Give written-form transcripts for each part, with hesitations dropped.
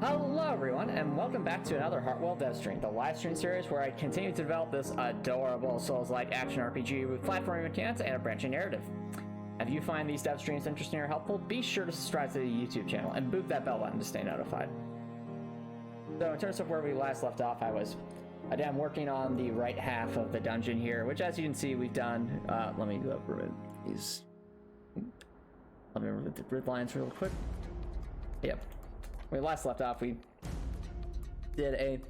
Hello everyone, and welcome back to another Heartwell Dev stream, the live stream series where I continue to develop this adorable Souls-like action RPG with platforming mechanics and a branching narrative. If you find these dev streams interesting or helpful, be sure to subscribe to the YouTube channel and boop that bell button to stay notified. So in terms of where we last left off, I'm working on the right half of the dungeon here, which as you can see we've done. Let me remove these. Let me remove the grid lines real quick. Yep. When we last left off, we did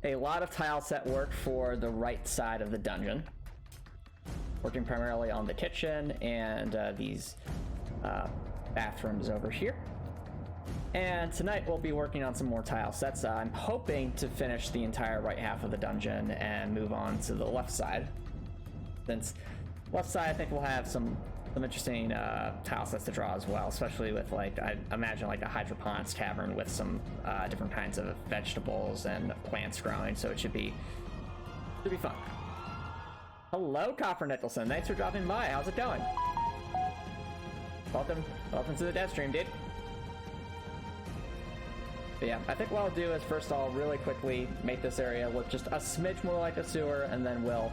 a lot of tile set work for the right side of the dungeon, working primarily on the kitchen and these bathrooms over here. And tonight we'll be working on some more tile sets. I'm hoping to finish the entire right half of the dungeon and move on to the left side. Since left side, I think we'll have some interesting tile sets to draw as well, especially with, like, I imagine like a hydroponics cavern with some different kinds of vegetables and plants growing, so it should be fun. Hello, Copper Nicholson. Thanks for dropping by. How's it going? Welcome to the dev stream, dude. But yeah, I think what I'll do is first I'll really quickly make this area look just a smidge more like a sewer, and then we'll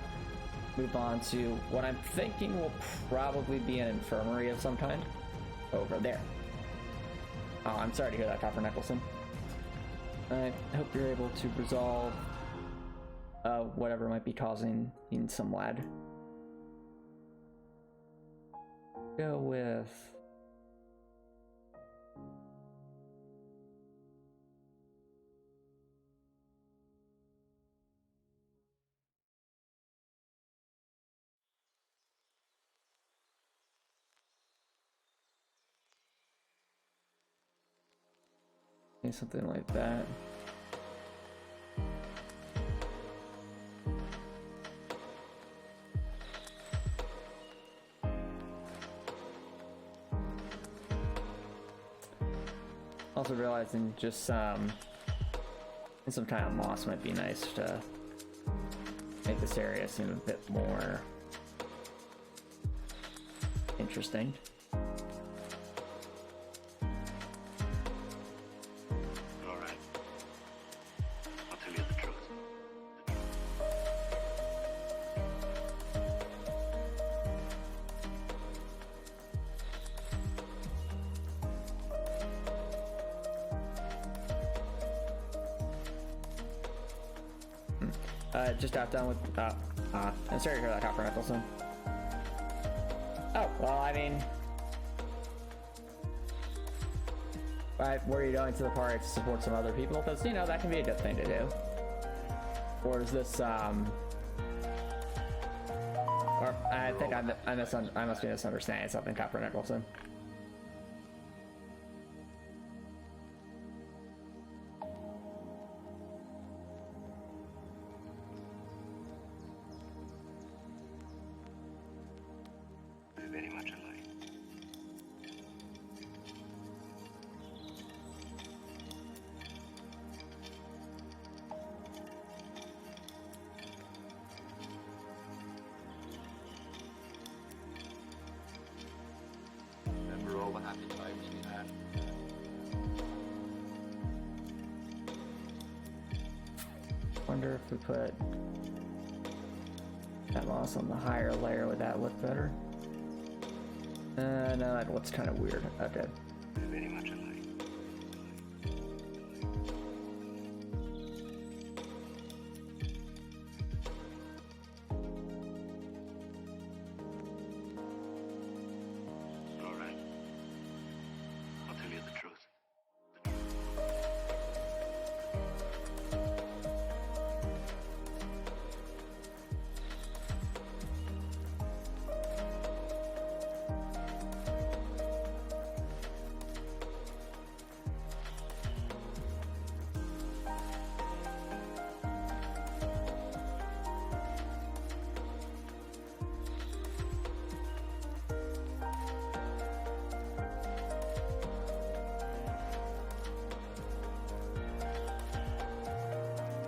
move on to what I'm thinking will probably be an infirmary of some kind over there. Oh, I'm sorry to hear that, Copper Nicholson. I hope you're able to resolve whatever might be causing some lag. Go with something like that. Also realizing just some kind of moss might be nice to make this area seem a bit more interesting. Just got done with, I'm sorry to hear that, Copper Nicholson. Oh, well, I mean, right, were you going to the party to support some other people? Because, you know, that can be a good thing to do. Or is this, or I think I must be misunderstanding something, Copper Nicholson. Wonder if we put that moss on the higher layer, would that look better? No, that looks kind of weird. Okay. Very much alike. All right. I'll tell you the truth.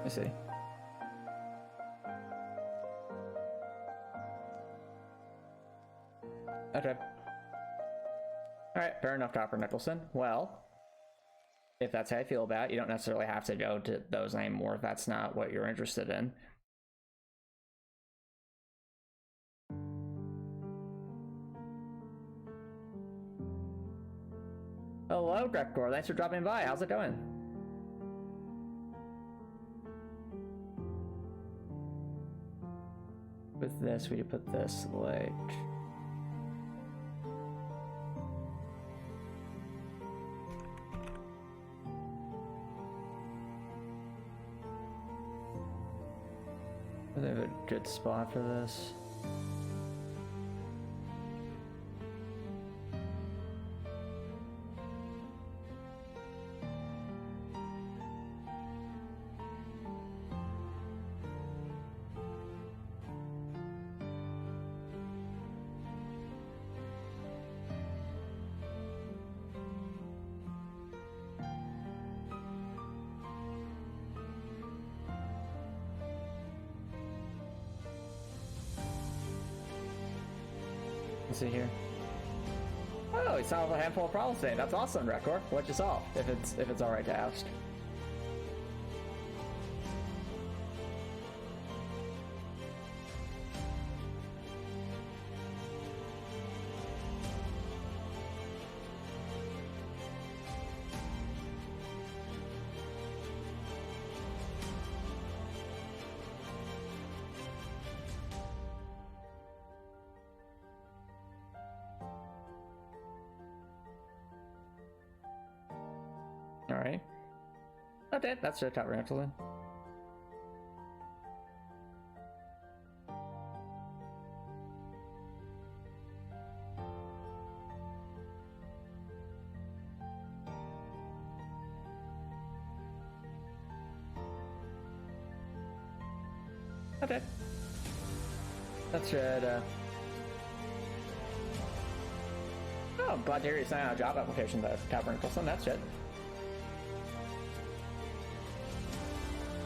Let me see. Okay. Alright, fair enough, Copper Nicholson. Well, if that's how you feel about it. You don't necessarily have to go to those anymore if that's not what you're interested in. Hello, Grekor. Thanks for dropping by. How's it going? With this, we could put this like... I have a good spot for this. Let's see here. Oh, he solved a handful of problems today. That's awesome, Rekor. What'd you solve? If it's all right to ask. Alright. Okay, that's the top rental then. Okay. That should, Oh, I'm glad to hear you sign out a job application to Tabernacle. That's it.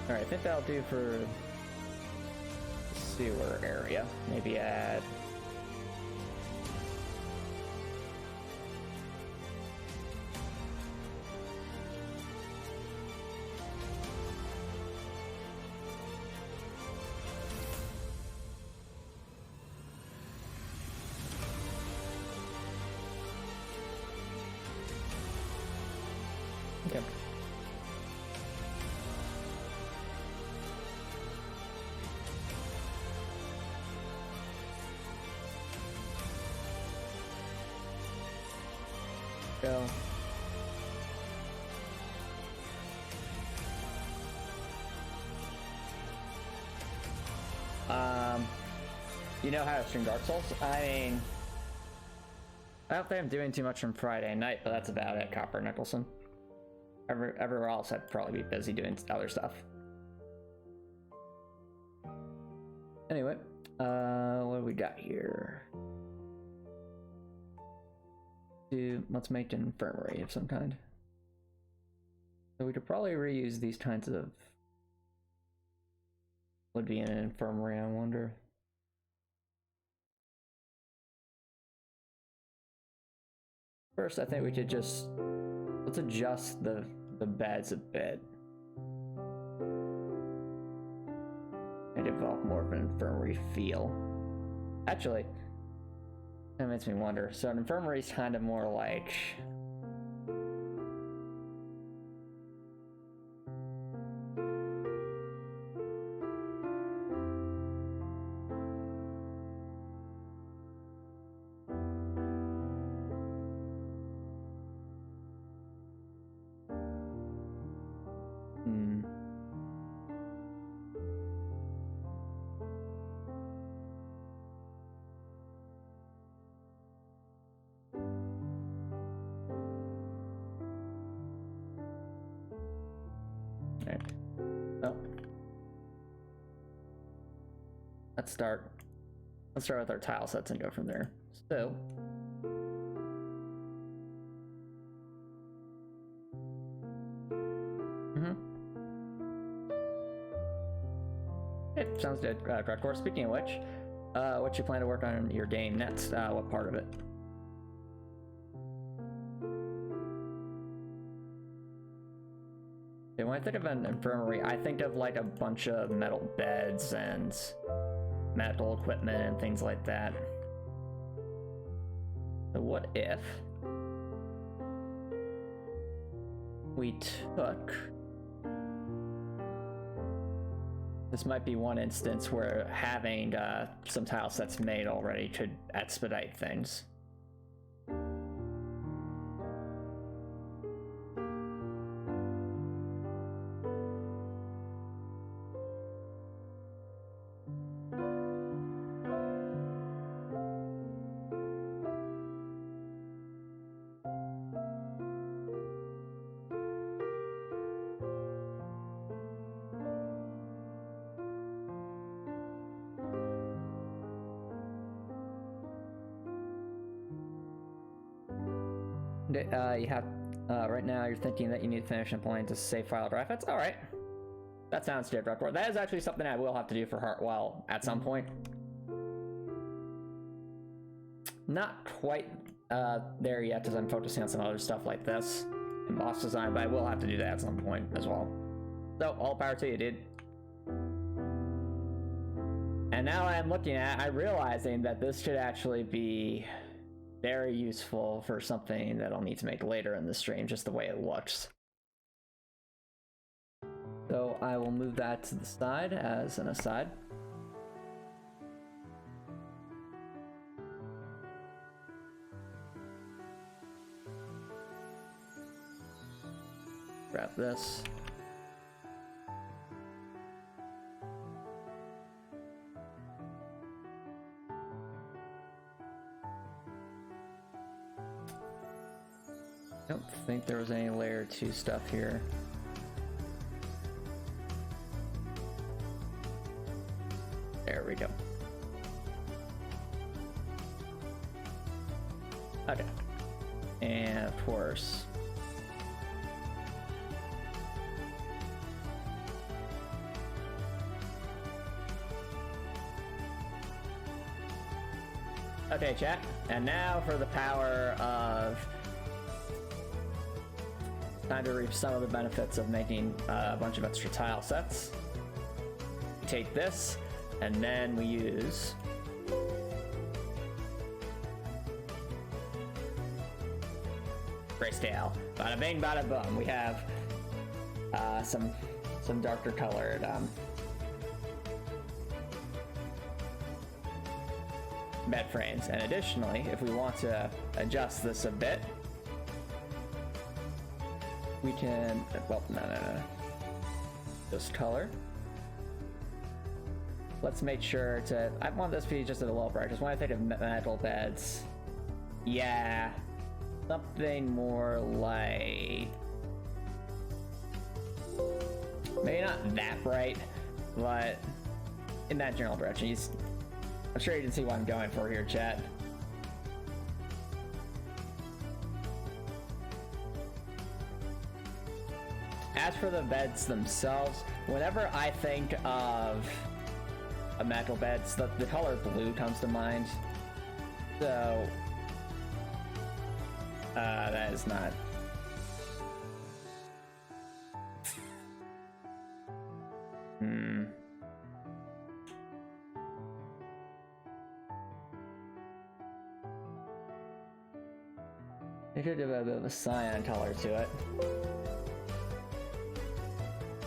Alright, I think that'll do for the sewer area. Maybe add... Okay. Go. You know how to stream Dark Souls? I mean, I don't think I'm doing too much from Friday night, but that's about it, Copper Nicholson. Everywhere else, I'd probably be busy doing other stuff. Anyway, what do we got here? Let's make an infirmary of some kind. So we could probably reuse these kinds of... Would be in an infirmary, I wonder. First, I think we could just... Let's adjust the beds a bit. And develop more of an infirmary feel. Actually, that makes me wonder. So an infirmary is kind of more like... Right. Well, let's start with our tile sets and go from there. So it sounds good. Grekor, speaking of which, what you plan to work on in your game next? What part of it? Okay, when I think of an infirmary, I think of like a bunch of metal beds and medical equipment and things like that. So what if we took... This might be one instance where having some tile sets made already could expedite things. You have right now you're thinking that you need to finish implementing to save file drive files. All right, that sounds good, Record. That is actually something I will have to do for Heartwell at some point. Not quite there yet, because I'm focusing on some other stuff like this and boss design, but I will have to do that at some point as well. So all power to you, dude. And now I'm I'm realizing that this should actually be very useful for something that I'll need to make later in the stream, just the way it looks. So I will move that to the side as an aside. Grab this. I don't think there was any layer 2 stuff here. There we go. Okay. And of course, okay, chat. And now for the power of time to reap some of the benefits of making a bunch of extra tile sets. Take this, and then we use grayscale. Bada bing, bada boom. We have some darker colored bed frames. And additionally, if we want to adjust this a bit, we can, well, no. Just color. Let's make sure to, I want this to be just a little bright, because when I think of metal beds, yeah, something more like, maybe not that bright, but in that general direction. I'm sure you can see what I'm going for here, chat. As for the beds themselves, whenever I think of a metal beds, the color blue comes to mind. So that is not. It could have a bit of a cyan color to it.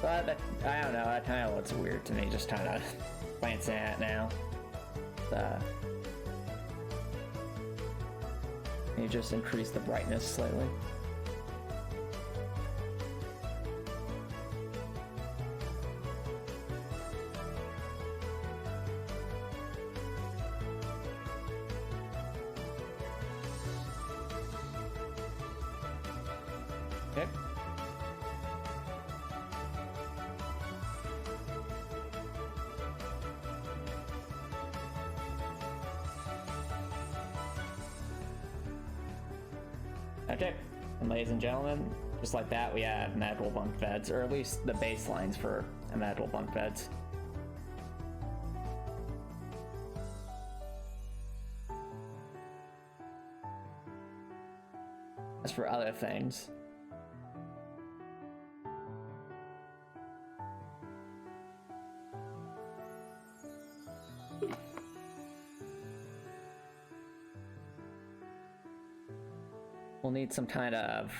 But I don't know, that kind of looks weird to me, just kind of glancing at it now. You just increase the brightness slightly. Okay. Okay, and ladies and gentlemen, just like that, we have medical bunk beds, or at least the baselines for medical bunk beds. As for other things, We'll need some kind of...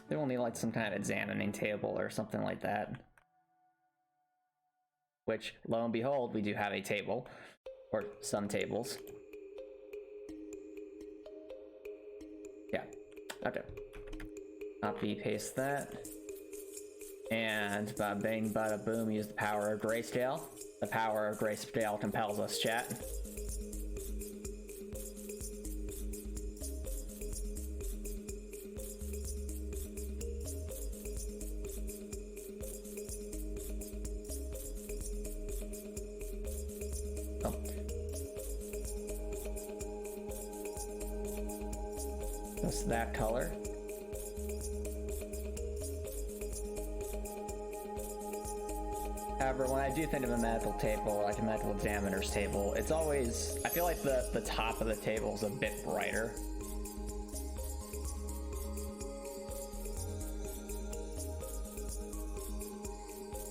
They will need like some kind of examining table or something like that. Which, lo and behold, we do have a table. Or some tables. Yeah, okay. Copy, paste that. And bada bing, bada boom, use the power of grayscale. The power of grayscale compels us, chat. Oh. Just that color. However, when I do think of a medical table, like a medical examiner's table, it's always, I feel like the top of the table is a bit brighter.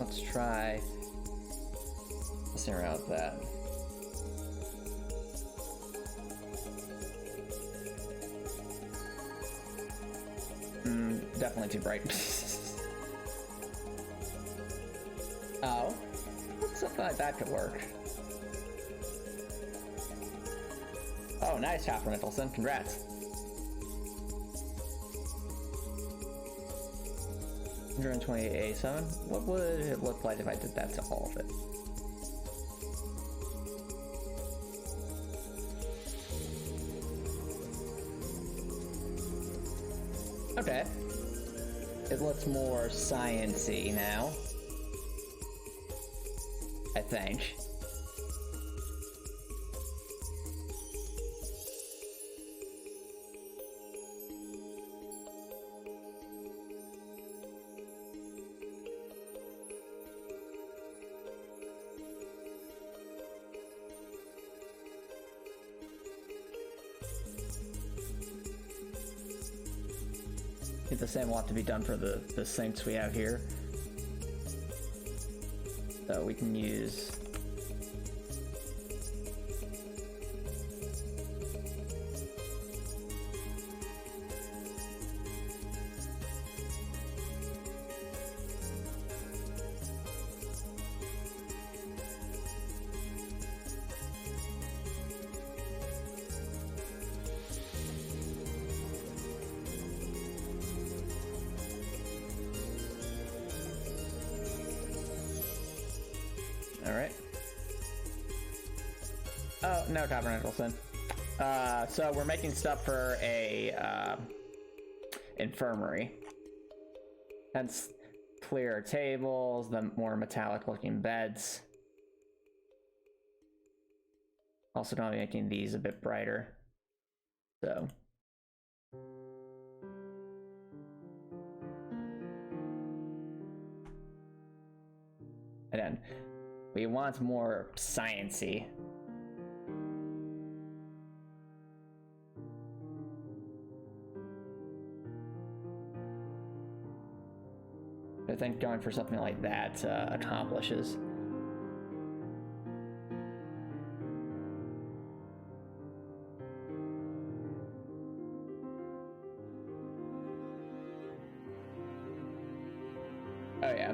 Let's try messing around with that. Definitely too bright. Oh, something like that could work. Oh, nice, Chopper Nicholson. Congrats. 128A7. What would it look like if I did that to all of it? Okay. It looks more science-y now. I think. I think the same will have to be done for the sinks we have here. So we can use Alright. Oh, no, Copper Nicholson. So we're making stuff for a infirmary. Hence clearer tables, the more metallic looking beds. Also gonna be making these a bit brighter. So. And then we want more science-y. I think going for something like that accomplishes. Oh yeah.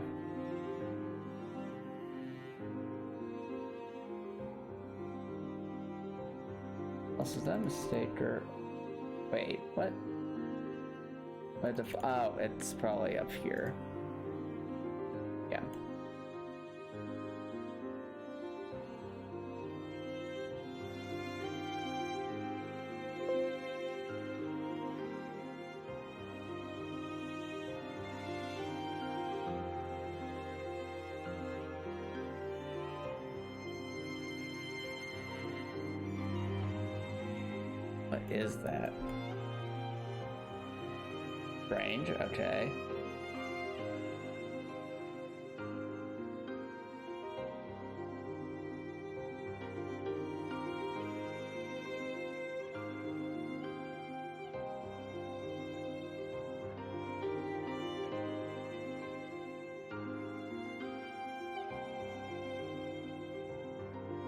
Also, is that a mistake or... Wait, what? Oh, it's probably up here. Yeah. What is that? Strange, okay.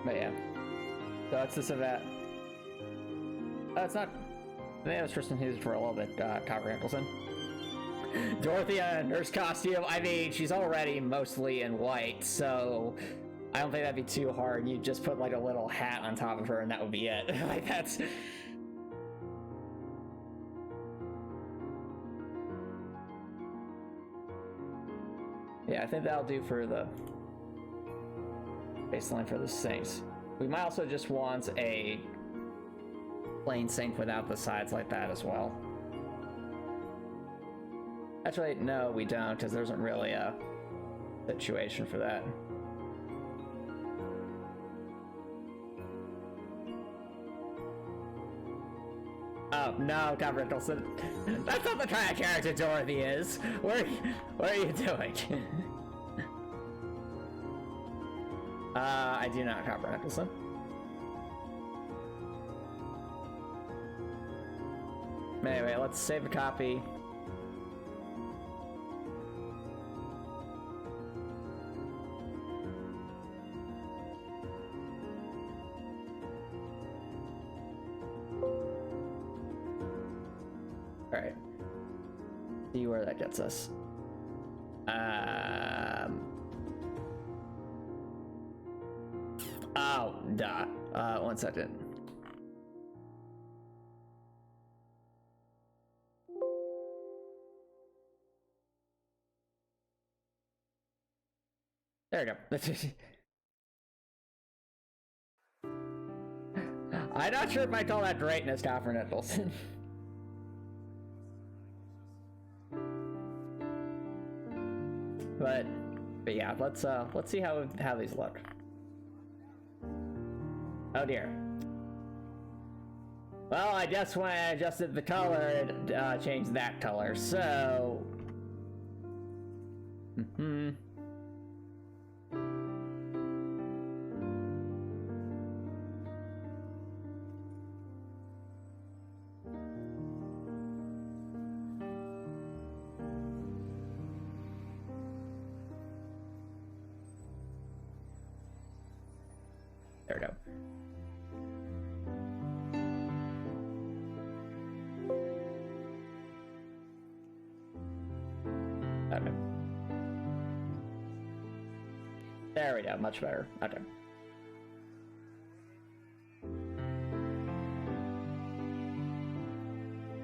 But yeah. So it's this event. It's not. I think it was Tristan Hughes for a little bit, Copper Nicholson. Dorothea, nurse costume. I mean, she's already mostly in white, so I don't think that'd be too hard. You just put like a little hat on top of her, and that would be it. Like that's. Yeah, I think that'll do for the baseline for the sinks. We might also just want a plain sink without the sides like that as well. Actually, no, we don't, because there isn't really a situation for that. Oh, no, Copper Nicholson. That's not the kind of character Dorothy is. What are you doing? I do not, Copper Nicholson. Anyway, let's save a copy. Alright. See where that gets us. Oh, duh. 1 second. There we go. I'm not sure if I call that greatness, Copper Nicholson. But yeah, let's see how these look. Oh dear. Well, I just when I adjusted the color, it changed that color. So, there we go. Okay. There we go, much better. Okay.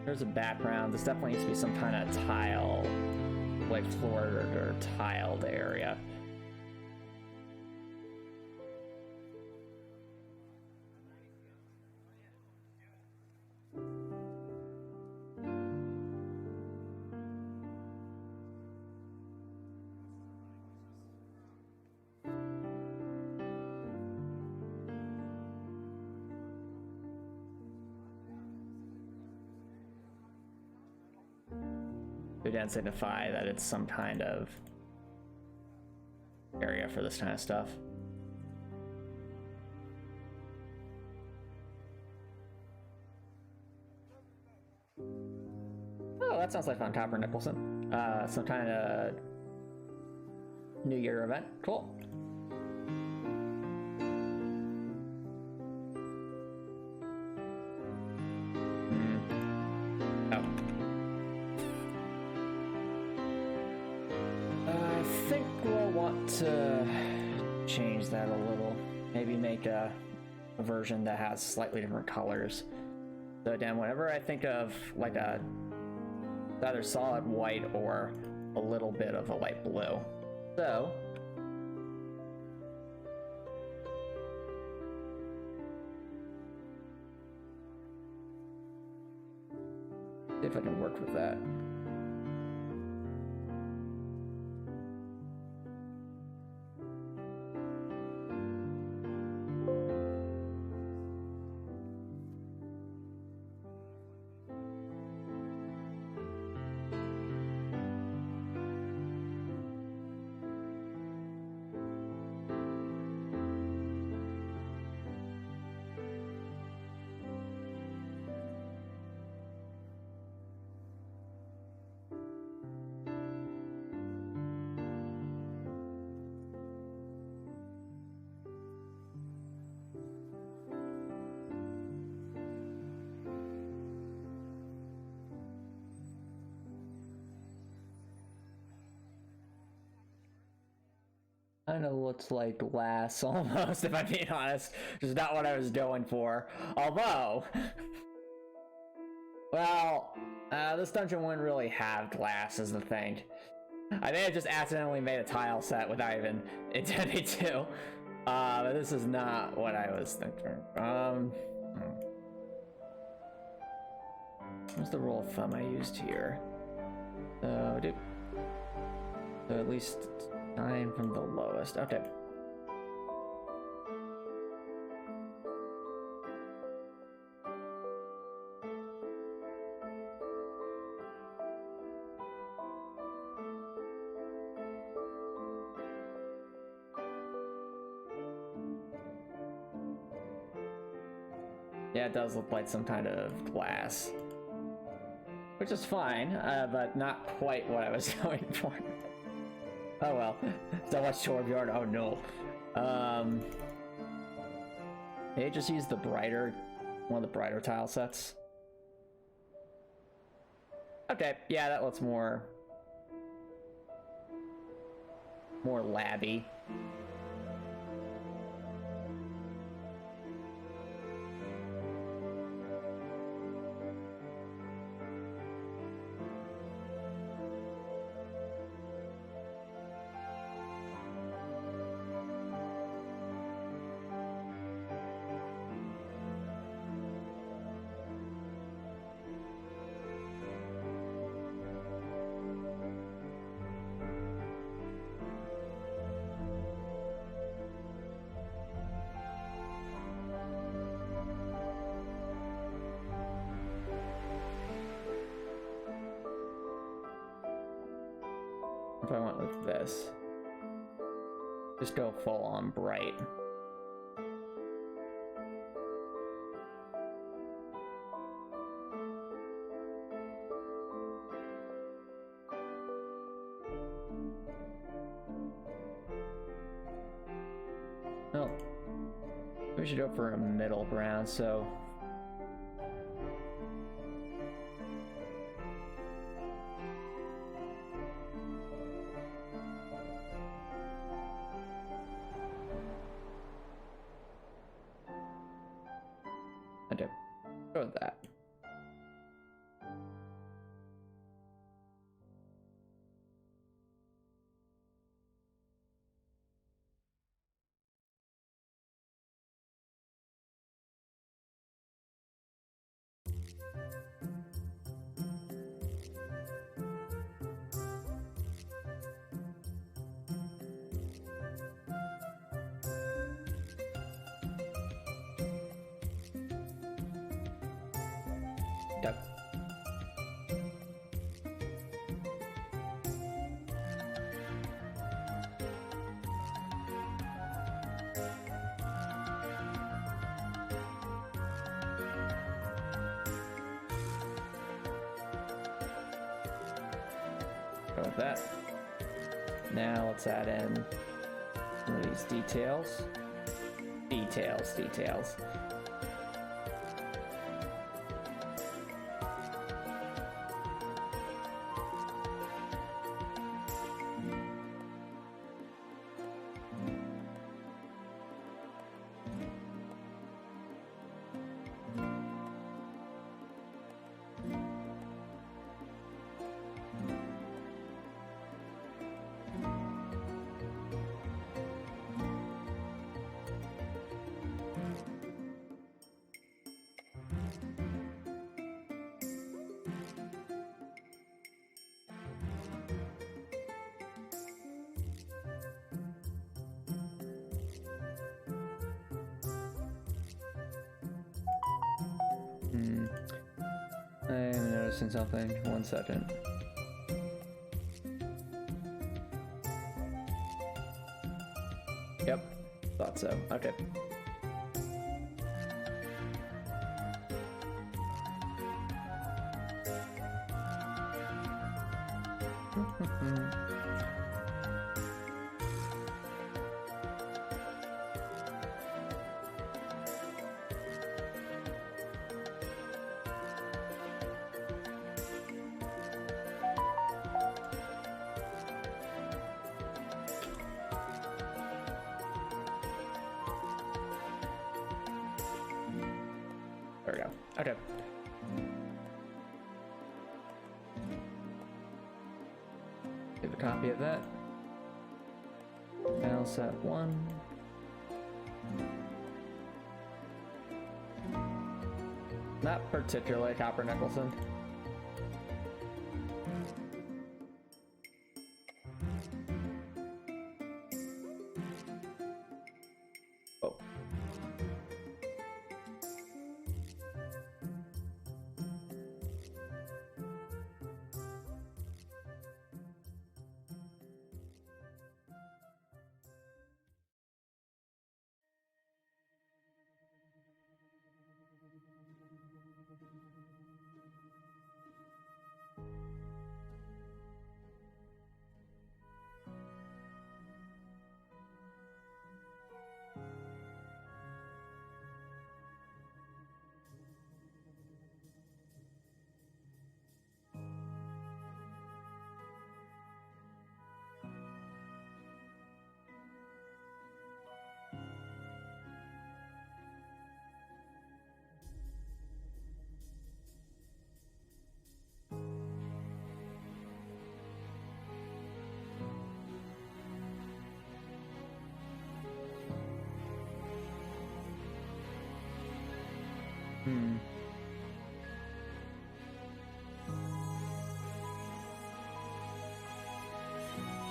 There's a background. This definitely needs to be some kind of tile, like floored or tiled area. We didn't signify that it's some kind of area for this kind of stuff. Oh, that sounds like fun, Copper Nicholson. Some kind of New Year event. Cool. To change that a little, maybe make a version that has slightly different colors. So again, whenever I think of like a either solid white or a little bit of a light blue. So see if I can work with that. kind of looks like glass almost, if I'm being honest. Just not what I was going for. Although, well, this dungeon wouldn't really have glass is the thing. I may have just accidentally made a tile set without even intending to. But this is not what I was thinking. What's the rule of thumb I used here? So at least 9 from the lowest. Okay. Yeah, it does look like some kind of glass. Which is fine, but not quite what I was going for. Oh well. So much Torbjorn, oh no. Maybe just use the brighter, one of the brighter tile sets. Okay, yeah, that looks more labby. If I went with this, just go full on bright. Oh, we should go for a middle ground, so go with that. Yep. Go with that. Now let's add in some of these details. Details. I'm noticing something. 1 second. Yep, thought so. Okay. go. Okay. Give a copy of that. Tileset 1. Not particularly Copper Nicholson. Oh.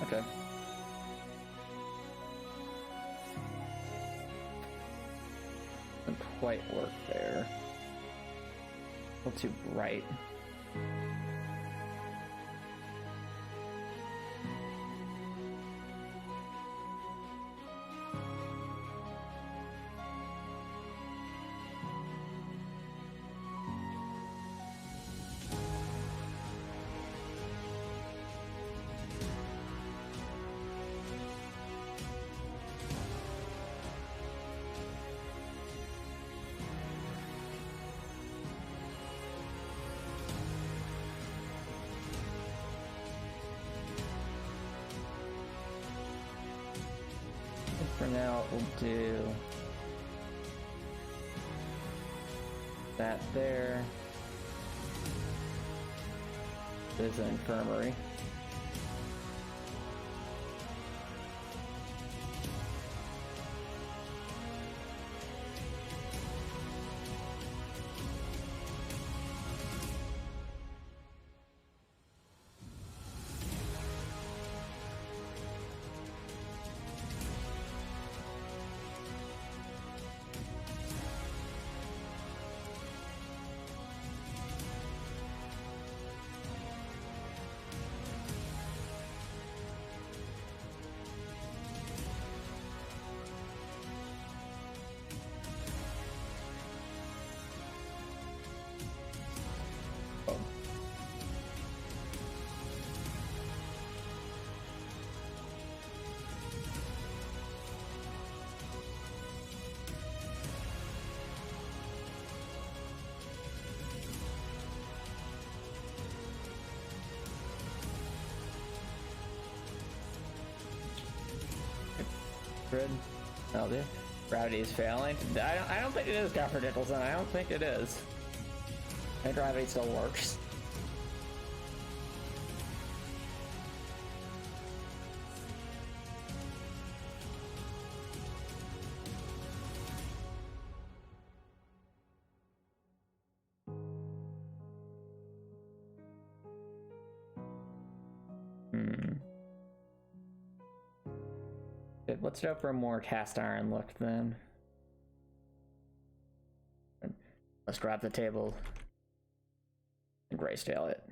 Okay. Doesn't quite work there. A little too bright. For now, we'll do that there. There's an infirmary. Grid. That'll do. Gravity is failing. I don't think it is Copper Nicholson. I don't think it is. And gravity still works. Let's go for a more cast iron look then. Let's grab the table and grayscale it.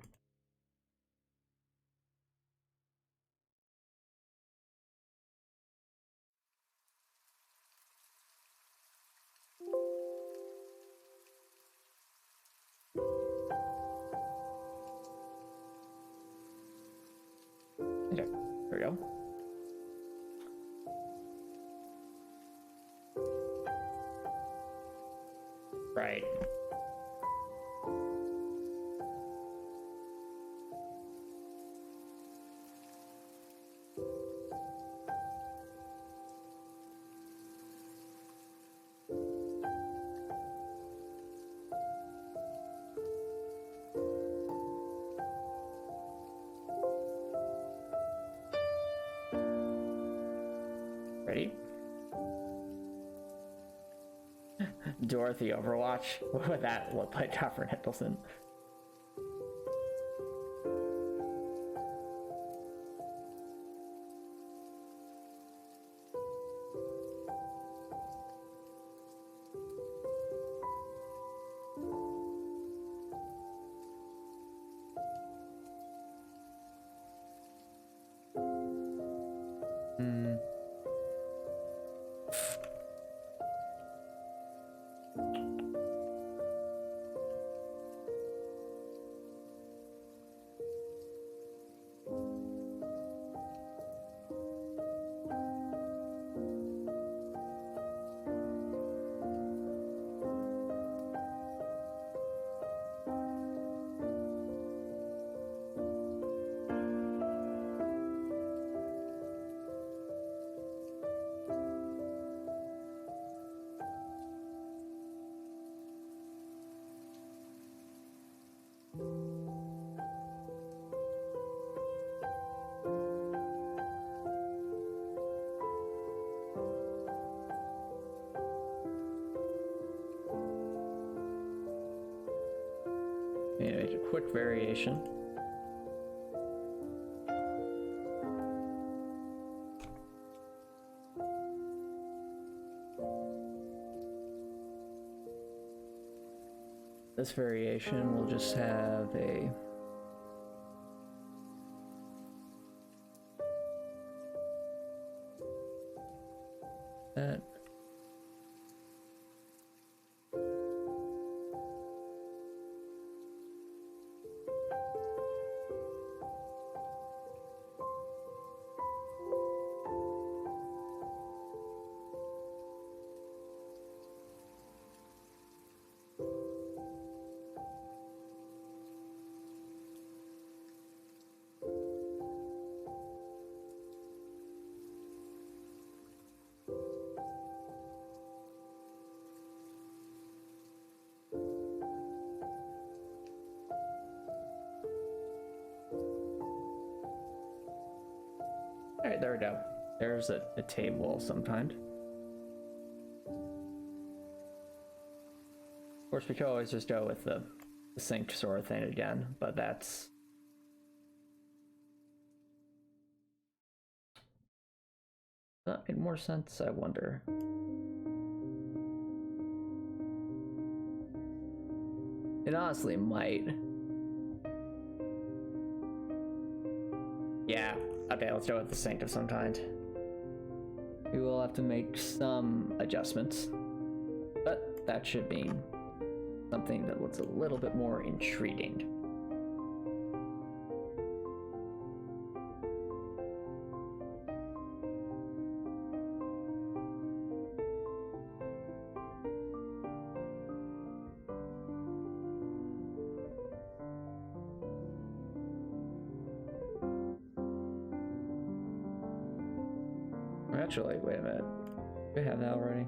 Okay, there we go. Right. Alrighty. Dorothy Overwatch. What would that look like, Dr. Nicholson? Yeah, make a quick variation. This variation will just have a that. Alright, there we go. There's a table of some kind. Of course, we could always just go with the sync sort of thing again, but that's... Does that make more sense? I wonder. It honestly might. Yeah. Okay, let's go with the sync of some kind. We will have to make some adjustments, but that should mean something that looks a little bit more intriguing. Actually, wait a minute. Do we have that already?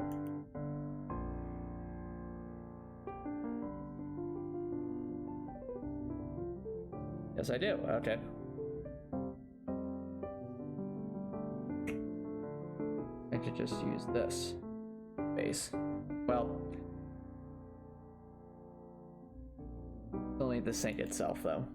Yes, I do. Okay. I could just use this base. Well, only the sync itself, though.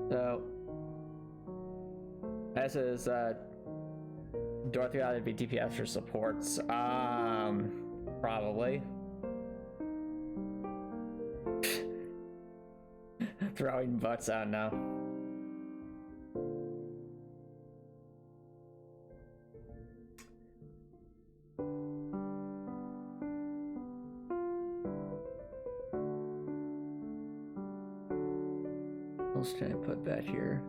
So, this is Dorothy ought to be DPS for supports. Probably. Throwing butts out now. else can I put back here?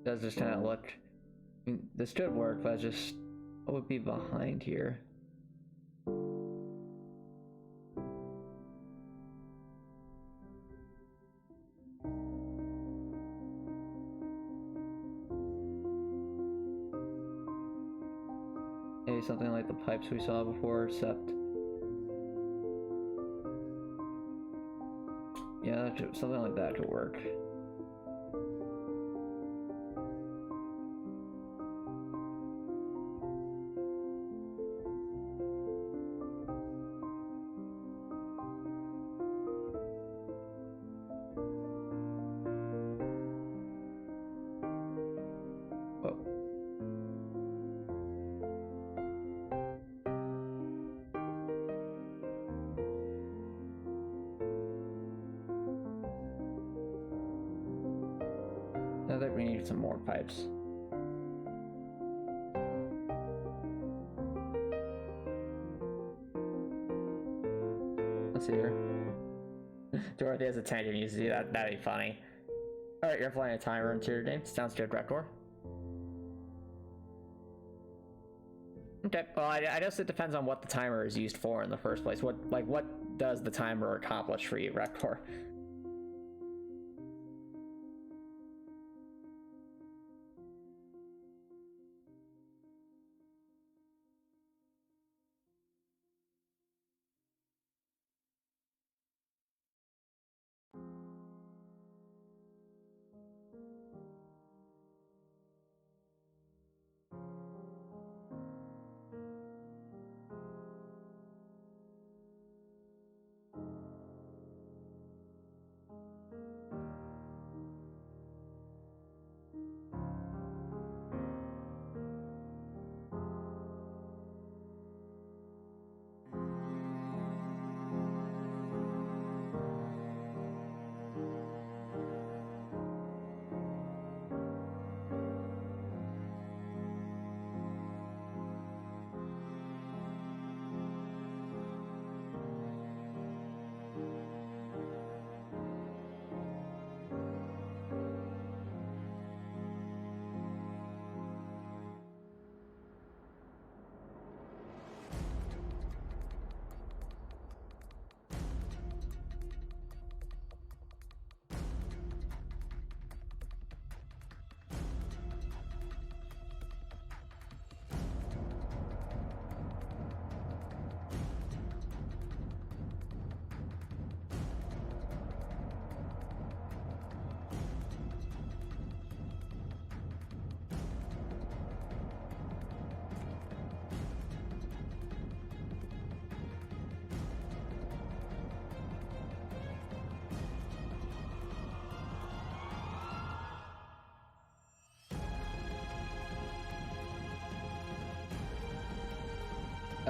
Does this kind of look? I mean, this could work, but just what would be behind here? Maybe something like the pipes we saw before, except yeah, something like that could work. I think we need some more pipes. Let's see here. Dorothy has a tank and you see that. That'd be funny. Alright, you're playing a timer into your game. Sounds good, Rektor. Okay, well, I guess it depends on what the timer is used for in the first place. What does the timer accomplish for you, Rektor?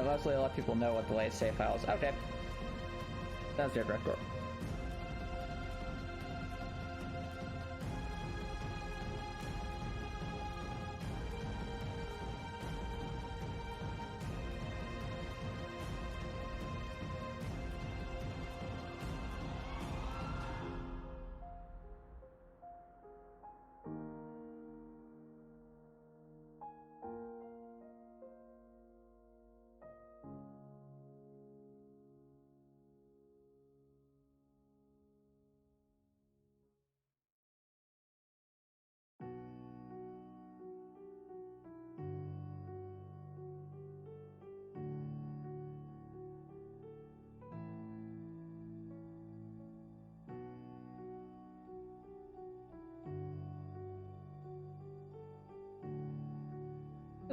Leslie, let people know what the latest save file is. Okay. Sounds good, Rektor.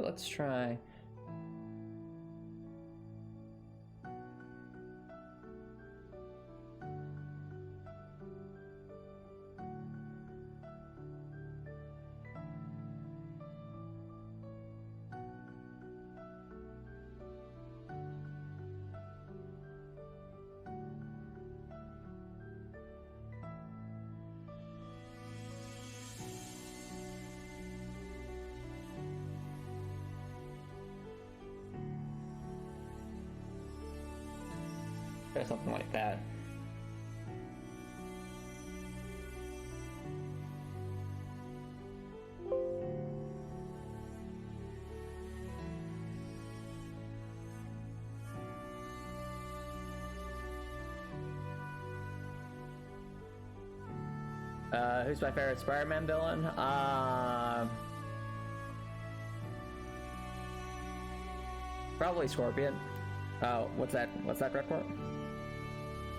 Let's try. Or something like that. Who's my favorite Spider-Man villain? Probably Scorpion. Oh, what's that report?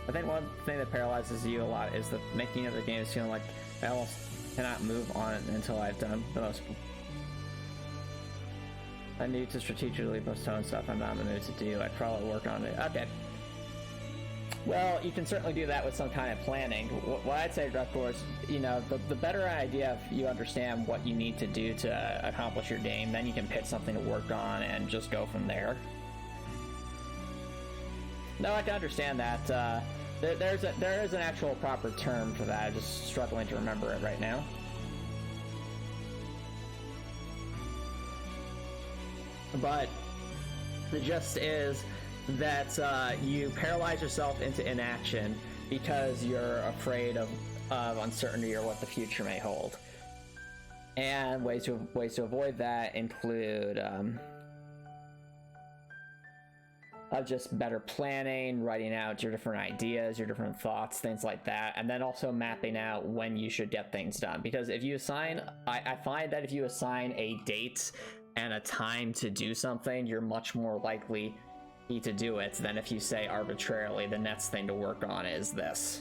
I think one thing that paralyzes you a lot is the making of the games feeling like I almost cannot move on until I've done the most. I need to strategically postpone stuff I'm not in the mood to do. I'd probably work on it. Okay. Well, you can certainly do that with some kind of planning. What I'd say, Drupal, is, you know, the better idea if you understand what you need to do to accomplish your game, then you can pick something to work on and just go from there. No, I can understand that. There is an actual proper term for that. I'm just struggling to remember it right now. But the gist is that you paralyze yourself into inaction because you're afraid of uncertainty or what the future may hold. And ways to avoid that include of just better planning, writing out your different ideas, your different thoughts, things like that, and then also mapping out when you should get things done. Because if you assign, I find that if you assign a date and a time to do something, you're much more likely to do it than if you say arbitrarily the next thing to work on is this.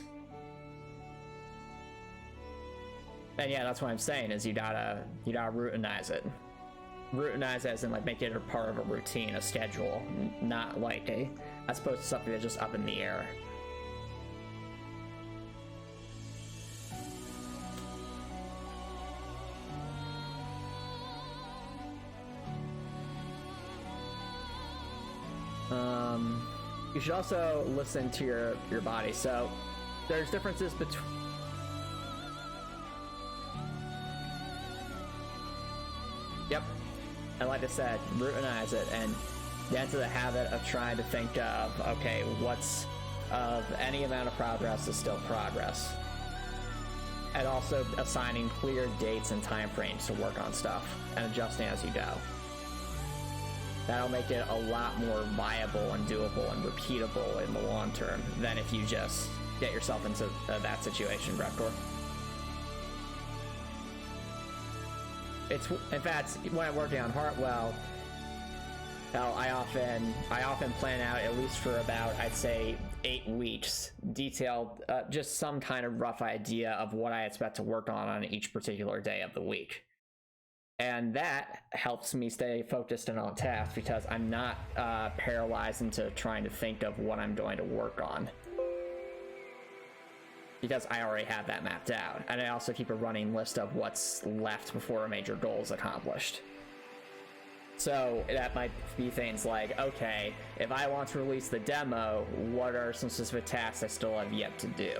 And yeah, that's what I'm saying, is you gotta routinize it. Routinize as in like make it a part of a routine, a schedule, not like as opposed to something that's just up in the air. You should also listen to your body. So there's differences between. Yep. And like I said, routinize it and get into the habit of trying to think of, okay, what's of any amount of progress is still progress. And also assigning clear dates and time frames to work on stuff and adjusting as you go. That'll make it a lot more viable and doable and repeatable in the long term than if you just get yourself into that situation, Reptor. It's, in fact, when I'm working on Heartwell, I often plan out at least for about, I'd say, 8 weeks, detailed, just some kind of rough idea of what I expect to work on each particular day of the week. And that helps me stay focused and on task because I'm not paralyzed into trying to think of what I'm going to work on. Because I already have that mapped out. And I also keep a running list of what's left before a major goal is accomplished. So that might be things like, okay, if I want to release the demo, what are some specific tasks I still have yet to do?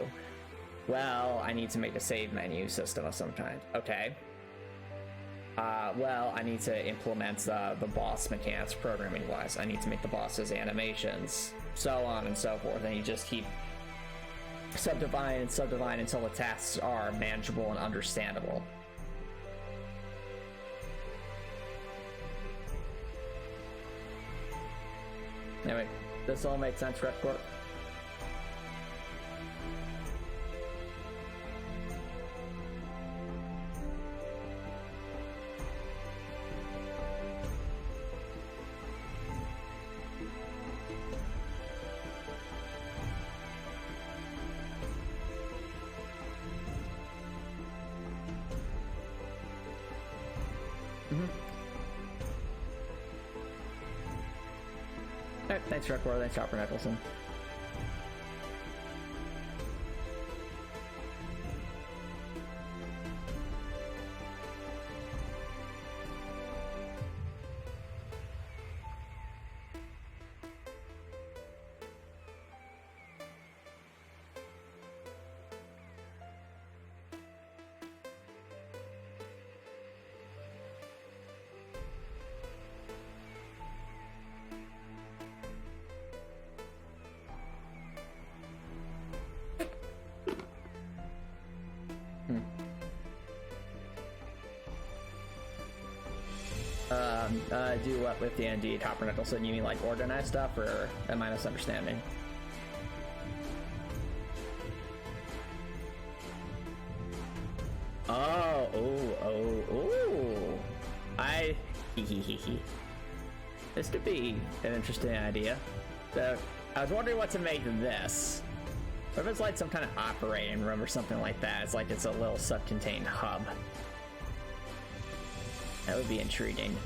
Well, I need to make a save menu system of some kind. Okay. Well, I need to implement the boss mechanics programming-wise. I need to make the boss's animations, so on and so forth. And you just keep subdividing and subdividing until the tasks are manageable and understandable. Anyway, this all makes sense, Repcorp? Alright, thanks Repcorp, thanks Chopper Nicholson. do what with D&D, Copper Nicholson? You mean like organize stuff, or am I misunderstanding? Oh, this could be an interesting idea. So, I was wondering what to make of this. What if it's like some kind of operating room or something like that? It's like it's a little self-contained hub. That would be intriguing.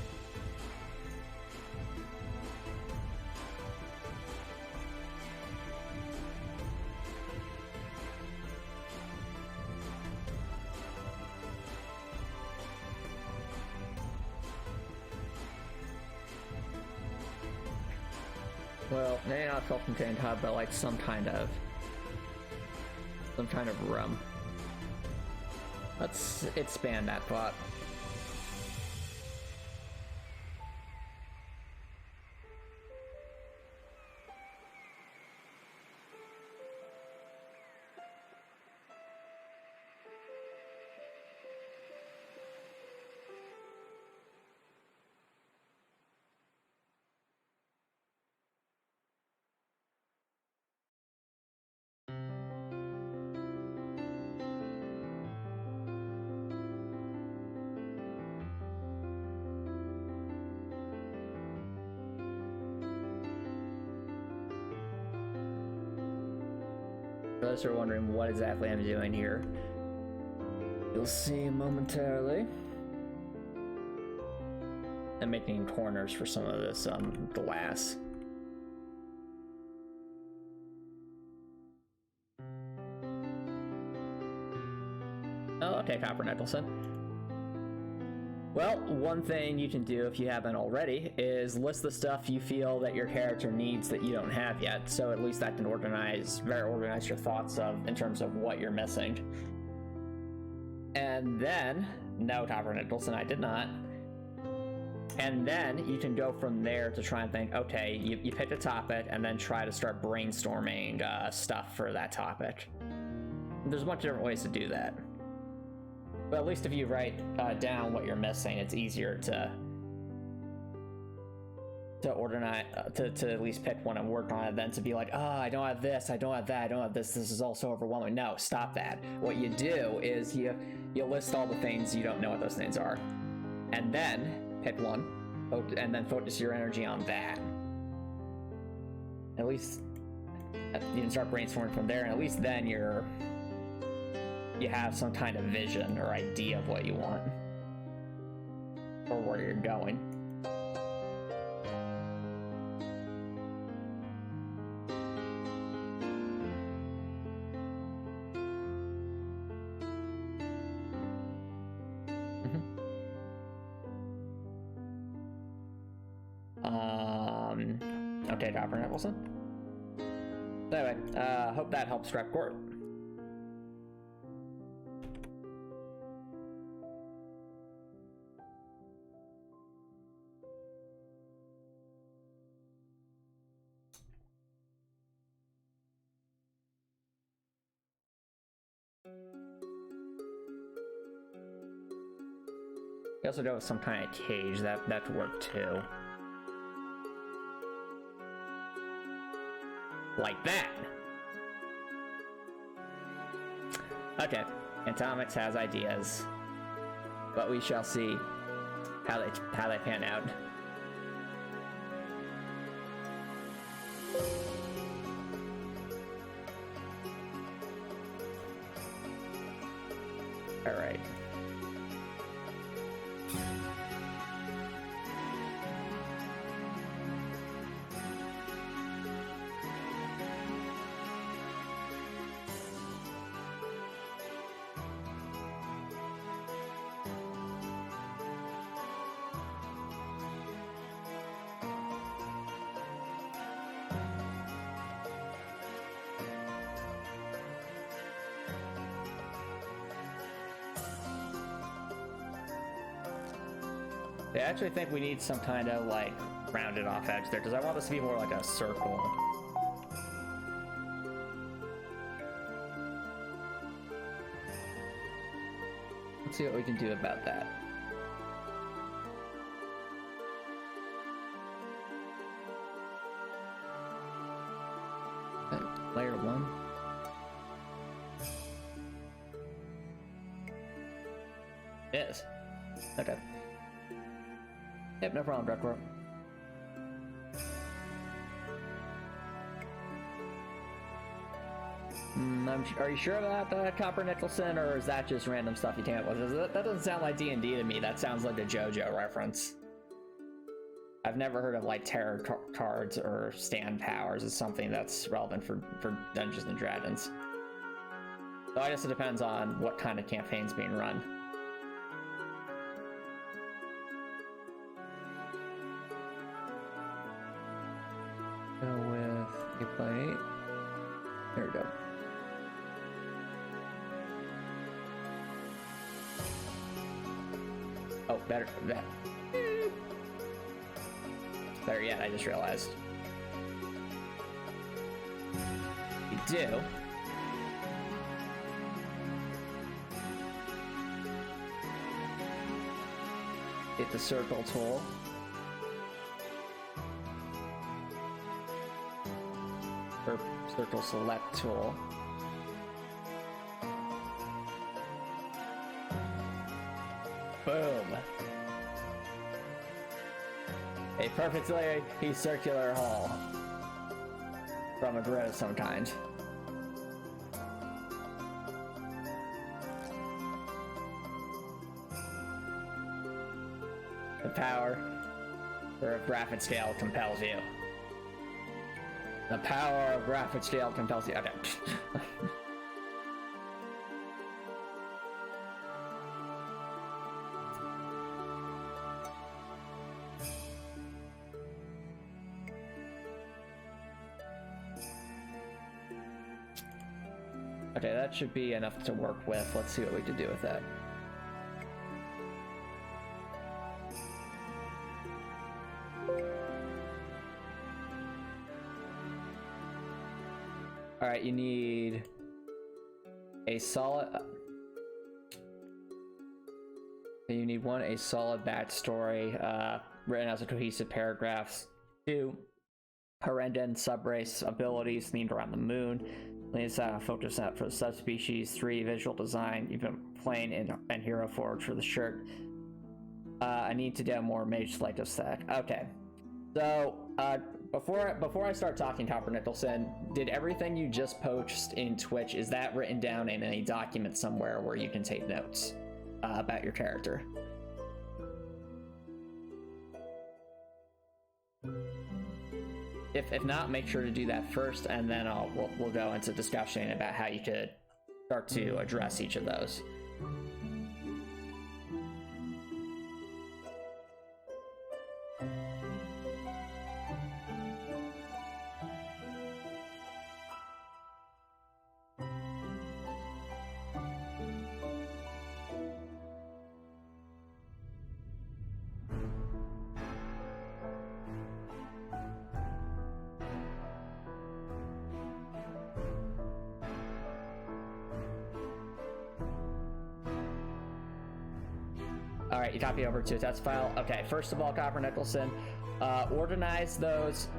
Well, maybe not self-contained hub, but like some kind of room. Let's expand that thought. For those who are wondering what exactly I'm doing here, you'll see momentarily. I'm making corners for some of this glass. Oh, okay, Copper Nicholson. Well, one thing you can do if you haven't already is list the stuff you feel that your character needs that you don't have yet, so at least that can organize your thoughts in terms of what you're missing. And then, no, Copper Nicholson, I did not. And then you can go from there to try and think, okay, you pick a topic and then try to start brainstorming stuff for that topic. There's a bunch of different ways to do that. But at least if you write down what you're missing, it's easier to organize, to at least pick one and work on it than to be like, oh, I don't have this, I don't have that, I don't have this, this is all so overwhelming. No, stop that. What you do is you list all the things you don't know what those things are. And then pick one, and then focus your energy on that. At least you can start brainstorming from there, and at least then you have some kind of vision or idea of what you want or where you're going. Okay, Copper Nicholson. So anyway, hope that helps Strep Court. You also go with some kind of cage, that work too. Like that. Okay, Antomicx has ideas, but we shall see how they pan out. All right. I actually think we need some kind of like rounded off edge there, because I want this to be more like a circle. Let's see what we can do about that. Layer 1. It is. Okay. Yep, no problem, Duckworth. Are you sure about Copper Nicholson, or is that just random stuff you came up with? That doesn't sound like D&D to me. That sounds like a JoJo reference. I've never heard of like tarot cards or stand powers as something that's relevant for Dungeons and Dragons. So I guess it depends on what kind of campaign's being run. Go with 8x8. There we go. Oh, better that. Better yet, I just realized. We do. Hit the circle tool. Or circle select tool. Boom. A perfectly circular hole from a grid of some kind. The power for a graphic scale compels you. The power of graphic scale compels you. Okay. Okay, that should be enough to work with. Let's see what we can do with that. Alright, you need a solid... You need a solid backstory, written as a cohesive paragraphs. 2, Horrendon subrace abilities themed around the moon. Please focus out for the subspecies. 3, visual design. You've been playing in Hero Forge for the shirt. I need to get more mage selective stack. Okay. So, before I start talking, Copper Nicholson, did everything you just posted in Twitch, is that written down in any document somewhere where you can take notes about your character? If not, make sure to do that first, and then we'll go into discussion about how you could start to address each of those. Alright, you copy over to a text file. Okay, first of all, Copper Nicholson, organize those.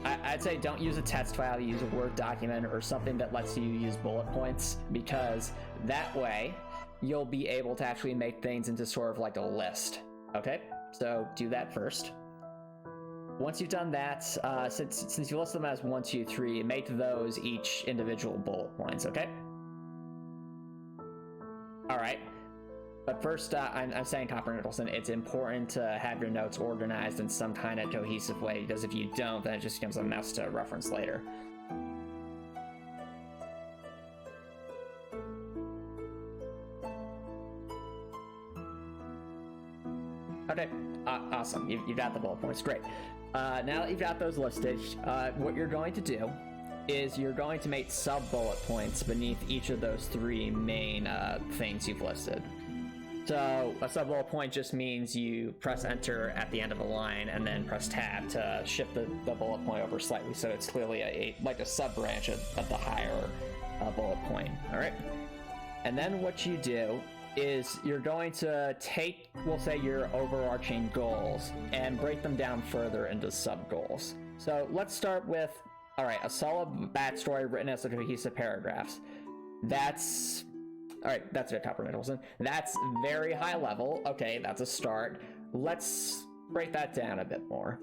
I'd say don't use a text file, use a Word document or something that lets you use bullet points, because that way you'll be able to actually make things into sort of like a list. Okay, so do that first. Once you've done that, since you list them as 1, 2, 3, make those each individual bullet points, okay? Alright. But first, I'm saying, Copper Nicholson, it's important to have your notes organized in some kind of cohesive way, because if you don't, then it just becomes a mess to reference later. Okay, awesome. You've got the bullet points. Great. Now that you've got those listed, what you're going to do is you're going to make sub-bullet points beneath each of those 3 main things you've listed. So a sub-bullet point just means you press enter at the end of a line and then press tab to shift the bullet point over slightly, so it's clearly like a sub-branch of the higher bullet point. All right. And then what you do is you're going to take, we'll say, your overarching goals and break them down further into sub-goals. So let's start with All right, a solid backstory written as a cohesive paragraphs. That's all right. That's good, Topper Middleton. That's very high level. Okay, that's a start. Let's break that down a bit more.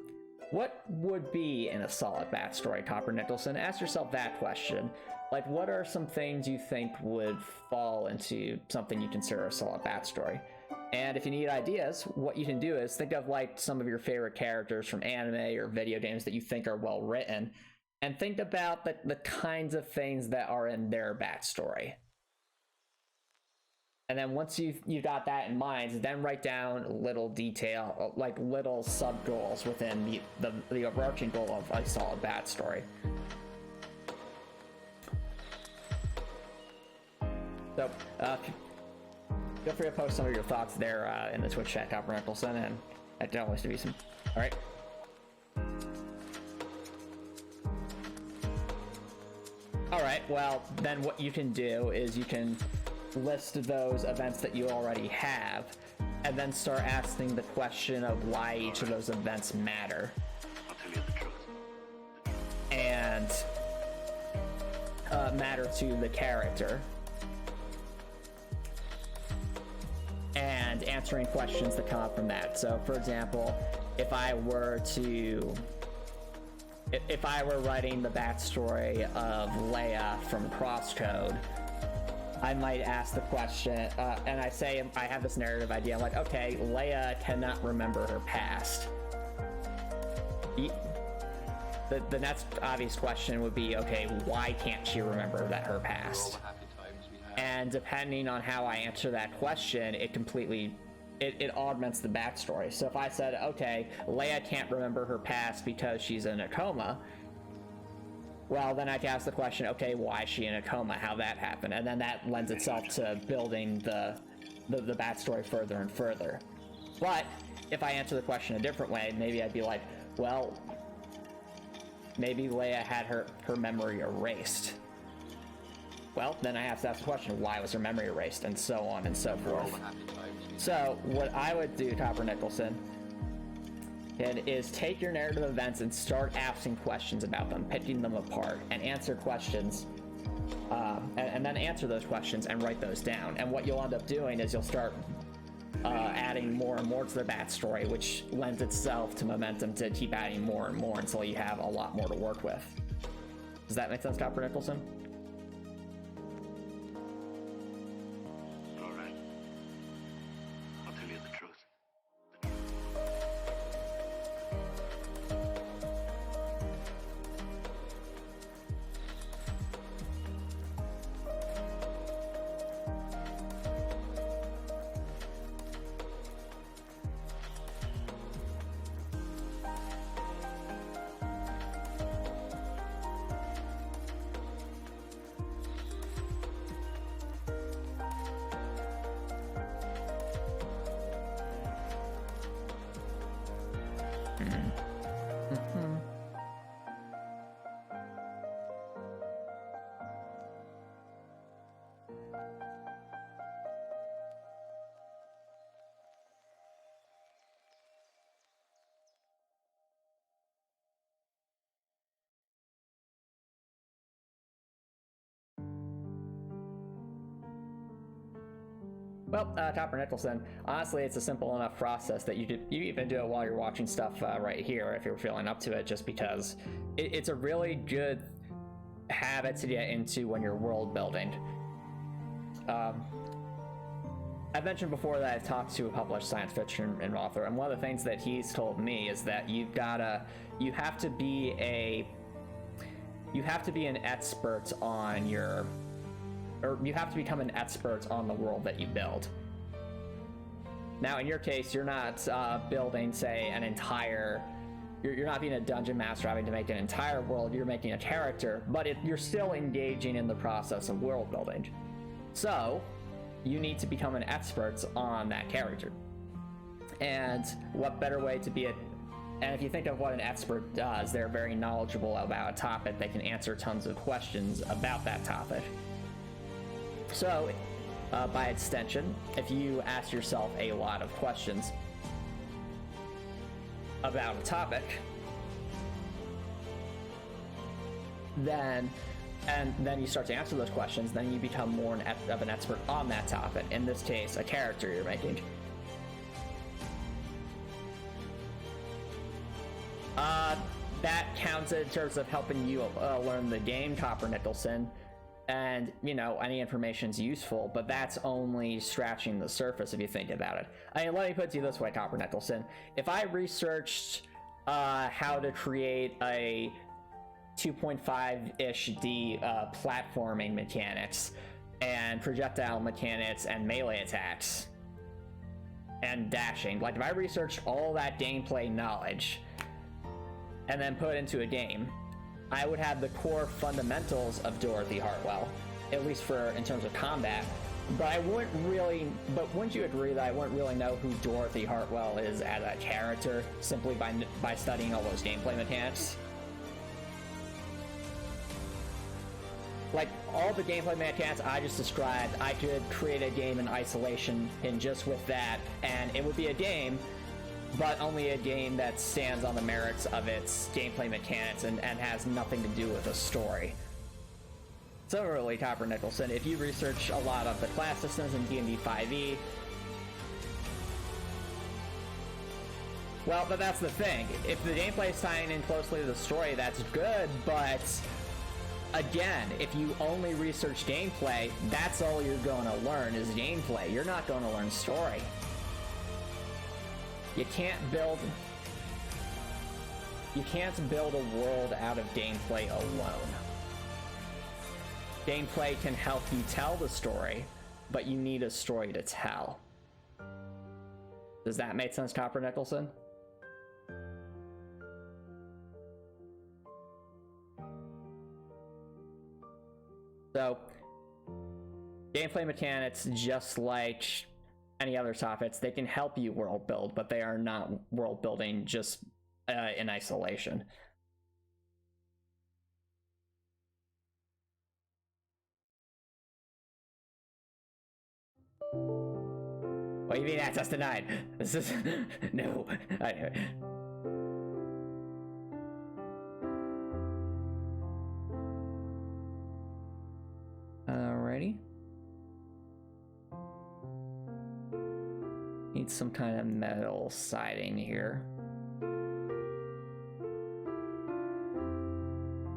What would be in a solid backstory, Copper Nicholson? Ask yourself that question. Like, what are some things you think would fall into something you consider a solid backstory? And if you need ideas, what you can do is think of like some of your favorite characters from anime or video games that you think are well written, and think about the kinds of things that are in their backstory. And then once you got that in mind, then write down little detail, like little sub goals within the overarching goal of a solid backstory. So feel free to post some of your thoughts there in the Twitch chat, Copper Nicholson, and that don't always to be some. All right. All right. Well, then what you can do is you can list those events that you already have, and then start asking the question of why each of those events matter. I'll tell you the truth. And matter to the character. And answering questions that come up from that. So, for example, if I were writing the backstory of Leia from Crosscode, I might ask the question, and I say I have this narrative idea. I'm like, okay, Leia cannot remember her past. The next obvious question would be, okay, why can't she remember her past? And depending on how I answer that question, it augments the backstory. So if I said, okay, Leia can't remember her past because she's in a coma, well, then I can ask the question, okay, why is she in a coma? How that happened? And then that lends itself to building the backstory further and further. But if I answer the question a different way, maybe I'd be like, well, maybe Leia had her memory erased. Well, then I have to ask the question, why was her memory erased? And so on and so forth. So what I would do, Copper Nicholson, is take your narrative events and start asking questions about them, picking them apart, and answer questions, and then answer those questions and write those down. And what you'll end up doing is you'll start adding more and more to the backstory, which lends itself to momentum to keep adding more and more until you have a lot more to work with. Does that make sense, Copper Nicholson? All right. I'll tell you the truth. Well, Copper Nicholson, honestly, it's a simple enough process that you even do it while you're watching stuff right here if you're feeling up to it, just because it's a really good habit to get into when you're world building. I've mentioned before that I've talked to a published science fiction author, and one of the things that he's told me is that you have to be an expert on your, or you have to become an expert on the world that you build. Now, in your case, you're not building, say, an entire... You're not being a dungeon master having to make an entire world, you're making a character, but you're still engaging in the process of world building. So, you need to become an expert on that character. And what better way to be a... And if you think of what an expert does, they're very knowledgeable about a topic. They can answer tons of questions about that topic. So, by extension, if you ask yourself a lot of questions about a topic, then you start to answer those questions, then you become more of an expert on that topic. In this case, a character you're making. That counts in terms of helping you learn the game, Copper Nicholson, and you know, any information's useful, but that's only scratching the surface if you think about it. I mean, let me put it to you this way, Copper Nicholson. If I researched how to create a 2.5-ish D platforming mechanics and projectile mechanics and melee attacks and dashing, like if I researched all that gameplay knowledge and then put it into a game, I would have the core fundamentals of Dorothy Heartwell, at least in terms of combat, but wouldn't you agree that I wouldn't really know who Dorothy Heartwell is as a character simply by studying all those gameplay mechanics? Like, all the gameplay mechanics I just described, I could create a game in isolation and just with that, and it would be a game, but only a game that stands on the merits of its gameplay mechanics and has nothing to do with a story. Similarly, Copper Nicholson, if you research a lot of the class systems in D&D 5e, well, but that's the thing. If the gameplay is tying in closely to the story, that's good, but again, if you only research gameplay, that's all you're going to learn is gameplay. You're not going to learn story. You can't build a world out of gameplay alone. Gameplay can help you tell the story, but you need a story to tell. Does that make sense, Copper Nicholson? So, gameplay mechanics, just like any other topics, they can help you world build, but they are not world building just in isolation. What do you mean access denied? This is no. Alrighty. Need some kind of metal siding here.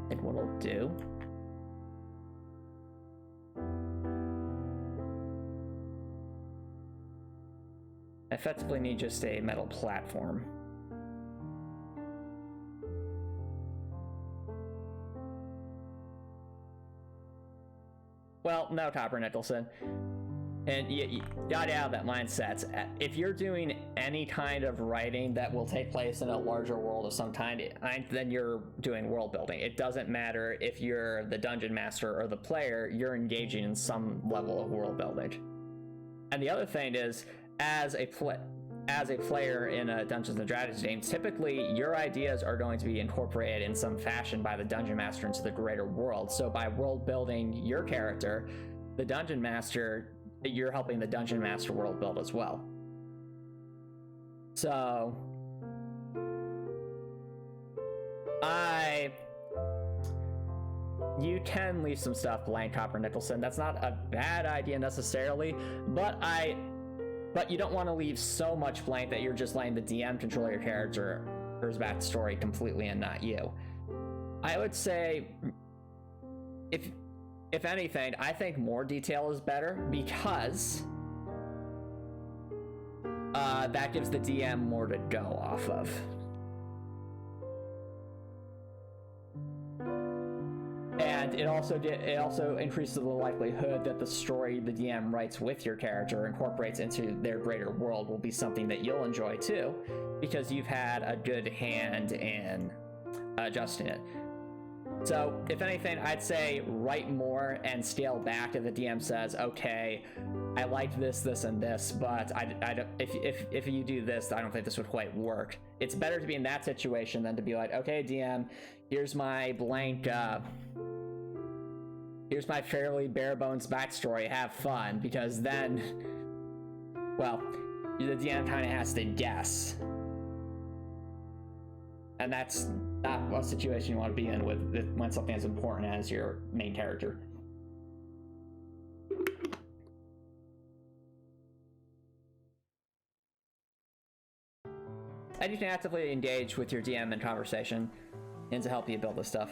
And what'll do? I effectively need just a metal platform. Well, no, Copper Nicholson. And you got out of that mindset. If you're doing any kind of writing that will take place in a larger world of some kind, then you're doing world building. It doesn't matter if you're the dungeon master or the player, you're engaging in some level of world building. And the other thing is, as a player in a Dungeons and Dragons game, typically your ideas are going to be incorporated in some fashion by the dungeon master into the greater world. So by world building your character, the dungeon master, you're helping the dungeon master world build as well. So you can leave some stuff blank, Copper Nicholson. That's not a bad idea necessarily, but you don't want to leave so much blank that you're just letting the DM control your character's backstory completely and not you. I would say, if anything, I think more detail is better because that gives the DM more to go off of. And it also increases the likelihood that the story the DM writes with your character incorporates into their greater world will be something that you'll enjoy too, because you've had a good hand in adjusting it. So, if anything, I'd say write more and scale back if the DM says, okay, I like this, this, and this, but if you do this, I don't think this would quite work. It's better to be in that situation than to be like, okay, DM, here's my blank, here's my fairly bare bones backstory, have fun, because then, well, the DM kind of has to guess. And that's not a situation you want to be in with when something as important as your main character. And you can actively engage with your DM in conversation and to help you build this stuff.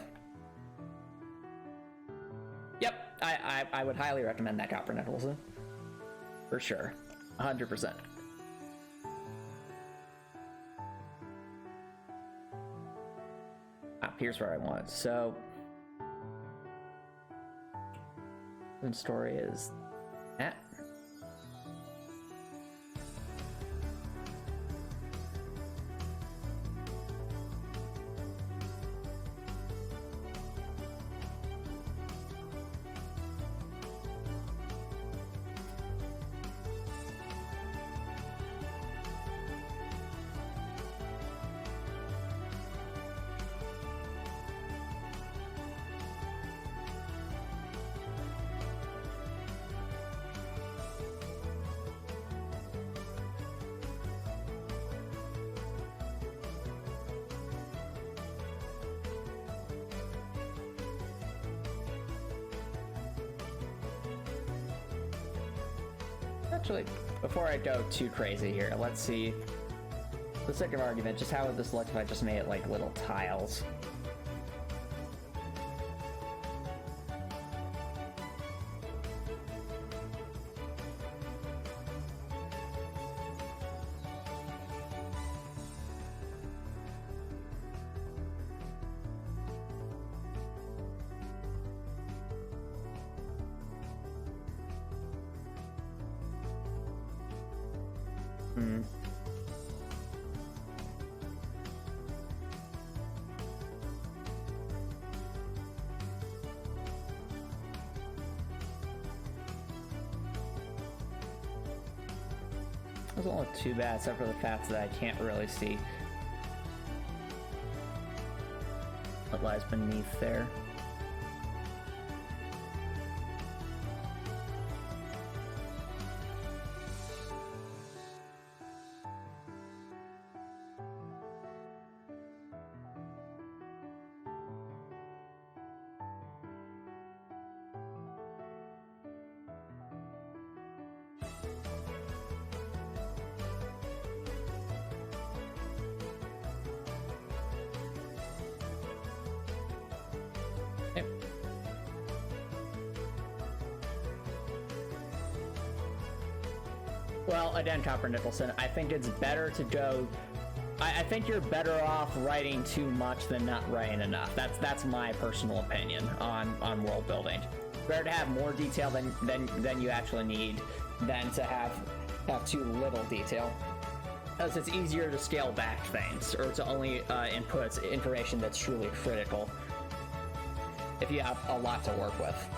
Yep, I would highly recommend that, Copper Nicholson. For sure. 100%. Here's where I want it. So, the story is that. Actually, before I go too crazy here, let's see, for the sake of argument, just how would this look if I just made it like little tiles? It doesn't look too bad, except for the fact that I can't really see what lies beneath there. Well, again, Copper Nicholson, I think it's better to go. I think you're better off writing too much than not writing enough. That's my personal opinion on world building. Better to have more detail than you actually need than to have too little detail, because it's easier to scale back things or to only input information that's truly critical if you have a lot to work with.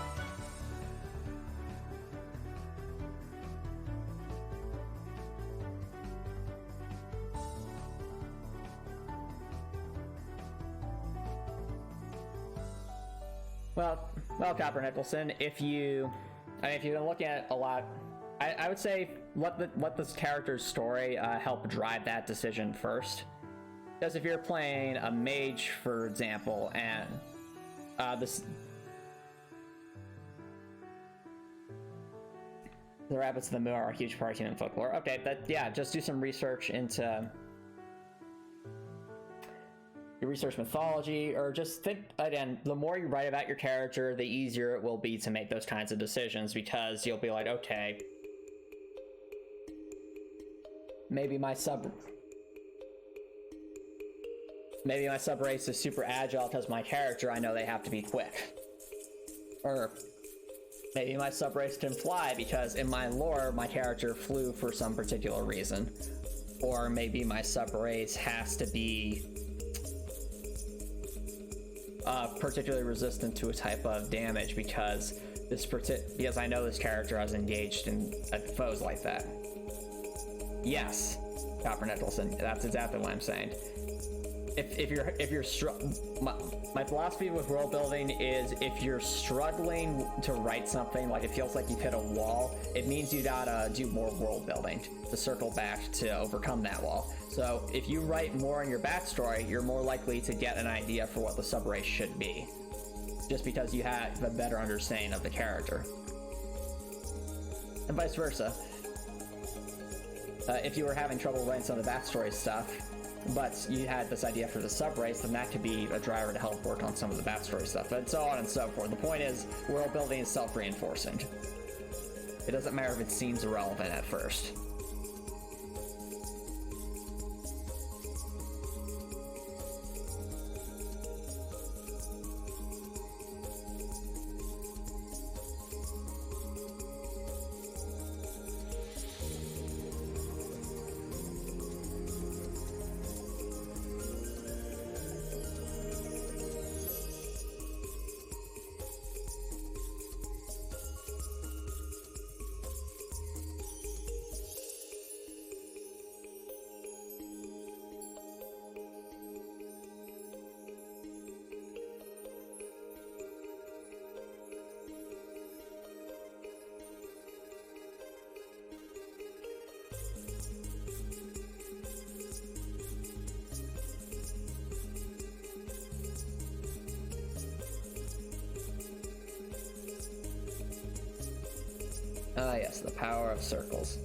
Well, Copper Nicholson, if you've been looking at a lot, I would say let this character's story help drive that decision first. Because if you're playing a mage, for example, and the rabbits of the moon are a huge part of human folklore. Okay, just do some research into you research mythology, or just think, again, the more you write about your character, the easier it will be to make those kinds of decisions, because you'll be like, okay, maybe my sub race is super agile because my character, I know they have to be quick. Or maybe my sub race can fly because in my lore, my character flew for some particular reason. Or maybe my sub race has to be particularly resistant to a type of damage because I know this character has engaged in foes like that. Yes, Copper Nicholson, that's exactly what I'm saying. my philosophy with world building is if you're struggling to write something, like it feels like you've hit a wall, it means you gotta do more world building to circle back to overcome that wall. So if you write more in your backstory, you're more likely to get an idea for what the subrace should be, just because you have a better understanding of the character. And vice versa. If you were having trouble writing some of the backstory stuff, but you had this idea for the subrace, then that could be a driver to help work on some of the backstory stuff, and so on and so forth. The point is, world building is self-reinforcing. It doesn't matter if it seems irrelevant at first. Yes, the power of circles.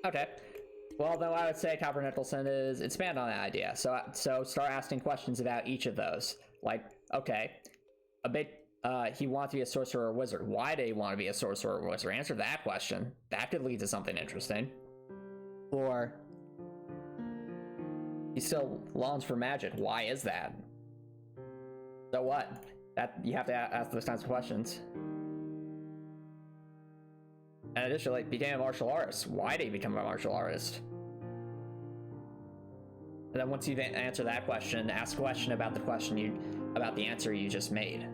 Okay. Well, though, I would say Copper Nicholson is expand on that idea. So start asking questions about each of those. Like, okay, he wants to be a sorcerer or wizard. Why did he want to be a sorcerer or wizard? Answer that question. That could lead to something interesting. Or he still longs for magic. Why is that? So what? That you have to ask those kinds of questions. And additionally, became a martial artist. Why did he become a martial artist? And then once you've answered that question, ask a question about the answer you just made.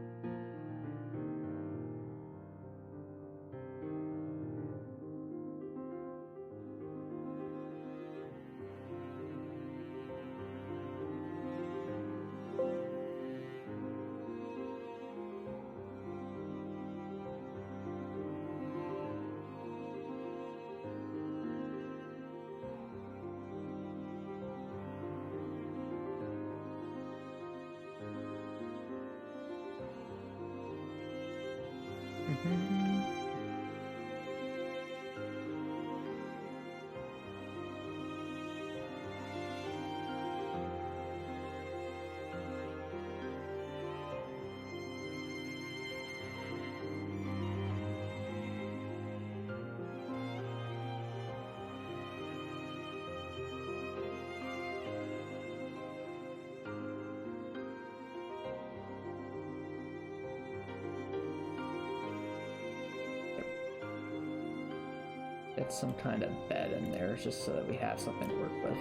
Get some kind of bed in there just so that we have something to work with.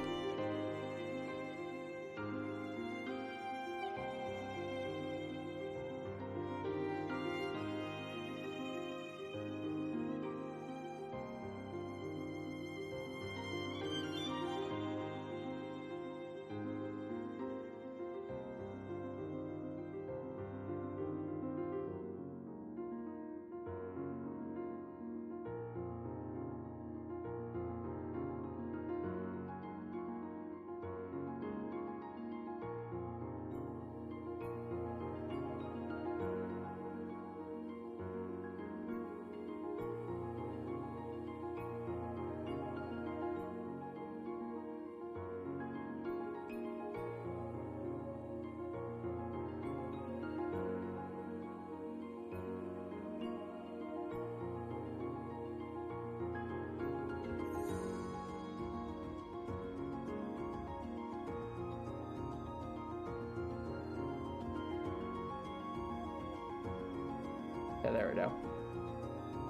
Yeah, there we go.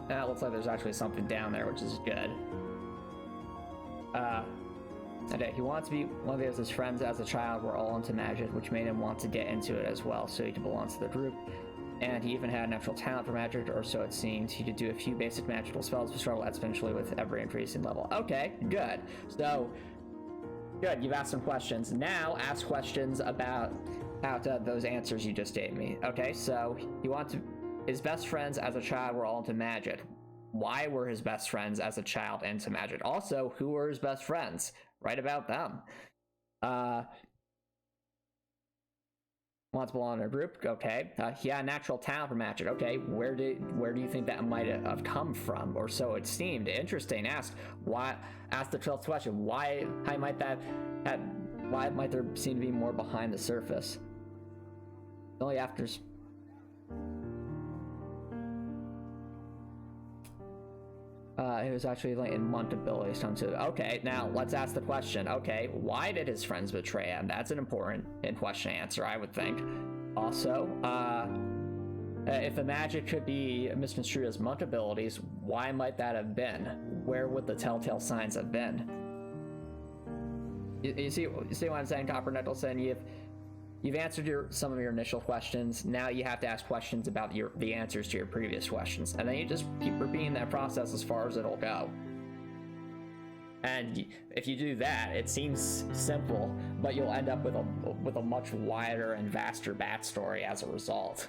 Now it looks like there's actually something down there, which is good. Okay, he wants to be one of his friends as a child were all into magic, which made him want to get into it as well, so he belongs to the group. And he even had a natural talent for magic, or so it seemed. He could do a few basic magical spells, but struggle exponentially with every increasing level. Okay, good. So, good, you've asked some questions. Now, ask questions about those answers you just gave me. Okay, so he wants to... His best friends as a child were all into magic. Why were his best friends as a child into magic? Also, who were his best friends? Write about them. Wants to belong in a group. Okay. He had a natural talent for magic. Okay. Where do you think that might have come from, or so it seemed? Interesting. Ask the 12th question. Why might there seem to be more behind the surface? Only after. It was actually like in month abilities come to. Okay, now let's ask the question. Okay, why did his friends betray him? That's an important question to answer, I would think. Also, if the magic could be misconstrued as monk abilities, why might that have been? Where would the telltale signs have been? You see what I'm saying, Copper Nettleson? You've answered some of your initial questions. Now you have to ask questions about the answers to your previous questions, and then you just keep repeating that process as far as it'll go. And if you do that, it seems simple, but you'll end up with a much wider and vaster backstory as a result.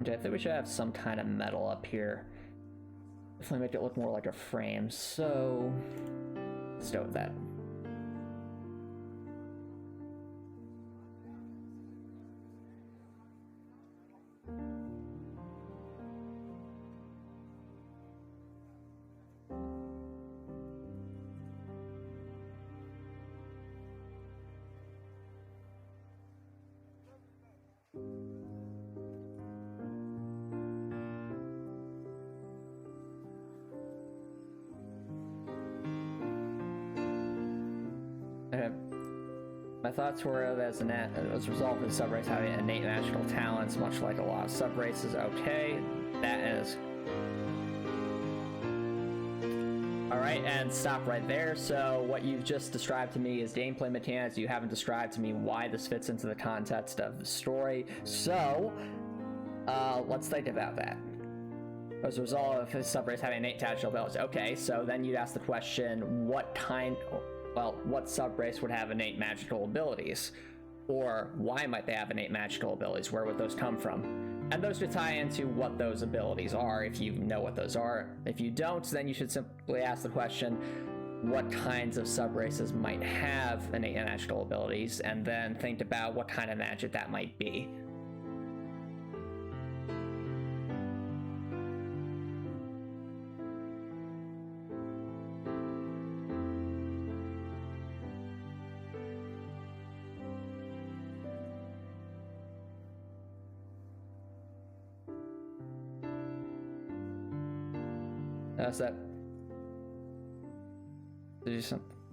I think we should have some kind of metal up here. Definitely make it look more like a frame, so let's go with that. My thoughts were that as a result of the subrace having innate magical talents, much like a lot of subraces. Okay, that is... Alright, and stop right there. So what you've just described to me is gameplay mechanics. You haven't described to me why this fits into the context of the story. So, let's think about that. As a result of his subrace having innate magical abilities. Okay, so then you'd ask the question, what subrace would have innate magical abilities? Or why might they have innate magical abilities? Where would those come from? And those should tie into what those abilities are, if you know what those are. If you don't, then you should simply ask the question, what kinds of subraces might have innate magical abilities, and then think about what kind of magic that might be.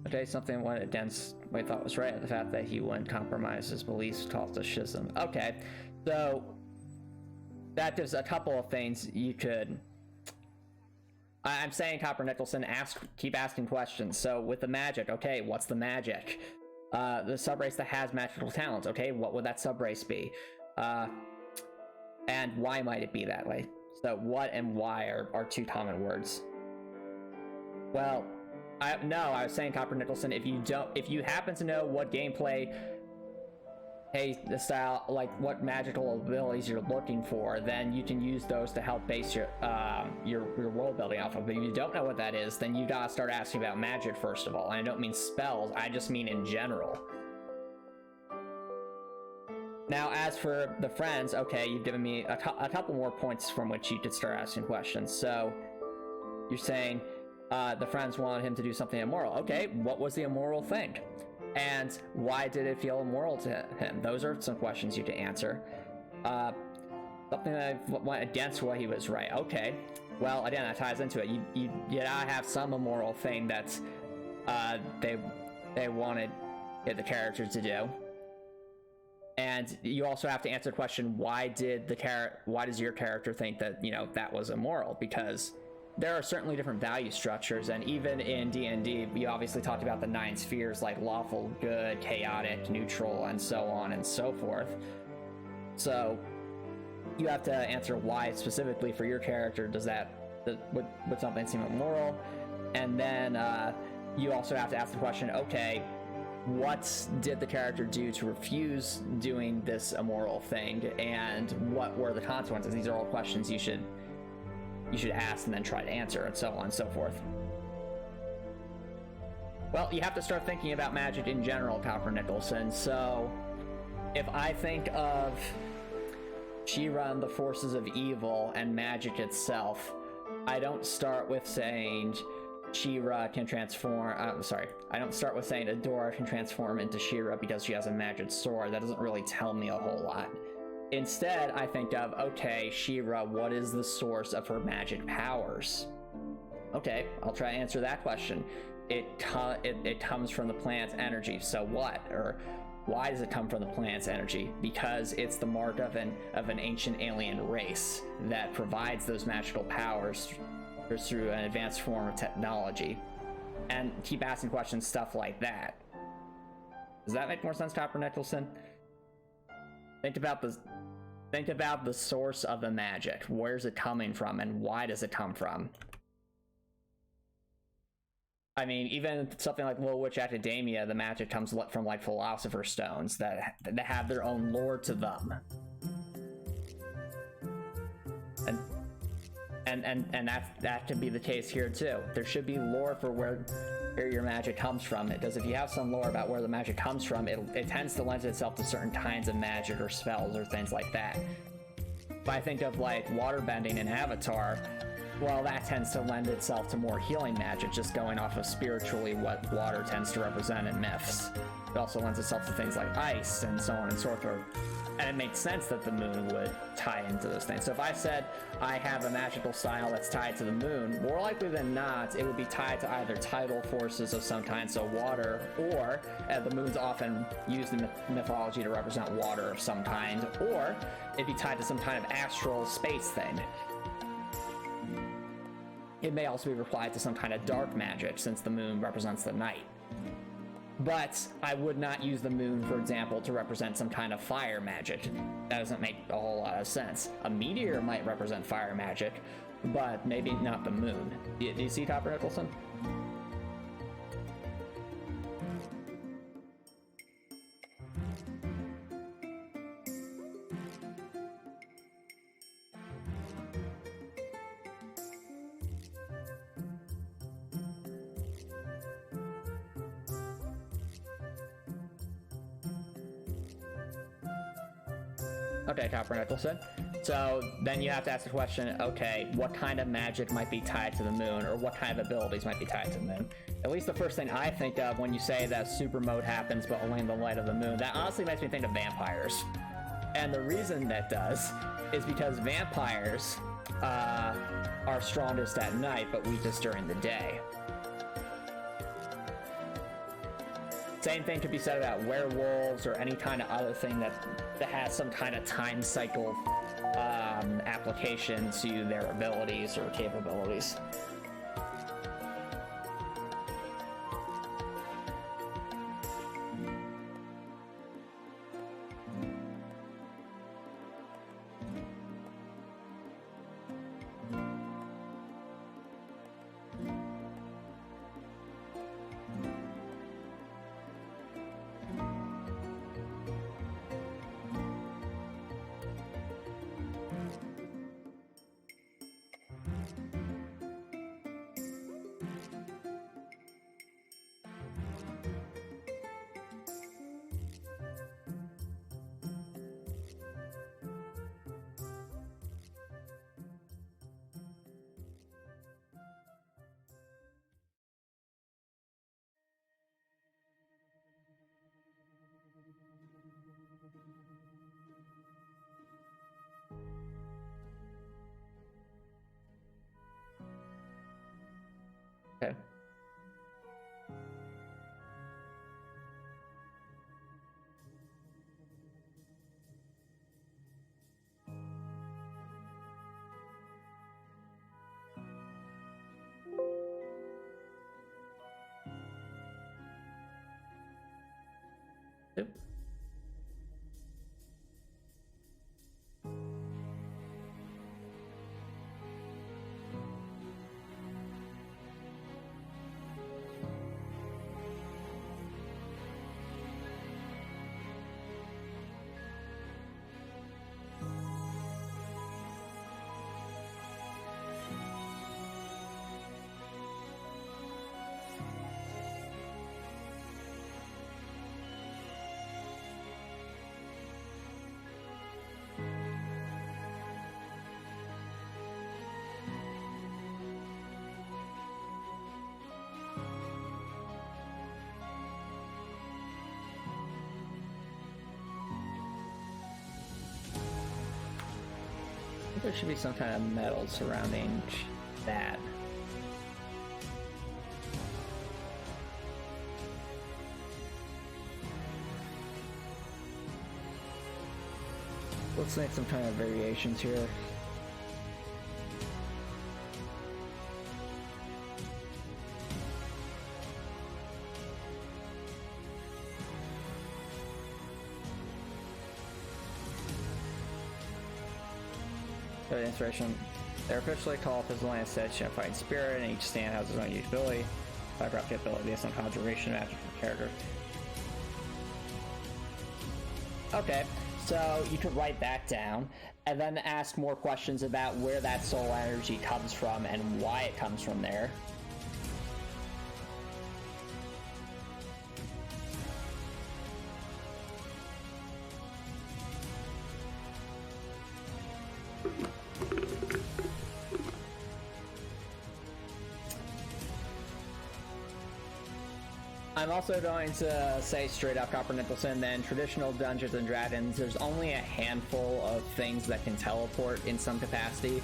That something went against what I thought was right. The fact that he wouldn't compromise his beliefs caused a schism. Okay, so that gives a couple of things you could. I'm saying, Copper Nicholson, keep asking questions. So with the magic, okay, what's the magic? The subrace that has magical talents, okay, what would that subrace be? And why might it be that way? So what and why are two common words. Well, I was saying, Copper Nicholson, if you happen to know what gameplay, the style, like what magical abilities you're looking for, then you can use those to help base your world building off of. But if you don't know what that is, then you gotta start asking about magic first of all. And I don't mean spells, I just mean in general. Now, as for the friends, okay, you've given me a couple more points from which you could start asking questions. So, you're saying the friends wanted him to do something immoral. Okay, what was the immoral thing? And why did it feel immoral to him? Those are some questions you can answer. Something that went against what he was right. Okay, well, again, that ties into it. You gotta have some immoral thing that they wanted the character to do. And you also have to answer the question, why does your character think that, you know, that was immoral? Because there are certainly different value structures, and even in D&D, we obviously talked about the 9 spheres, like lawful, good, chaotic, neutral, and so on and so forth. So you have to answer why specifically for your character would something seem immoral, and then you also have to ask the question, okay, what did the character do to refuse doing this immoral thing, and what were the consequences? These are all questions you should ask and then try to answer, and so on and so forth. Well, you have to start thinking about magic in general, Copper Nicholson. So if I think of She-Ra and the forces of evil and magic itself, I don't start with saying She-Ra can transform. I don't start with saying Adora can transform into She-Ra because she has a magic sword. That doesn't really tell me a whole lot. Instead, I think of, okay, She-Ra, what is the source of her magic powers? Okay, I'll try to answer that question. It comes from the planet's energy. So what? Or why does it come from the planet's energy? Because it's the mark of an ancient alien race that provides those magical powers through an advanced form of technology. And keep asking questions, stuff like that. Does that make more sense, Copper Nicholson? Think about the source of the magic. Where's it coming from, and why does it come from? I mean, even something like Little Witch Academia, the magic comes from like Philosopher's Stones that have their own lore to them. And that can be the case here too. There should be lore for where your magic comes from. Because if you have some lore about where the magic comes from, it tends to lend itself to certain kinds of magic or spells or things like that. If I think of like waterbending in Avatar, well, that tends to lend itself to more healing magic, just going off of spiritually what water tends to represent in myths. It also lends itself to things like ice and so on and so forth. And it makes sense that the moon would tie into those things. So if I said I have a magical style that's tied to the moon, more likely than not, it would be tied to either tidal forces of some kind, so water, or the moon's often used in mythology to represent water of some kind, or it'd be tied to some kind of astral space thing. It may also be applied to some kind of dark magic, since the moon represents the night. But I would not use the moon, for example, to represent some kind of fire magic. That doesn't make a whole lot of sense. A meteor might represent fire magic, but maybe not the moon. Do you see, Copper Nicholson? Okay, Copper Nicholson. So then you have to ask the question, okay, what kind of magic might be tied to the moon, or what kind of abilities might be tied to the moon? At least the first thing I think of when you say that super mode happens but only in the light of the moon, that honestly makes me think of vampires. And the reason that does is because vampires are strongest at night but weakest during the day. Same thing could be said about werewolves or any kind of other thing that has some kind of time cycle application to their abilities or capabilities. Okay. Yep. There should be some kind of metal surrounding that. Let's make some kind of variations here. So the inspiration, they're officially called physical assets, unifying spirit, and each stand has its own unique ability. Biographic ability based on conjuration magic for character. Okay, so you could write that down, and then ask more questions about where that soul energy comes from and why it comes from there. I'm also going to say straight up, Copper Nicholson, that in traditional Dungeons and Dragons, there's only a handful of things that can teleport in some capacity.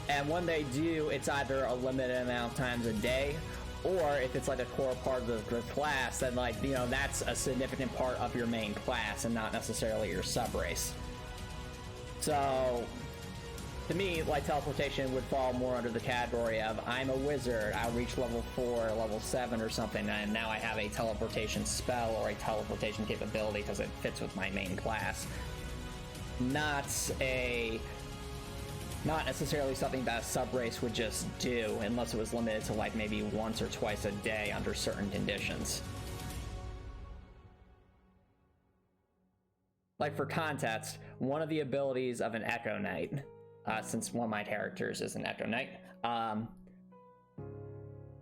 And when they do, it's either a limited amount of times a day, or if it's like a core part of the class, then like, you know, that's a significant part of your main class and not necessarily your subrace. So, to me, like, teleportation would fall more under the category of, I'm a wizard, I'll reach level 4, level 7 or something, and now I have a teleportation spell or a teleportation capability because it fits with my main class. Not necessarily something that a subrace would just do, unless it was limited to, like, maybe once or twice a day under certain conditions. Like, for context, one of the abilities of an Echo Knight, since one of my characters is an Echo Knight,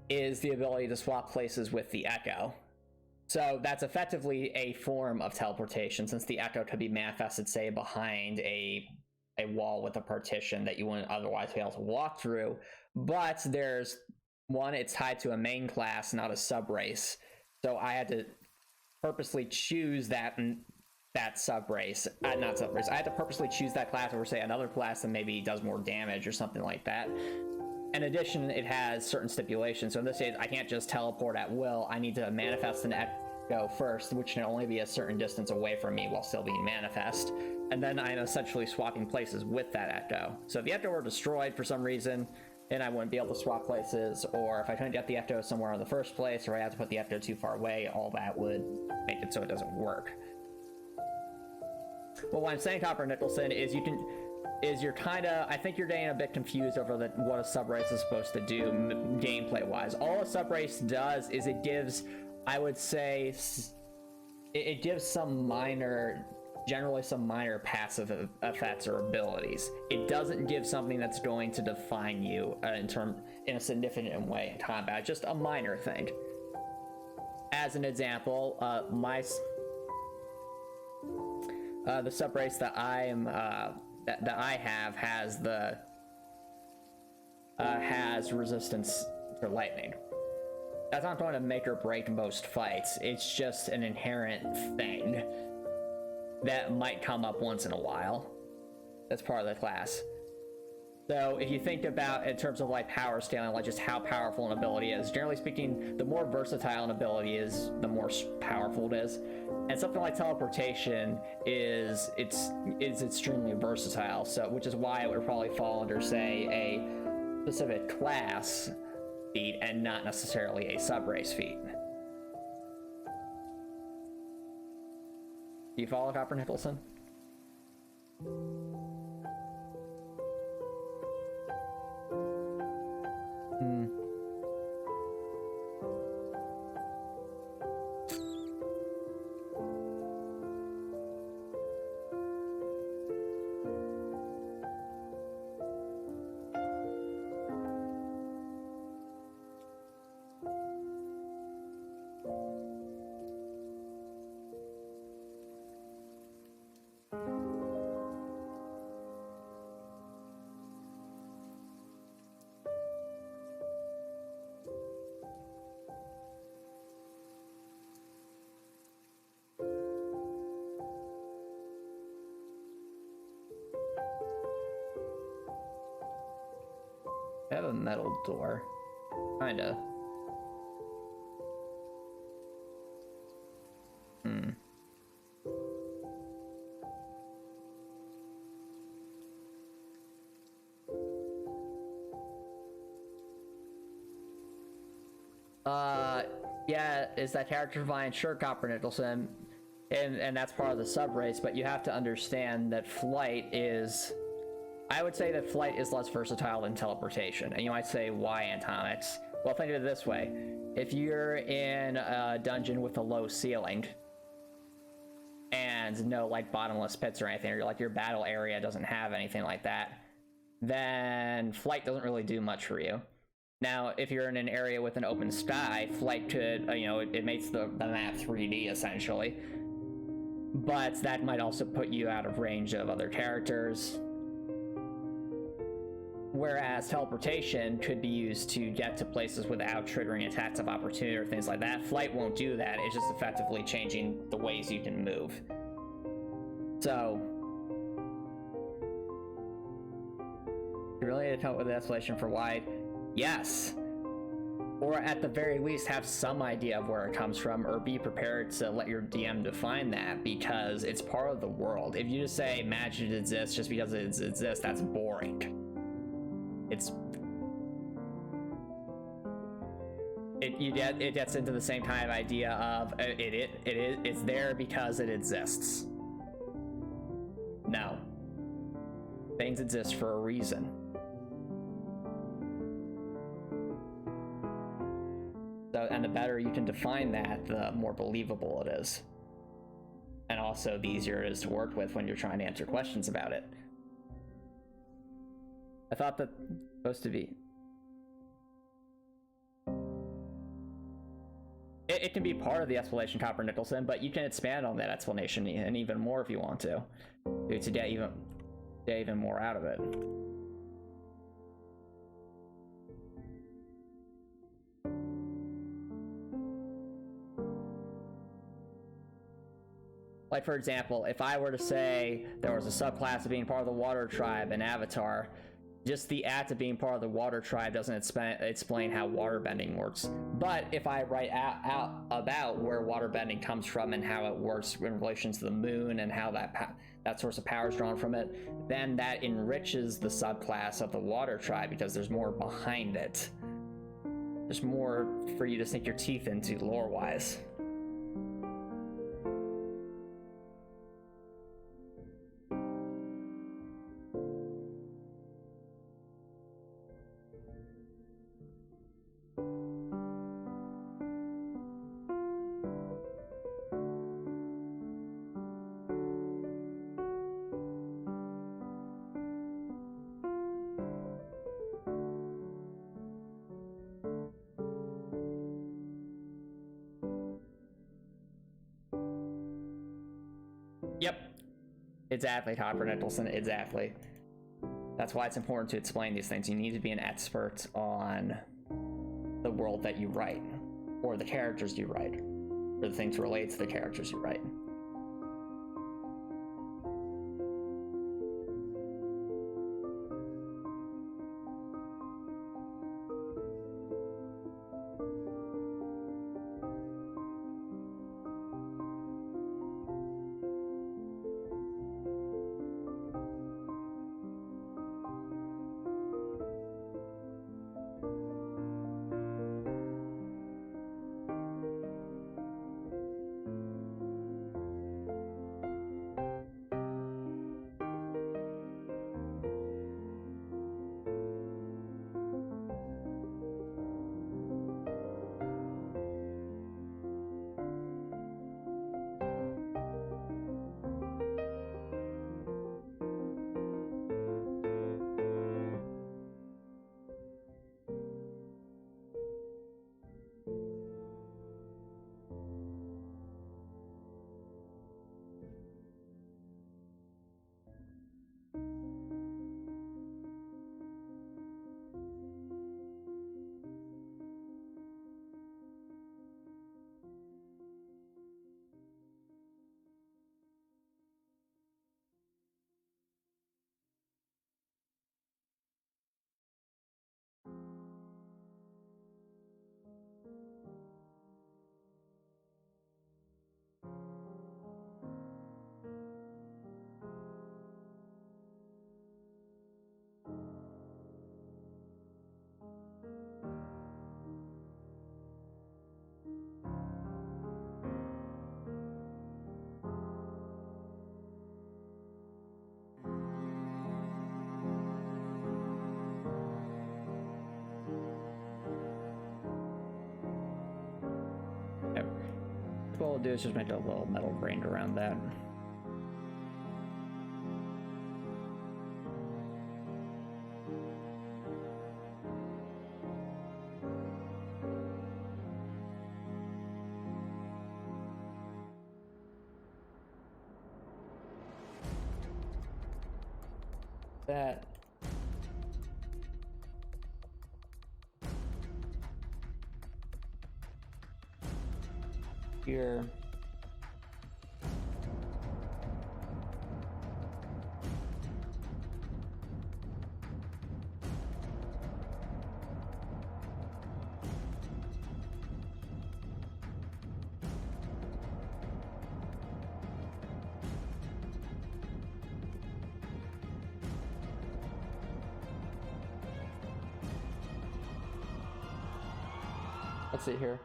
is the ability to swap places with the Echo. So that's effectively a form of teleportation, since the Echo could be manifested, say, behind a wall with a partition that you wouldn't otherwise be able to walk through. But there's one, it's tied to a main class, not a subrace. So I had to purposely choose that subrace, not subrace. I had to purposely choose that class over, say, another class that maybe does more damage or something like that. In addition, it has certain stipulations. So in this case, I can't just teleport at will. I need to manifest an Echo first, which can only be a certain distance away from me while still being manifest. And then I'm essentially swapping places with that Echo. So if the Echo were destroyed for some reason, then I wouldn't be able to swap places, or if I couldn't get the Echo somewhere in the first place, or I had to put the Echo too far away, all that would make it so it doesn't work. Well, what I'm saying, Copper Nicholson, is you're kind of, I think you're getting a bit confused over what a subrace is supposed to do gameplay-wise. All a subrace does is it gives, I would say, it gives some minor, generally some minor passive effects or abilities. It doesn't give something that's going to define you in a significant way in combat, just a minor thing. As an example, the subrace that I am that I have has resistance to lightning. That's not going to make or break most fights. It's just an inherent thing that might come up once in a while. That's part of the class. So if you think about in terms of like power scaling, like just how powerful an ability is, generally speaking, the more versatile an ability is, the more powerful it is. And something like teleportation is extremely versatile. So which is why it would probably fall under, say, a specific class feat and not necessarily a sub-race feat. Do you follow, Copper Nicholson? I have a metal door. Kinda. Yeah, is that character divine? Sure, Copper Nicholson. And that's part of the sub-race, but you have to understand that flight is... I would say that flight is less versatile than teleportation. And you might say, why, Antomicx? Well, think of it this way. If you're in a dungeon with a low ceiling, and no, like, bottomless pits or anything, or like your battle area doesn't have anything like that, then flight doesn't really do much for you. Now, if you're in an area with an open sky, flight could, it makes the map 3D, essentially. But that might also put you out of range of other characters. Whereas teleportation could be used to get to places without triggering attacks of opportunity or things like that. Flight won't do that, it's just effectively changing the ways you can move. So, you really need to come up with an explanation for why. Yes. Or at the very least have some idea of where it comes from, or be prepared to let your DM define that, because it's part of the world. If you just say magic exists just because it exists, that's boring. It gets into the same kind of idea of it's there because it exists. No. Things exist for a reason. So, and the better you can define that, the more believable it is. And also the easier it is to work with when you're trying to answer questions about it. I thought that was supposed to be... It can be part of the explanation, Copper Nicholson, but you can expand on that explanation and even more if you want to get even more out of it. Like, for example, if I were to say there was a subclass of being part of the water tribe in Avatar, just the act of being part of the water tribe doesn't explain how waterbending works. But if I write out about where waterbending comes from and how it works in relation to the moon and how that source of power is drawn from it, then that enriches the subclass of the water tribe because there's more behind it. There's more for you to sink your teeth into lore-wise. Yep. Exactly, Copper Nicholson, exactly. That's why it's important to explain these things. You need to be an expert on the world that you write, or the characters you write, or the things related to the characters you write. What we'll do is just make a little metal ring around that. That. Here. Let's see here.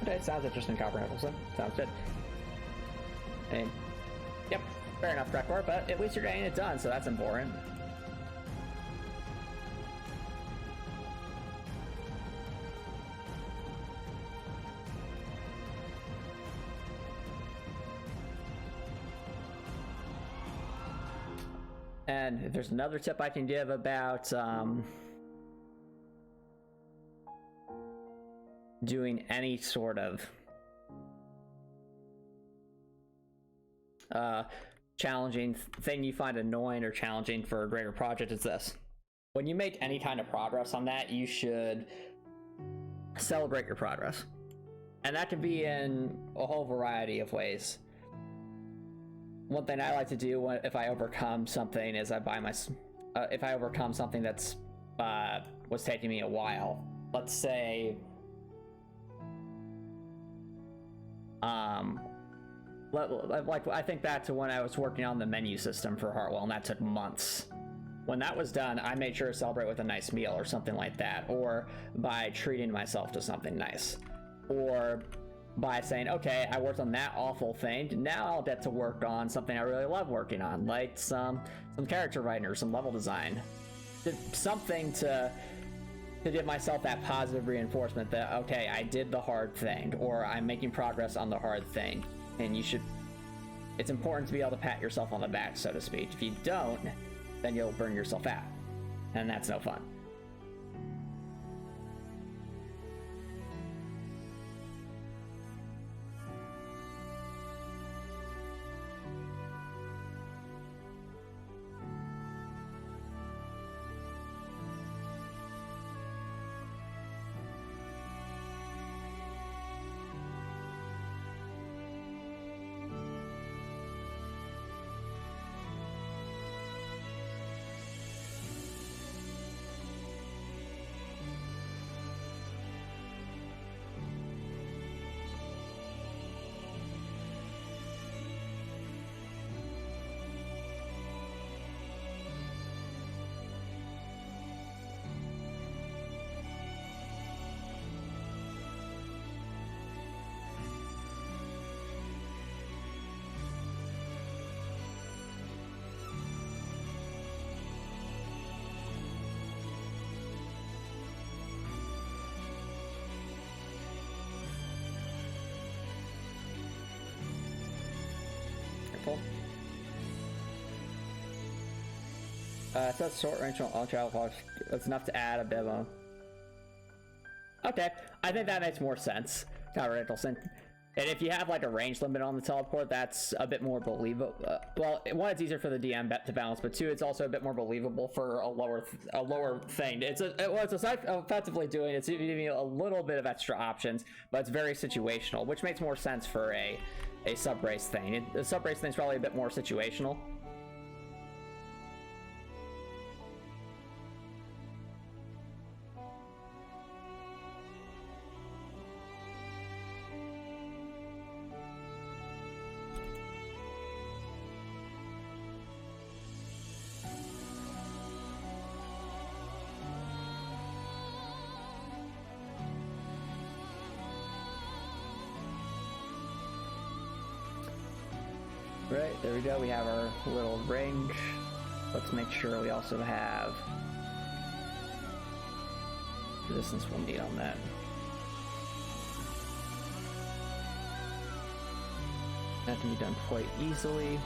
Okay, sounds interesting, Copper Nicholson. Sounds good. And, yep, fair enough, Crackcore, but at least you're getting it done, so that's important. And if there's another tip I can give about doing any sort of challenging thing you find annoying or challenging for a greater project is this. When you make any kind of progress on that, you should celebrate your progress. And that can be in a whole variety of ways. One thing I like to do if I overcome something is I buy if I overcome something that's was taking me a while. Let's say like I think back to when I was working on the menu system for Heartwell, and that took months. When that was done, I made sure to celebrate with a nice meal or something like that, or by treating myself to something nice, or by saying, okay, I worked on that awful thing, now I'll get to work on something I really love working on, like some character writing or some level design. Something to give myself that positive reinforcement that, okay, I did the hard thing, or I'm making progress on the hard thing. And it's important to be able to pat yourself on the back, so to speak. If you don't, then you'll burn yourself out, and that's no fun. It says short range on all-child clocks. It's enough to add a bit of. Okay, I think that makes more sense, Tyler Nicholson. And if you have like a range limit on the teleport, that's a bit more believable. Well, one, it's easier for the DM to balance, but two, it's also a bit more believable for a lower thing. It's effectively doing it's giving you a little bit of extra options, but it's very situational, which makes more sense for a sub race thing. The sub race thing is probably a bit more situational. Right, there we go. We have our little range. Let's make sure we also have resistance we'll need on that. That can be done quite easily.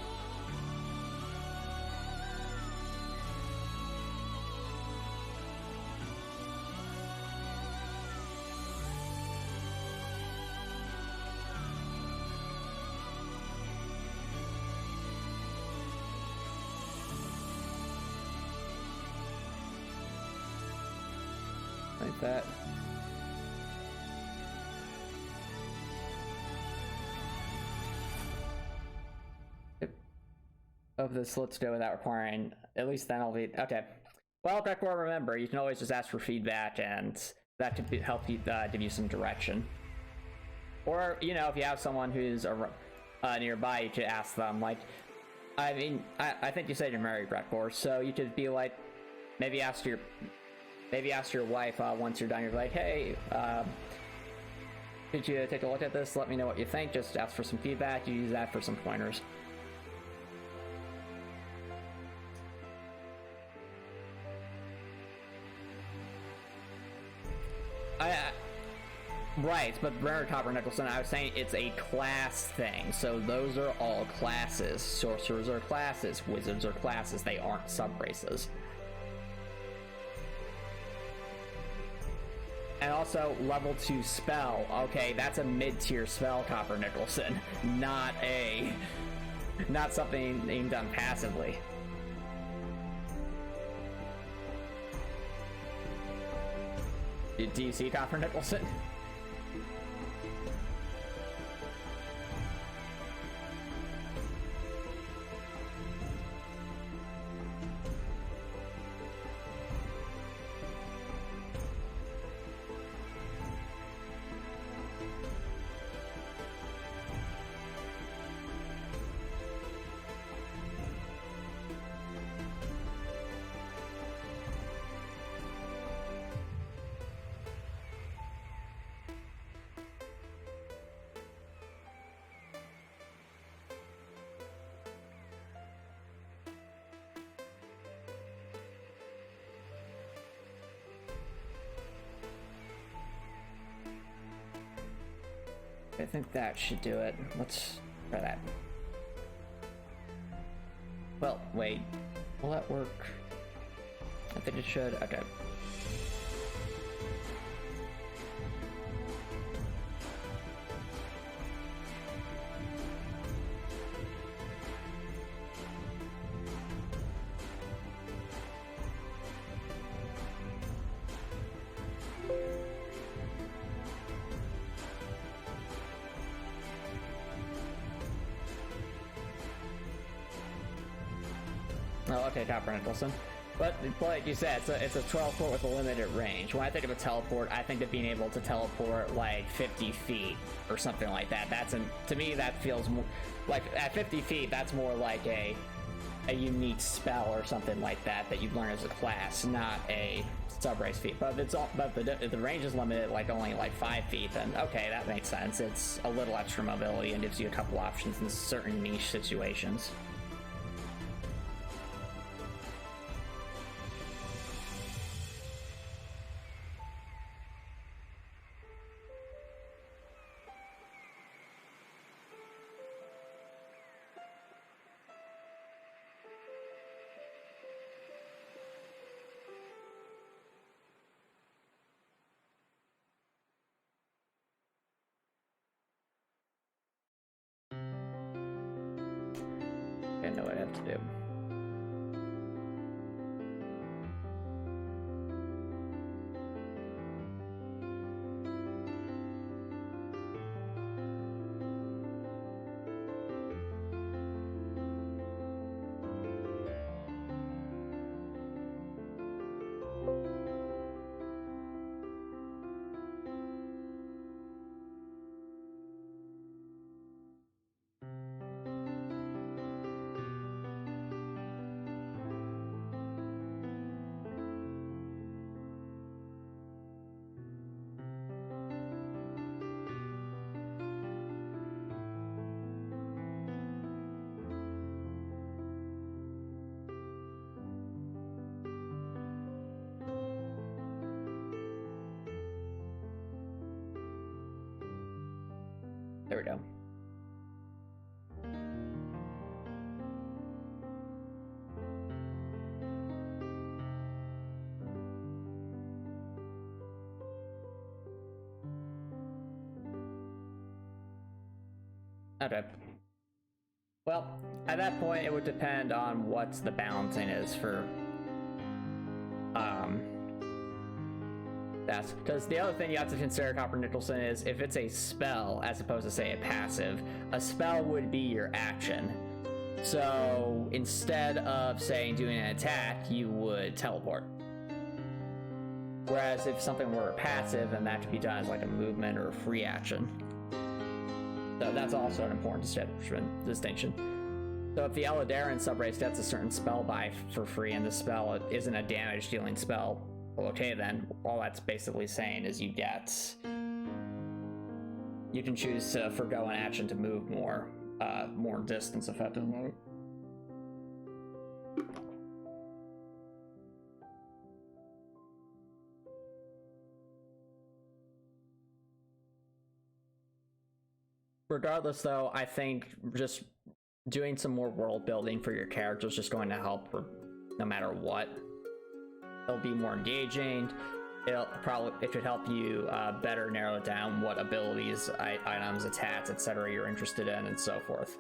Like that. Of this, let's do it without requiring, at least then I'll be, okay. Well, Beckmore, remember, you can always just ask for feedback, and that could help you, give you some direction. Or, you know, if you have someone who's nearby, you could ask them, like, I mean, I think you said you're married, Beckmore, so you could be like, maybe ask your wife once you're done, you're like, hey, could you take a look at this, let me know what you think, just ask for some feedback, you use that for some pointers. Right, but Brenner, Copper, Nicholson, I was saying it's a class thing, so those are all classes. Sorcerers are classes, wizards are classes, they aren't sub-races. And also, level 2 spell, okay, that's a mid-tier spell, Copper Nicholson, not something being done passively. Do you see Copper Nicholson? I think that should do it. Let's try that. Well, wait. Will that work? I think it should. Okay. Oh, okay, Copper Nicholson. But like you said, it's a 12-port with a limited range. When I think of a teleport, I think of being able to teleport like 50 feet or something like that. To me, that feels more like at 50 feet. That's more like a unique spell or something like that you learn as a class, not a sub-race feat. But if the range is limited, like only like 5 feet, then okay, that makes sense. It's a little extra mobility and gives you a couple options in certain niche situations. I know what I have to do. There we go. Okay. Well, at that point, it would depend on what the balancing is for that's because the other thing you have to consider, Copper Nicholson, is if it's a spell as opposed to say a passive, a spell would be your action. So instead of saying doing an attack, you would teleport. Whereas if something were a passive, then that could be done as like a movement or a free action. So that's also an important distinction. So if the Eladarin subrace gets a certain spell buy for free and the spell isn't a damage dealing spell, well, okay then, all that's basically saying is you can choose to forgo an action to move more distance effectively. Regardless though, I think just doing some more world building for your character is just going to help no matter what. It'll be more engaging. It could help you better narrow down what abilities, items, attacks, etc. you're interested in, and so forth.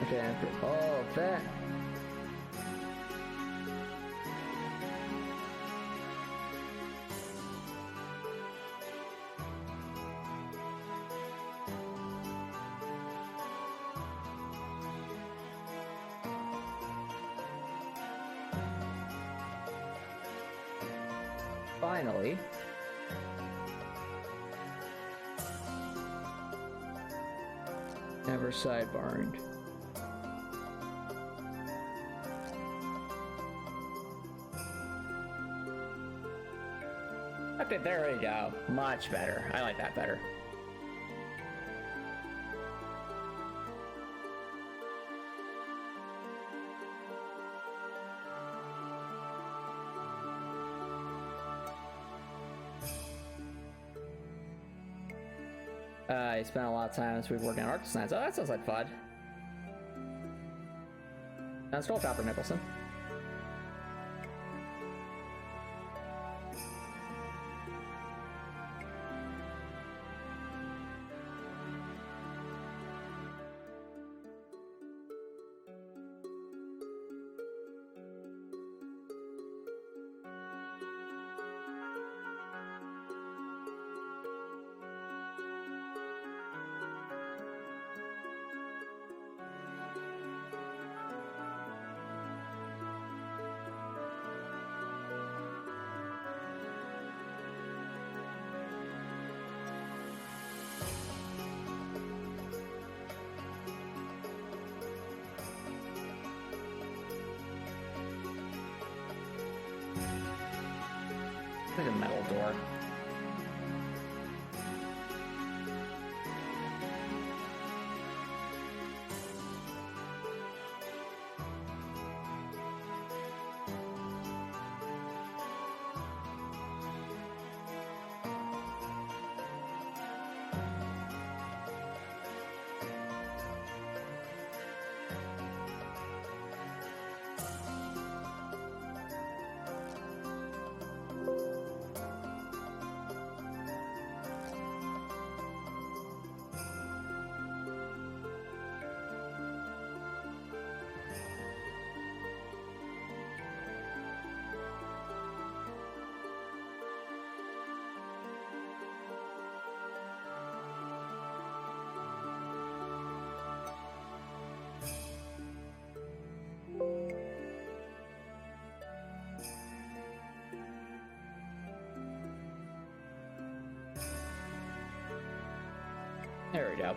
Okay, oh, that. Finally. Never sidebarred. Okay, there we go. Much better. I like that better. I spent a lot of time this week working on art designs. Oh, that sounds like fun. Sounds cool, Copper Nicholson. Like a metal door. There we go.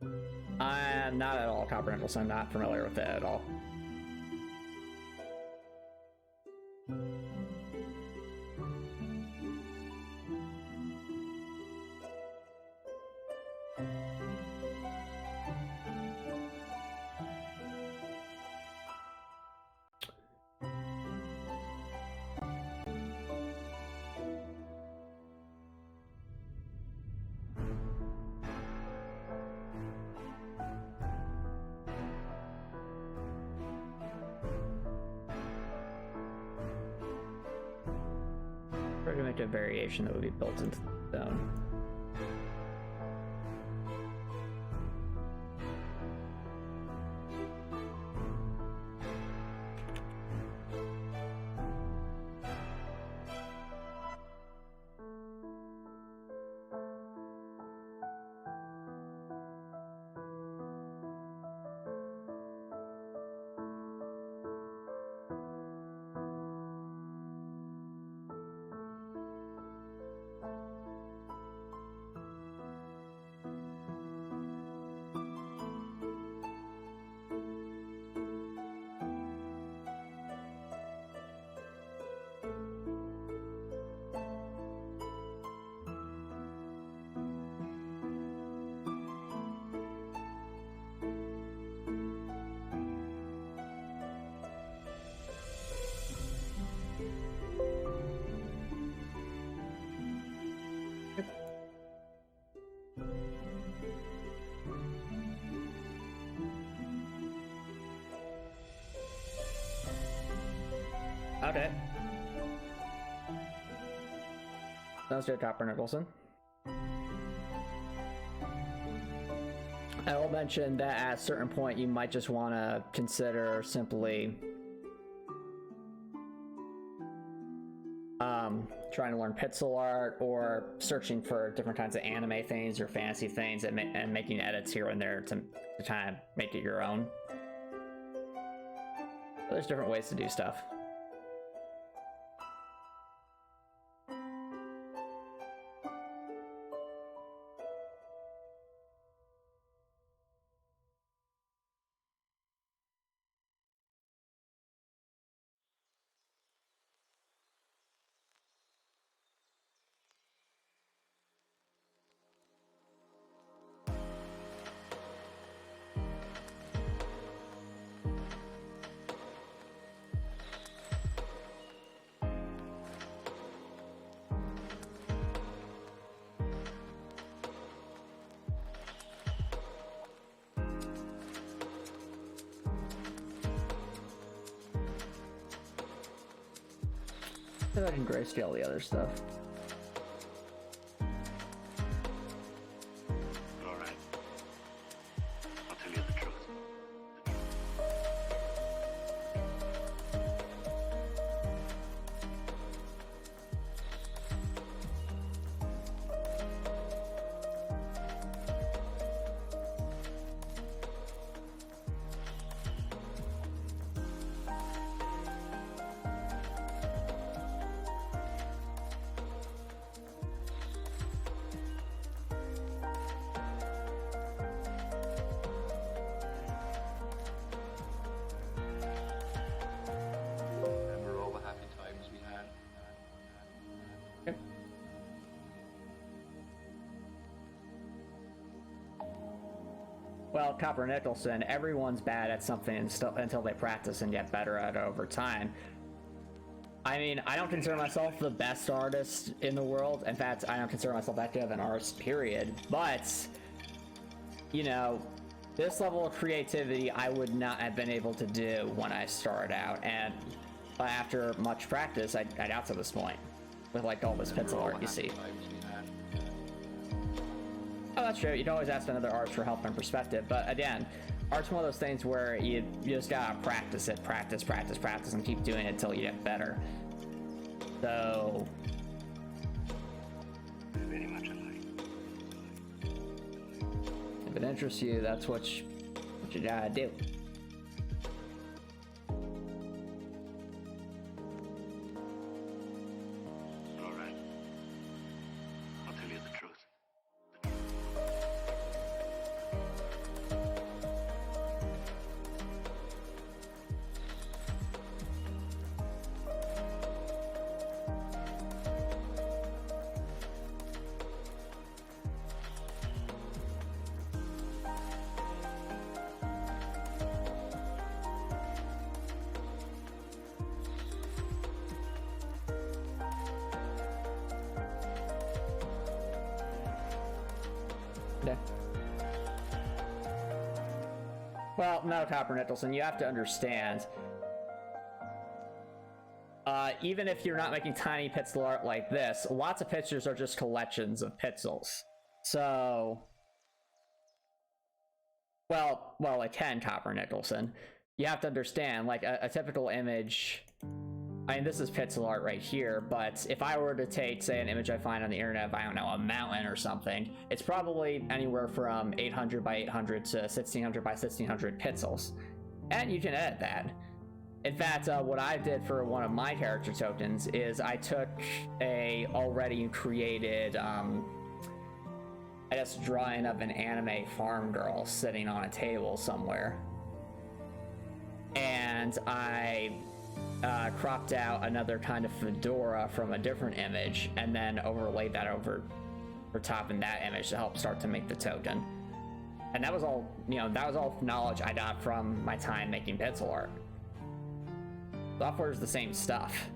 I'm not at all Copper Nicholson. I'm not familiar with it at all. We're gonna make a variation that would be built into the zone. Okay. Sounds good, Copper Nicholson. I will mention that at a certain point you might just want to consider simply trying to learn pixel art or searching for different kinds of anime things or fantasy things and making edits here and there to kind of make it your own. But there's different ways to do stuff. So I can grayscale the other stuff. Alright. I'll tell you the truth. Remember all the happy times we had? Well, Copper Nicholson, everyone's bad at something until they practice and get better at it over time. I mean, I don't consider myself the best artist in the world. In fact, I don't consider myself that good of an artist, period. But, you know, this level of creativity I would not have been able to do when I started out. And after much practice, I got to this point with, like, all this pencil art you see. Oh, that's true. You can always ask another artist for help and perspective, but again, art's one of those things where you just gotta practice it, practice, and keep doing it until you get better. So, Very much alike. if it interests you, that's what you gotta do. Alright. I'll tell you the truth. Yeah. Well, no, Copper Nicholson, you have to understand. Even if you're not making tiny pixel art like this, lots of pictures are just collections of pixels. So, well, it can, Copper Nicholson. You have to understand, like, a typical image. I mean, this is pixel art right here, but if I were to take, say, an image I find on the internet of, I don't know, a mountain or something, it's probably anywhere from 800 by 800 to 1600 by 1600 pixels. And you can edit that. In fact, what I did for one of my character tokens is I took a already created, I guess, drawing of an anime farm girl sitting on a table somewhere. And I cropped out another kind of fedora from a different image and then overlaid that over top in that image to help start to make the token. And that was all, you know, that was all knowledge I got from my time making pixel art. Software is the same stuff.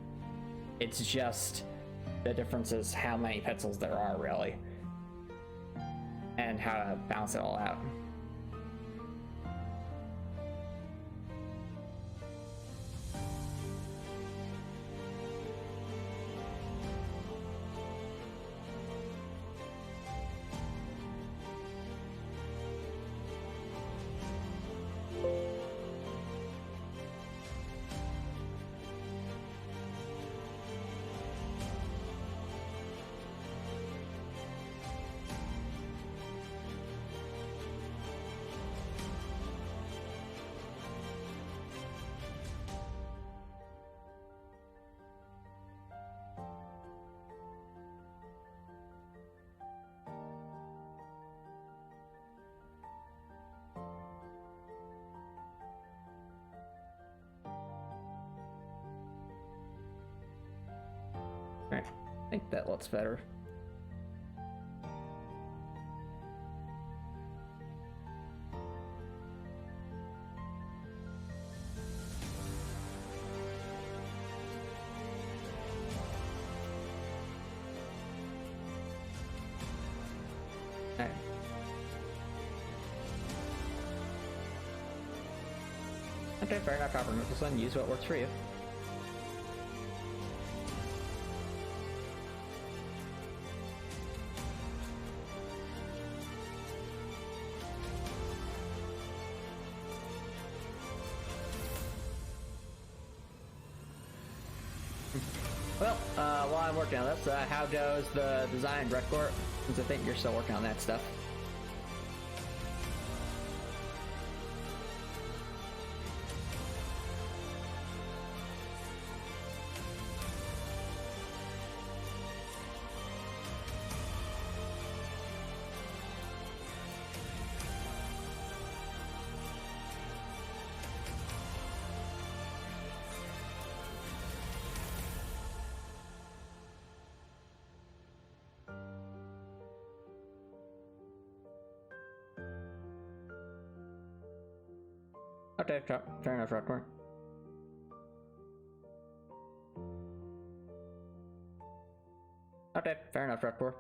It's just the difference is how many pixels there are, really, and how to balance it all out. Alright, I think that looks better. Alright. Okay, fair enough, Copper Nicholson. Use what works for you. Well, while I'm working on this, how goes the design, Breckcourt? Since I think you're still working on that stuff. Okay, fair enough, Breckcourt. Okay, fair enough, Breckcourt.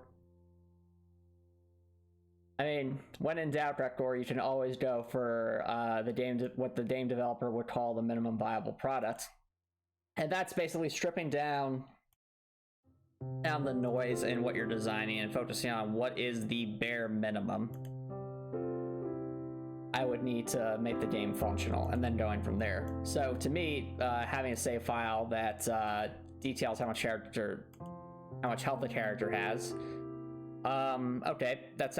I mean, when in doubt, Breckcourt, you can always go for what the game developer would call the minimum viable product. And that's basically stripping down the noise in what you're designing and focusing on what is the bare minimum I would need to make the game functional, and then going from there. So to me, having a save file that details how much health the character has, okay, it's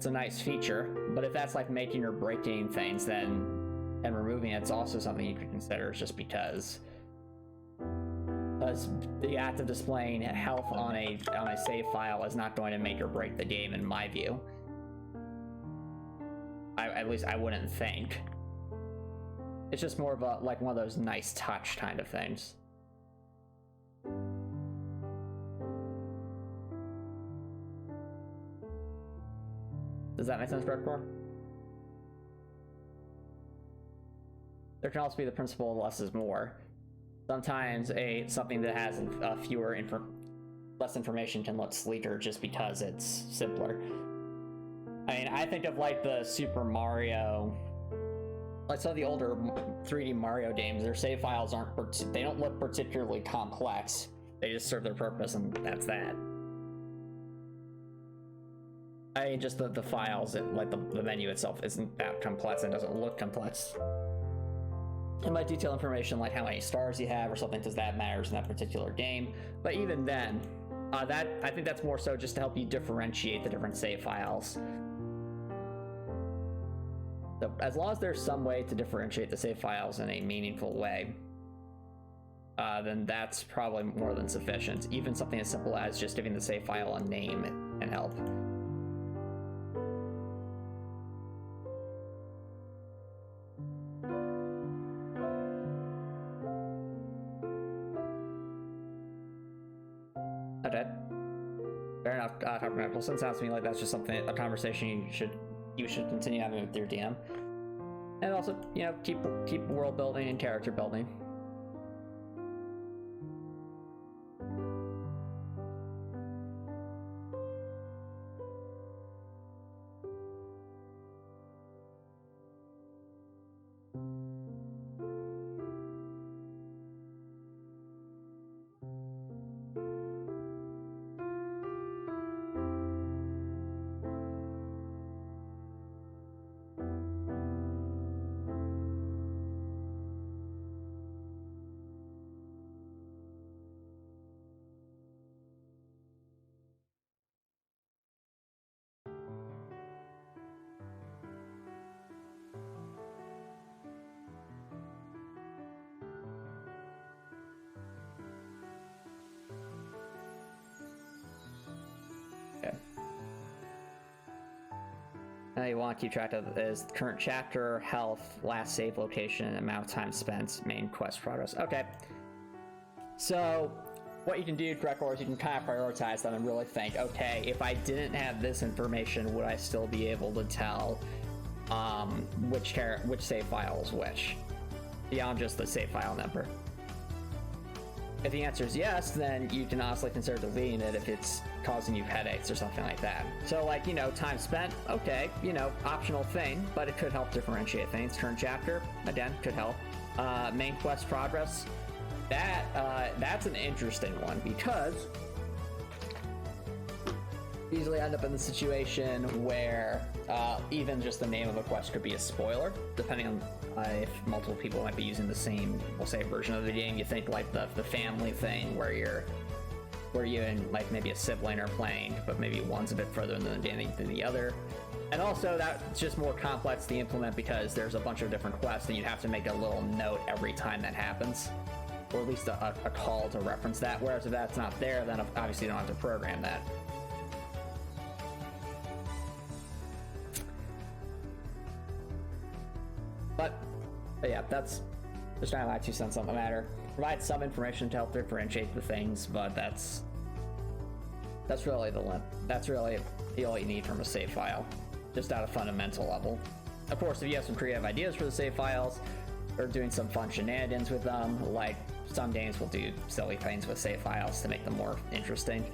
a nice feature, but if that's like making or breaking things, then removing it's also something you could consider, just because the act of displaying health on a save file is not going to make or break the game, in my view. At least I wouldn't think. It's just more of like one of those nice touch kind of things. Does that make sense, Breckcourt? There can also be the principle of less is more. Sometimes something that has less information can look sleeker just because it's simpler. I mean, I think of like the Super Mario, like some of the older 3D Mario games, their save files they don't look particularly complex. They just serve their purpose, and that's that. I mean, just the files, like the menu itself isn't that complex and doesn't look complex. It might detail information like how many stars you have or something, because that matters in that particular game. But even then, I think that's more so just to help you differentiate the different save files. So as long as there's some way to differentiate the save files in a meaningful way, then that's probably more than sufficient. Even something as simple as just giving the save file a name can help. Okay. Fair enough. Well, it sounds to me like that's just a conversation you should continue having with your DM, and also, you know, keep world building and character building. You want to keep track of is current chapter, health, last save location, amount of time spent, main quest progress. Okay. So what you can do, Gregor, is you can kind of prioritize them and really think, okay, if I didn't have this information, would I still be able to tell which save file is which, beyond just the save file number? If the answer is yes, then you can honestly consider deleting it if it's causing you headaches or something like that. So, like, you know, time spent, okay, you know, optional thing, but it could help differentiate things. Current chapter, again, could help. Main quest progress, that's an interesting one, because you usually end up in the situation where even just the name of a quest could be a spoiler, depending on if multiple people might be using the same, we'll say, version of the game. You think like the family thing where you and like maybe a sibling are playing, but maybe one's a bit further in the game than the other. And also that's just more complex to implement because there's a bunch of different quests and you have to make a little note every time that happens, or at least a call to reference that. Whereas if that's not there, then obviously you don't have to program that. But yeah, that's just kind of my 2 cents on the matter. Provide some information to help differentiate the things, but that's really that's really all you need from a save file, just at a fundamental level. Of course, if you have some creative ideas for the save files, or doing some fun shenanigans with them, like some games will do silly things with save files to make them more interesting,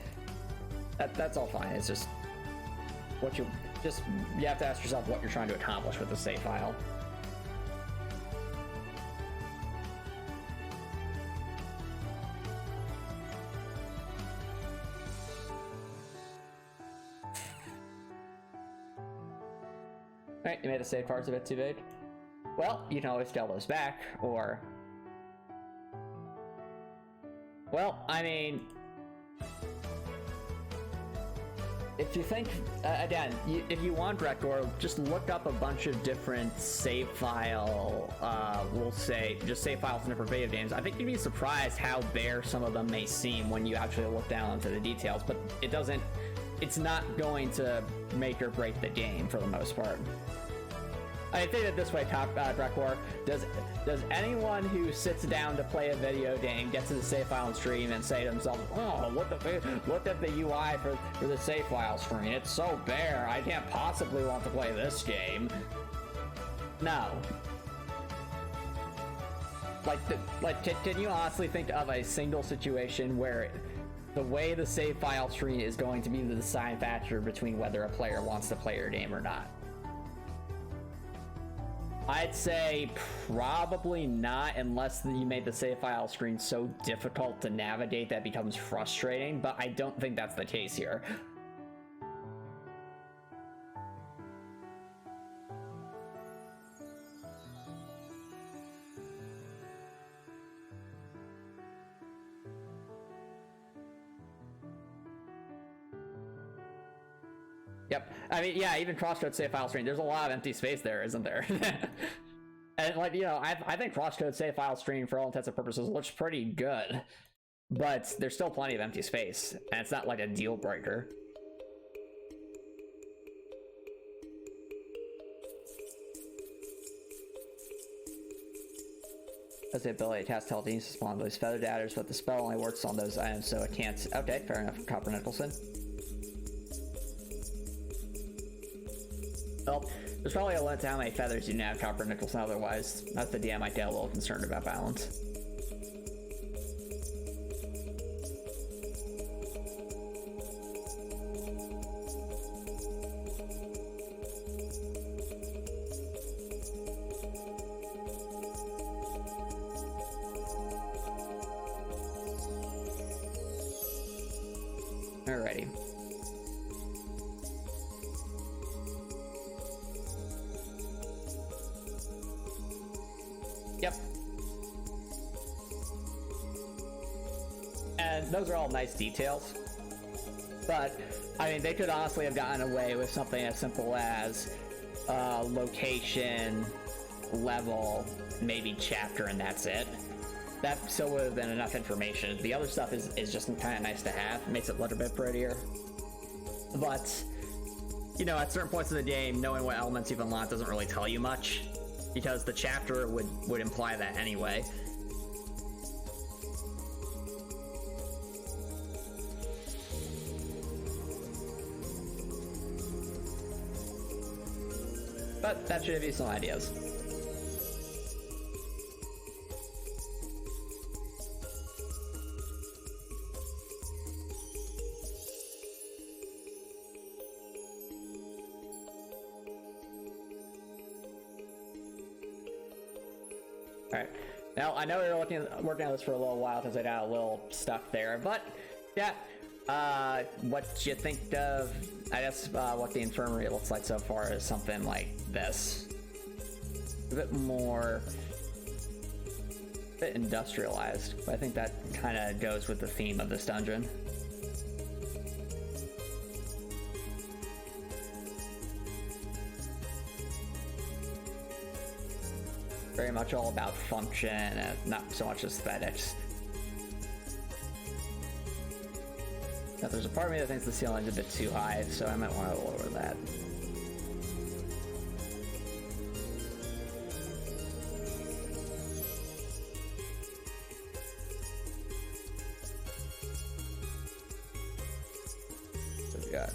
that's all fine. It's just you have to ask yourself what you're trying to accomplish with the save file. Alright, you made the save parts a bit too big. Well, you can always scale those back, or... Well, I mean... If you think, again, if you want Gregor, just look up a bunch of different save file, we'll say, just save files in different video games. I think you'd be surprised how bare some of them may seem when you actually look down into the details, but it's not going to make or break the game for the most part. I think it this way, Gregor, does anyone who sits down to play a video game get to the save file and stream and say to themselves, oh, look at the UI for the save file screen, it's so bare, I can't possibly want to play this game? No. Like, can you honestly think of a single situation where the way the save file tree is going to be the deciding factor between whether a player wants to play your game or not. I'd say probably not, unless you made the save file screen so difficult to navigate that becomes frustrating, but I don't think that's the case here. Yep. I mean, yeah, even crosscode save file stream, there's a lot of empty space there, isn't there? And like, you know, I think crosscode save file stream for all intents and purposes looks pretty good, but there's still plenty of empty space, and it's not like a deal breaker. Has the ability to cast telekinesis to spawn those feathered adders, but the spell only works on those items, so it can't. Okay, fair enough, Copper Nicholson. Well, there's probably a limit to how many feathers you can have, Copper Nicholson, otherwise that's the DM might get a little concerned about balance. Alrighty. Yep. And those are all nice details. But, I mean, they could honestly have gotten away with something as simple as location, level, maybe chapter, and that's it. That still would have been enough information. The other stuff is just kind of nice to have. It makes it a little bit prettier. But, you know, at certain points of the game, knowing what elements you've unlocked doesn't really tell you much, because the chapter would imply that anyway. But that should give you some ideas. Alright, now I know we were working on this for a little while because I got a little stuck there, but yeah, what you think of, I guess, what the infirmary looks like so far is something like this. A bit more, a bit industrialized, but I think that kind of goes with the theme of this dungeon. Very much all about function and not so much aesthetics. Now, there's a part of me that thinks the ceiling's a bit too high, so I might want to lower that. What we got?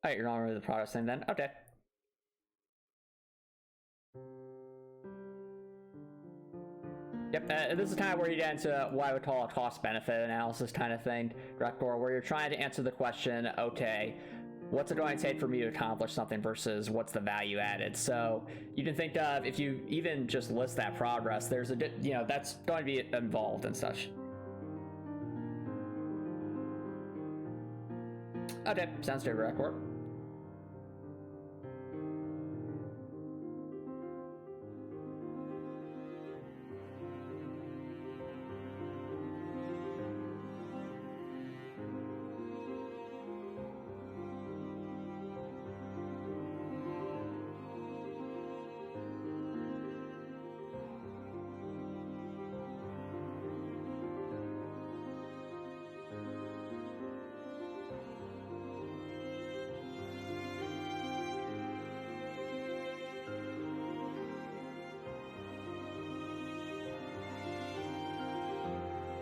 Alright, you're not really the product thing then? Okay. Yep, this is kind of where you get into what I would call a cost-benefit analysis kind of thing, Grekor, where you're trying to answer the question, okay, what's it going to take for me to accomplish something versus what's the value added? So you can think of, if you even just list that progress, there's a, you know, that's going to be involved and such. Okay, sounds good, Grekor.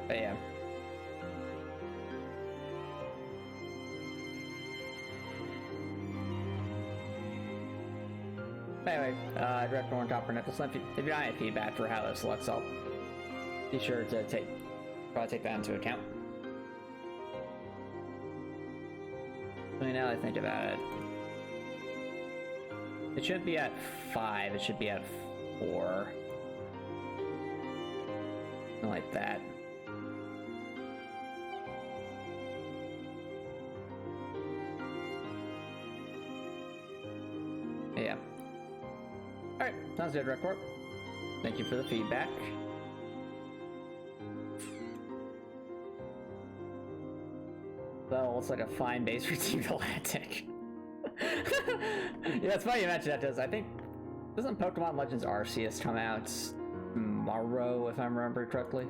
But yeah. Anyway, Director Warren Copper Nicholson, if you don't have any feedback for how this looks, I'll be sure to probably take that into account. I mean, now that I think about it, it should be at 5, it should be at 4. Something like that. Yeah. Alright, sounds good, Report. Thank you for the feedback. Well, looks like a fine base for Team Galactic. Yeah, it's funny you mentioned that, because I think, doesn't Pokemon Legends Arceus come out tomorrow, if I remember correctly?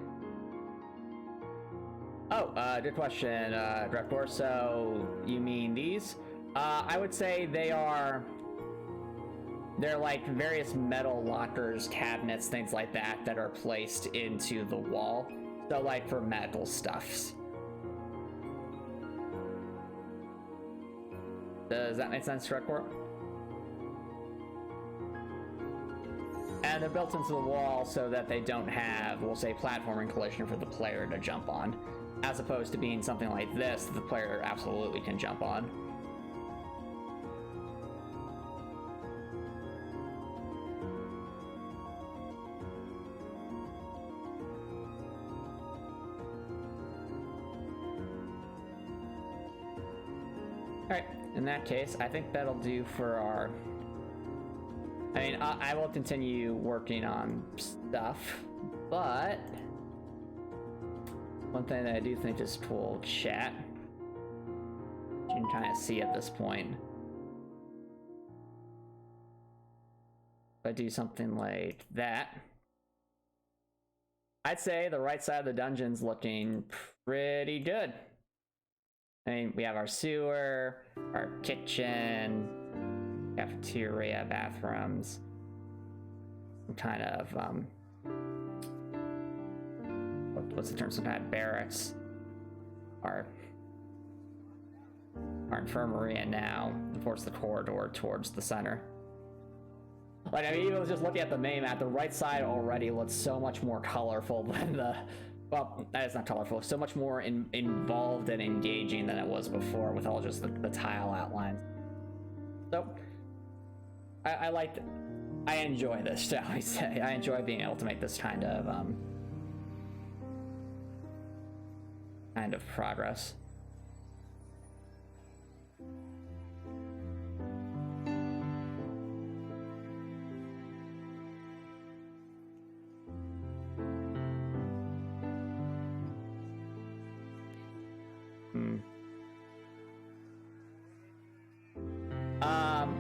Oh, good question, Director. So, you mean these? I would say they're like various metal lockers, cabinets, things like that that are placed into the wall. So like for medical stuffs. Does that make sense, Director? And they're built into the wall so that they don't have, we'll say, platforming collision for the player to jump on. As opposed to being something like this that the player absolutely can jump on. Alright, in that case, I think that'll do for our... I mean, I will continue working on stuff, but... one thing that I do think is cool, chat. You can kind of see at this point. If I do something like that, I'd say the right side of the dungeon's looking pretty good. I mean, we have our sewer, our kitchen, cafeteria, bathrooms, some kind of, what's the term, some kind of barracks, our infirmary, and now, of course, the corridor towards the center. Like, I mean, even just looking at the main map, the right side already looks so much more colorful than the... Well, that is not colorful. So much more involved and engaging than it was before with all just the tile outlines. So, I like... I enjoy this, shall we say. I enjoy being able to make this kind of progress.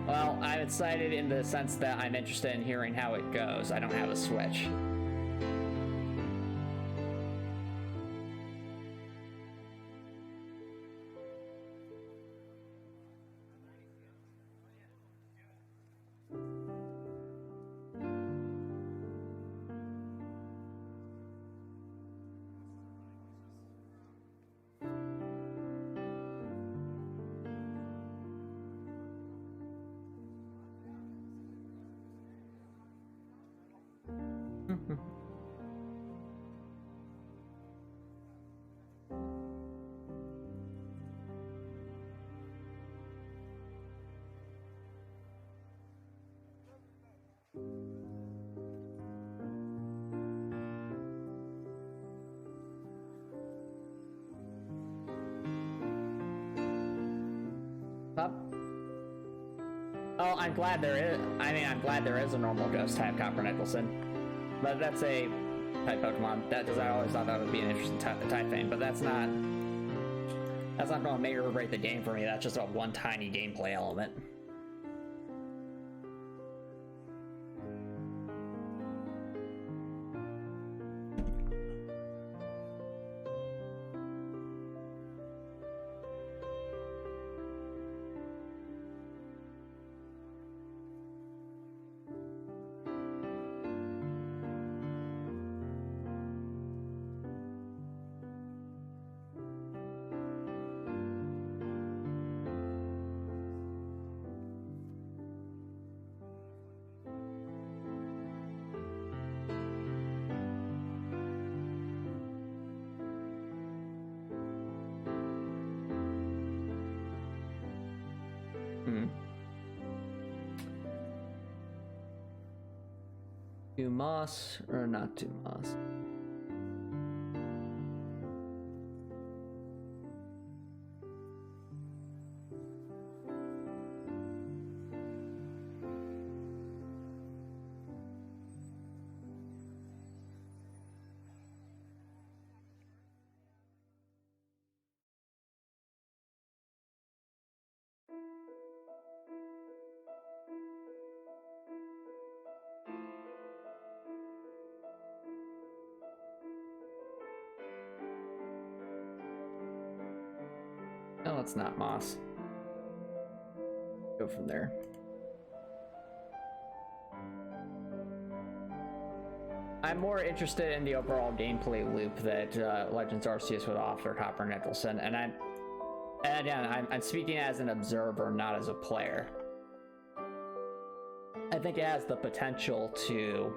Well, I'm excited in the sense that I'm interested in hearing how it goes. I don't have a Switch. Oh, I'm glad there is. I mean, I'm glad there is a normal ghost type Copper Nicholson. But that's a type Pokemon. That does. I always thought that would be an interesting type thing, but that's not. That's not going to make or break the game for me. That's just a one tiny gameplay element. Too moss or not too moss? No, it's not moss. Go from there. I'm more interested in the overall gameplay loop that Legends Arceus would offer Copper Nicholson, and again, I'm speaking as an observer, not as a player. I think it has the potential to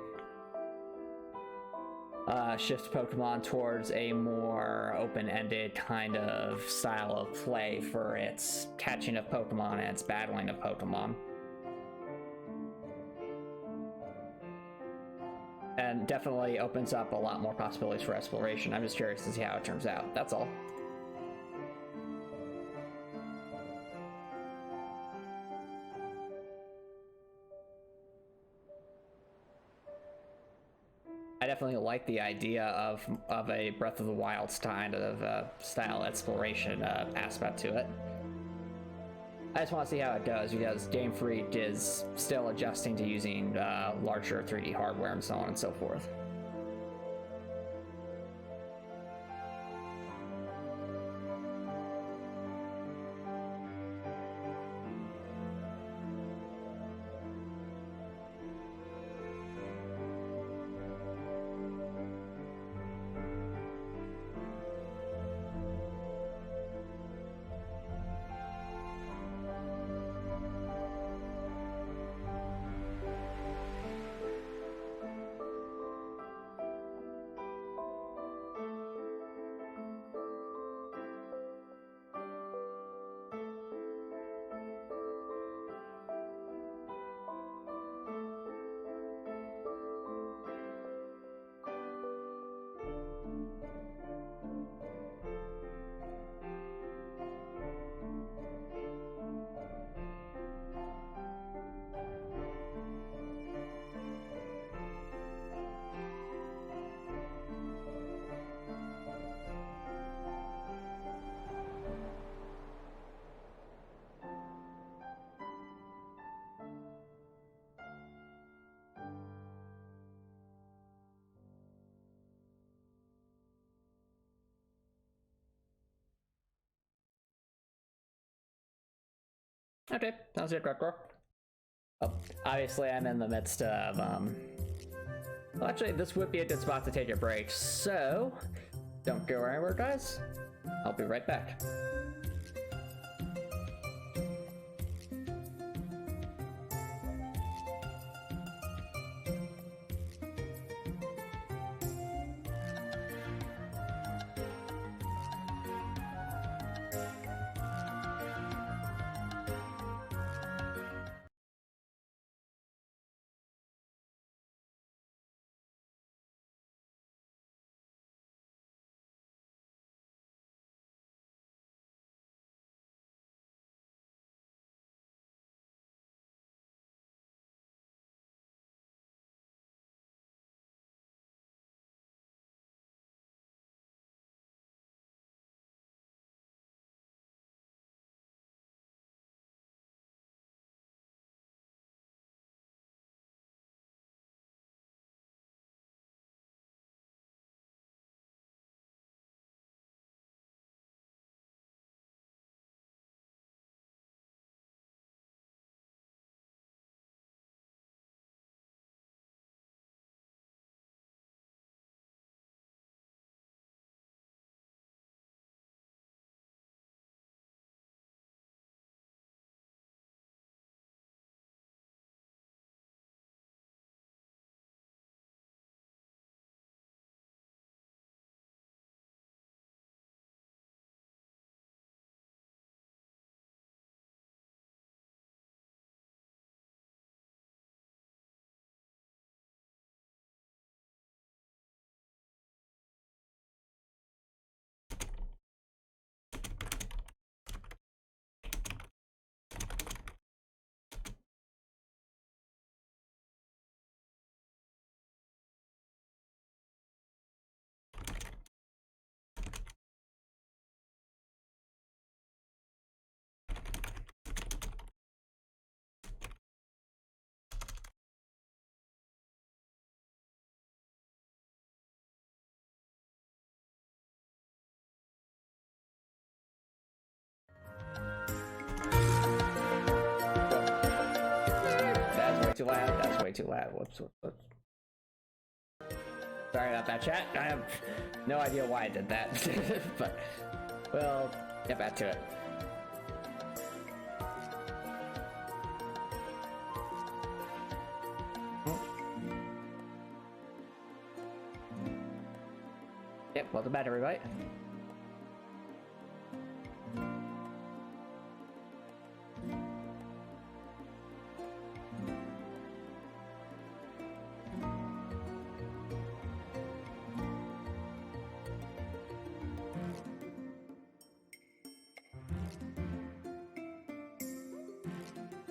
shift Pokemon towards a more open-ended kind of style of play for its catching of Pokemon and its battling of Pokemon. And definitely opens up a lot more possibilities for exploration. I'm just curious to see how it turns out, that's all. I definitely like the idea of a Breath of the Wild kind of style exploration aspect to it. I just want to see how it goes because Game Freak is still adjusting to using larger 3D hardware and so on and so forth. Okay, sounds good, Gregor. Oh, obviously I'm in the midst of, well, actually, this would be a good spot to take a break, so don't go anywhere, guys. I'll be right back. too loud. That's way too loud. Whoops, whoops, whoops. Sorry about that, chat. I have no idea why I did that, but we'll get back to it. Yep, welcome back, everybody.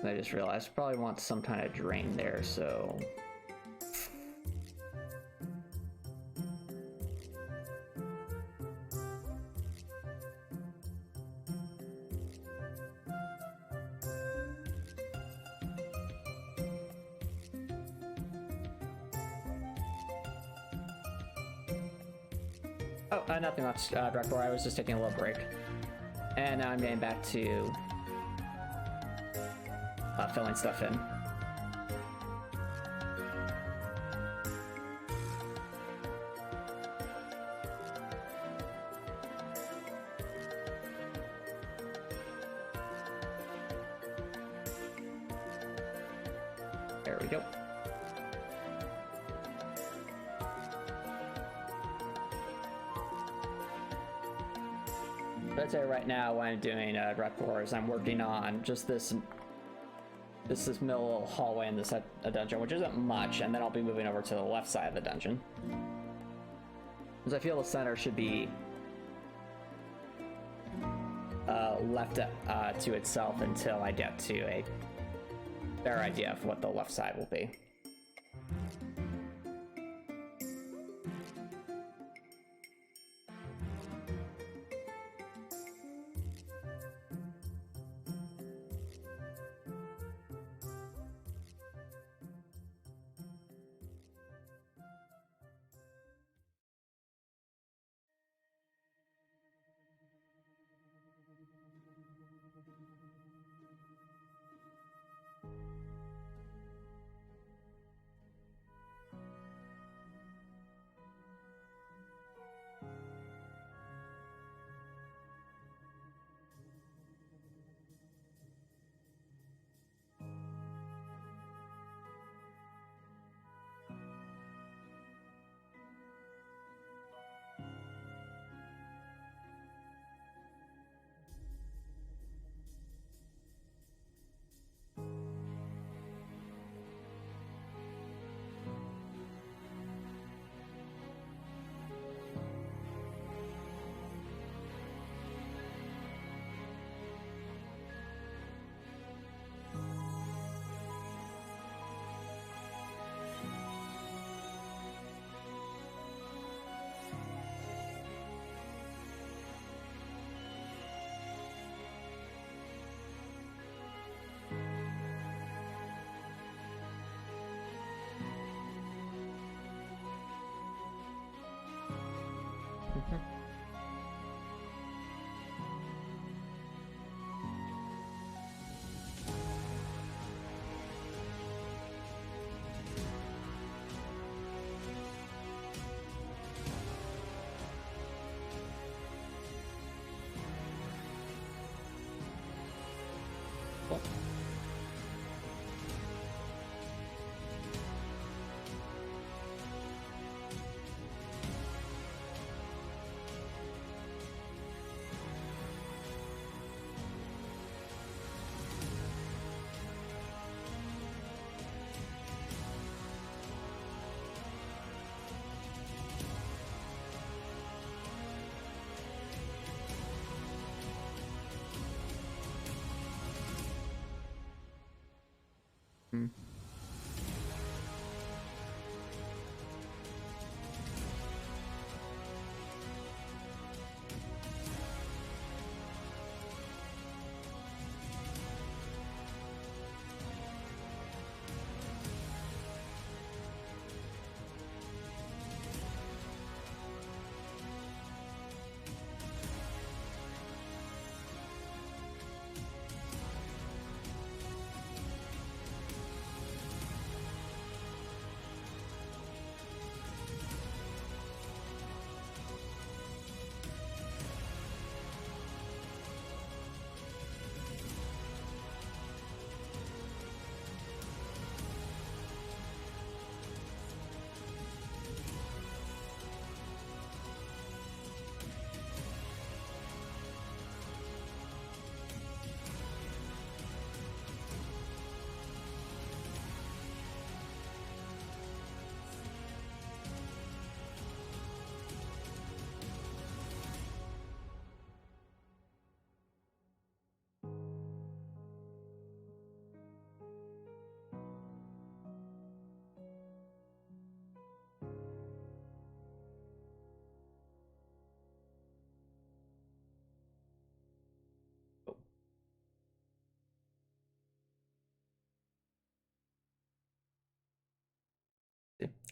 I just realized I probably want some kind of drain there, so... Oh, nothing much, Drakor. I was just taking a little break. And now I'm getting back to filling stuff in. There we go. I'd say right now what I'm doing, Drakor, is I'm working on just this middle hallway in this dungeon, which isn't much, and then I'll be moving over to the left side of the dungeon. Because I feel the center should be left to itself until I get to a better idea of what the left side will be.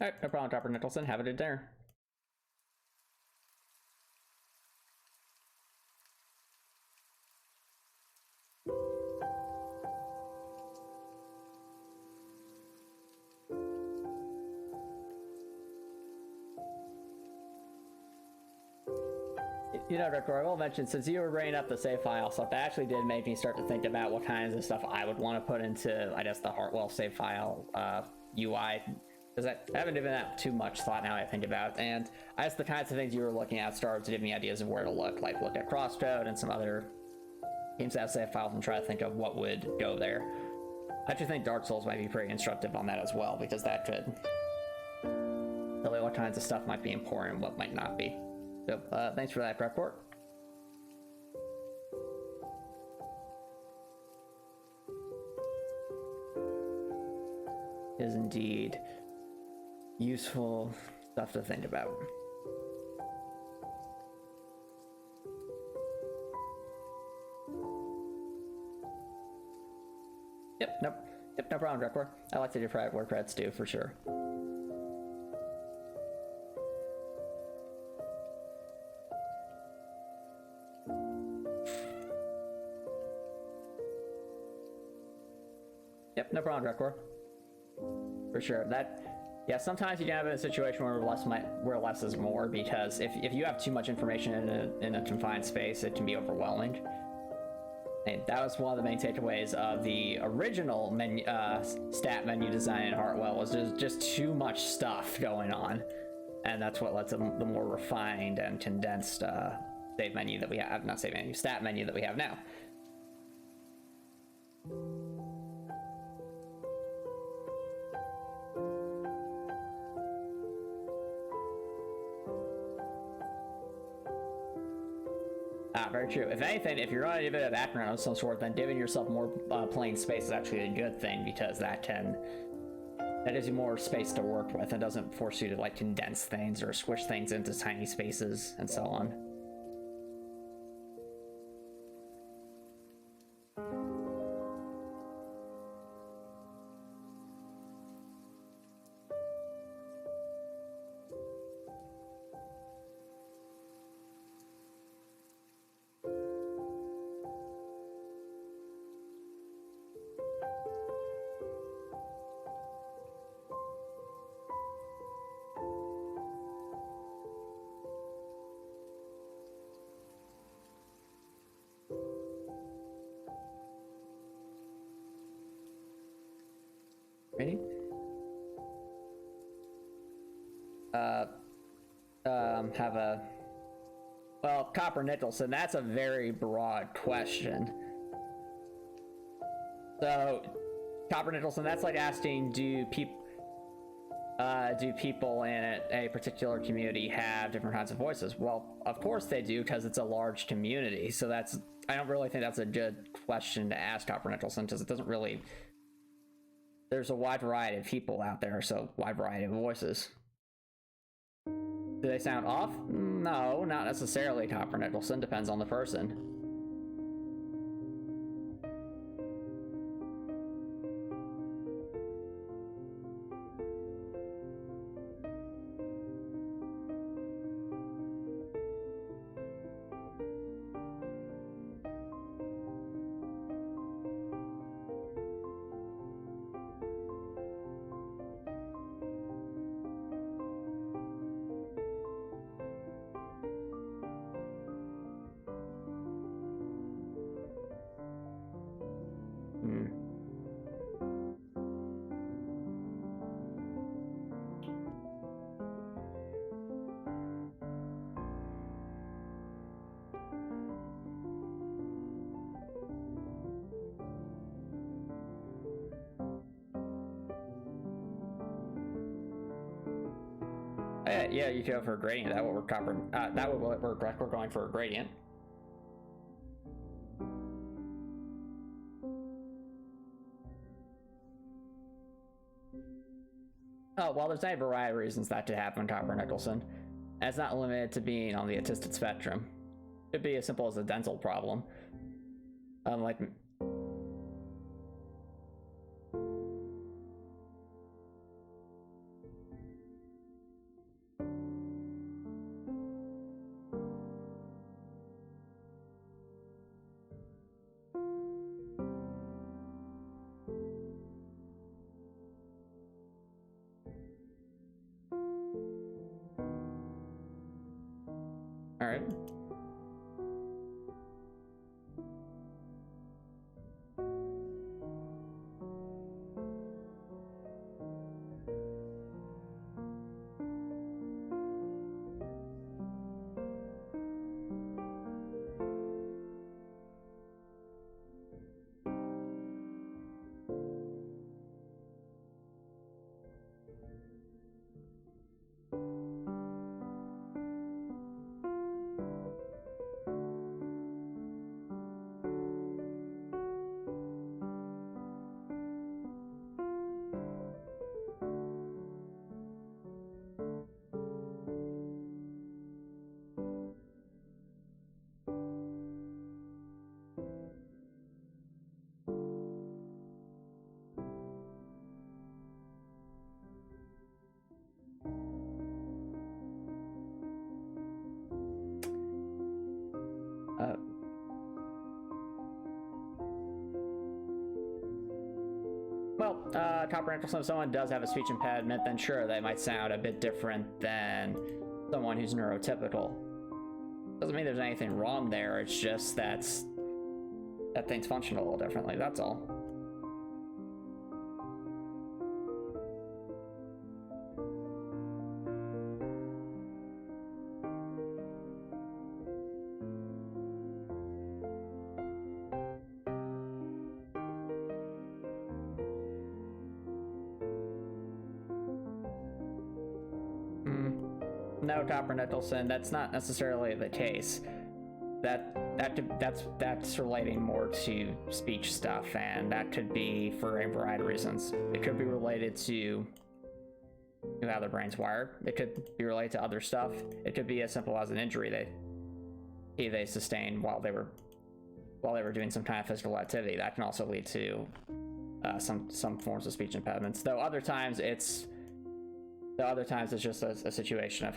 Alright, no problem, Dr. Nicholson. Have a good dinner. You know, Rick, I will mention, since you were bringing up the save file stuff, that actually did make me start to think about what kinds of stuff I would want to put into, I guess, the Heartwell save file UI. Because I haven't given that too much thought now I think about it. And I guess the kinds of things you were looking at started to give me ideas of where to look, like look at Crosscode and some other games that have save files and try to think of what would go there. I actually think Dark Souls might be pretty instructive on that as well, because that could tell you what kinds of stuff might be important and what might not be. So, thanks for that prep work. Is indeed useful stuff to think about. Yep, no problem, Drekor. I like to do private work creds too, for sure. Yep, no problem, Drekor. For sure. Yeah, sometimes you can have a situation where less is more, because if you have too much information in a confined space, it can be overwhelming. And that was one of the main takeaways of the original menu, stat menu design in Heartwell, was there's just too much stuff going on, and that's what led to the more refined and condensed save menu that we have, not save menu, stat menu that we have now. Very true. If anything, if you're going to give it a background of some sort, then giving yourself more plain space is actually a good thing, because that gives you more space to work with and doesn't force you to like condense things or squish things into tiny spaces and so on. Ready? Have a... Well, Copper Nicholson, that's a very broad question. So, Copper Nicholson, that's like asking, do people in a particular community have different kinds of voices? Well, of course they do, because it's a large community. So that's... I don't really think that's a good question to ask Copper Nicholson, because it doesn't really... There's a wide variety of people out there, so wide variety of voices. Do they sound off? No, not necessarily, Copper Nicholson. Depends on the person. Yeah, you go for a gradient. That would work. That would work. We're going for a gradient. Oh, well, there's a variety of reasons that could happen, Copper Nicholson. And it's not limited to being on the autistic spectrum. It could be as simple as a dental problem. Like... right. Comprehensive, if someone does have a speech impediment, then sure, they might sound a bit different than someone who's neurotypical. Doesn't mean there's anything wrong there, it's just that things function a little differently, that's all. No, Copper Nicholson, that's not necessarily the case. That's relating more to speech stuff, and that could be for a variety of reasons. It could be related to how their brain's wired. It could be related to other stuff. It could be as simple as an injury they sustained while they were doing some kind of physical activity. That can also lead to some forms of speech impediments. Though other times it's just a situation of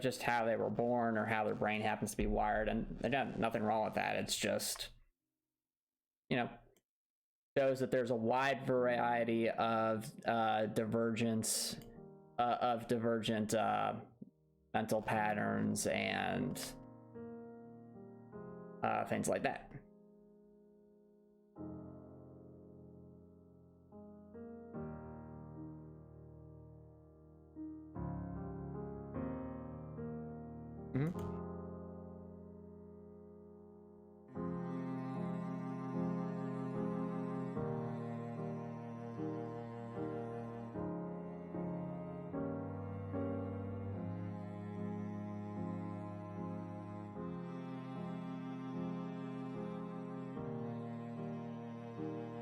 just how they were born or how their brain happens to be wired, and again, nothing wrong with that. It's just, shows that there's a wide variety of divergent mental patterns and things like that. Mm-hmm.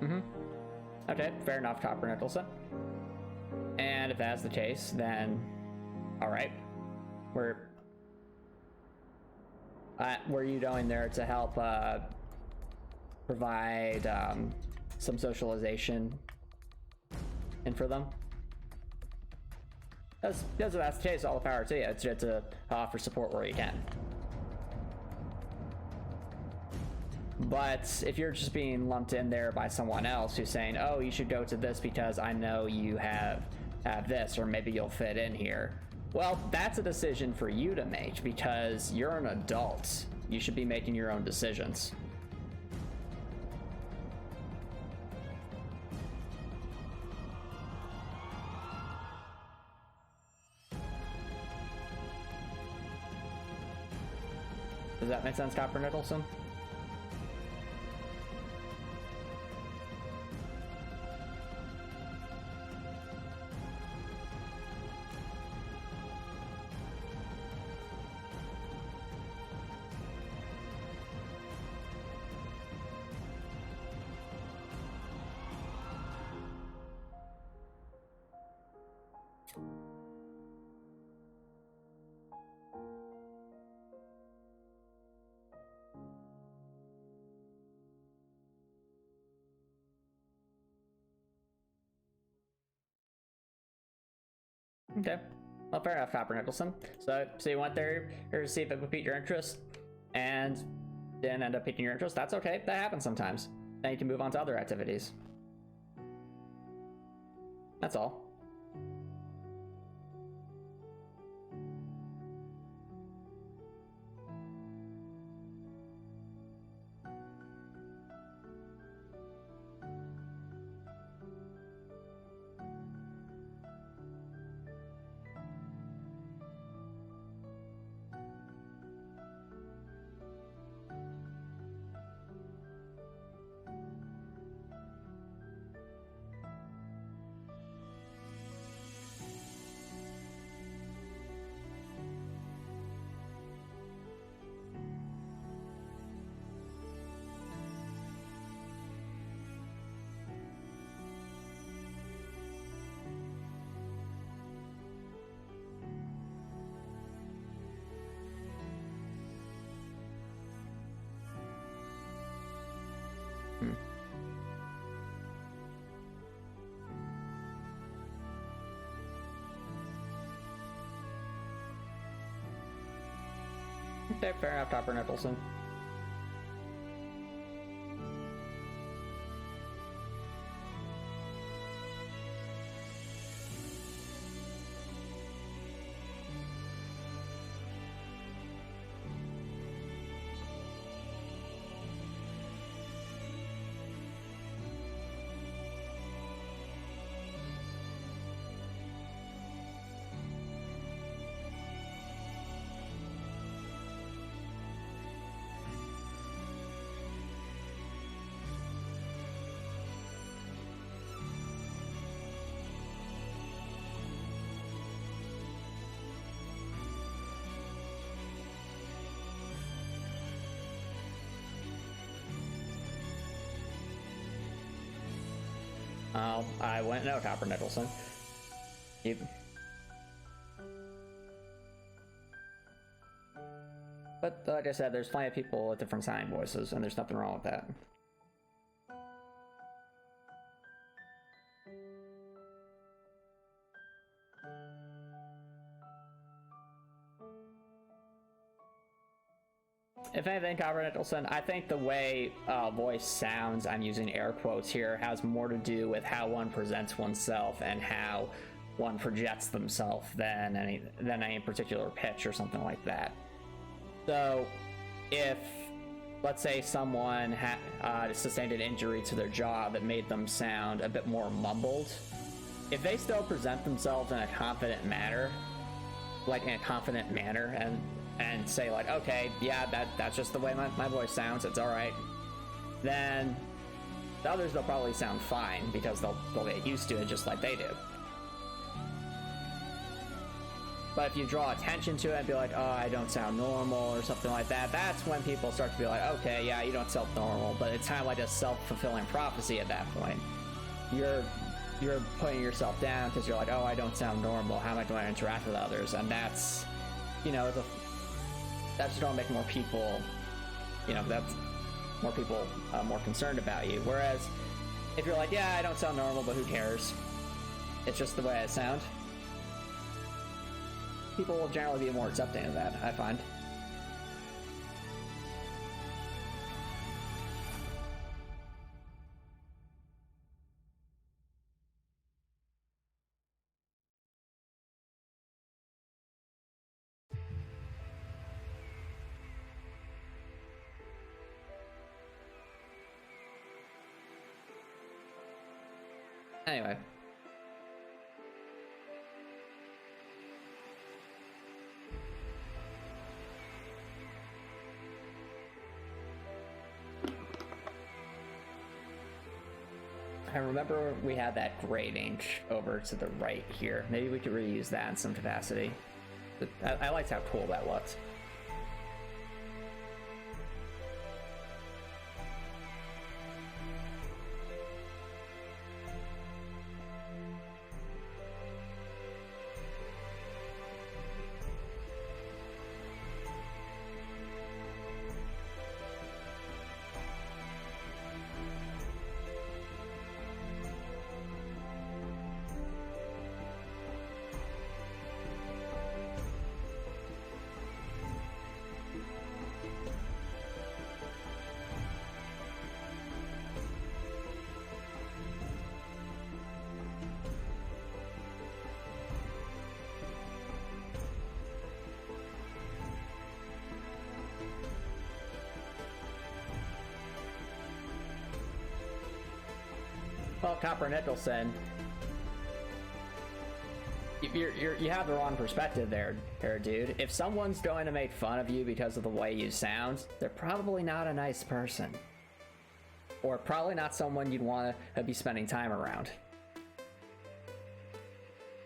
Mm-hmm. Okay, fair enough, Copper Nicholson. And if that's the case, then all right, were you going there to help provide some socialization in for them? Because if that's the case, all the power to you. It's just to offer support where you can. But if you're just being lumped in there by someone else who's saying, oh, you should go to this because I know you have this, or maybe you'll fit in here. Well, that's a decision for you to make because you're an adult. You should be making your own decisions. Does that make sense, Copper Nicholson? Okay. Well, fair enough, Copper Nicholson. So you went there to see if it would pique your interest, and didn't end up piquing your interest. That's okay. That happens sometimes. Then you can move on to other activities. That's all. Fair enough, Topper Nicholson. Oh, I wouldn't know, Topper Nicholson. But like I said, there's plenty of people with different sounding voices, and there's nothing wrong with that. If anything, Topper Nicholson, I think the way voice sounds, I'm using air quotes here, has more to do with how one presents oneself and how one projects themselves than any particular pitch or something like that. So, if, let's say, someone sustained an injury to their jaw that made them sound a bit more mumbled, if they still present themselves in a confident manner, and say like, okay, yeah, that's just the way my voice sounds, it's alright, then the others, they'll probably sound fine because they'll get used to it just like they do. But if you draw attention to it and be like, oh, I don't sound normal or something like that, that's when people start to be like, okay, yeah, you don't sound normal. But it's kind of like a self-fulfilling prophecy at that point. You're putting yourself down because you're like, oh, I don't sound normal, how am I going to interact with others? And that's, you know, that's just going to make more people, you know, that's more people more concerned about you. Whereas if you're like, yeah, I don't sound normal, but who cares? It's just the way I sound. People will generally be more accepting of that, I find. Anyway. I remember we had that grading over to the right here. Maybe we could reuse that in some capacity. But I liked how cool that looked. Well, Copper Nicholson, you have the wrong perspective there, dude. If someone's going to make fun of you because of the way you sound, they're probably not a nice person. Or probably not someone you'd want to be spending time around.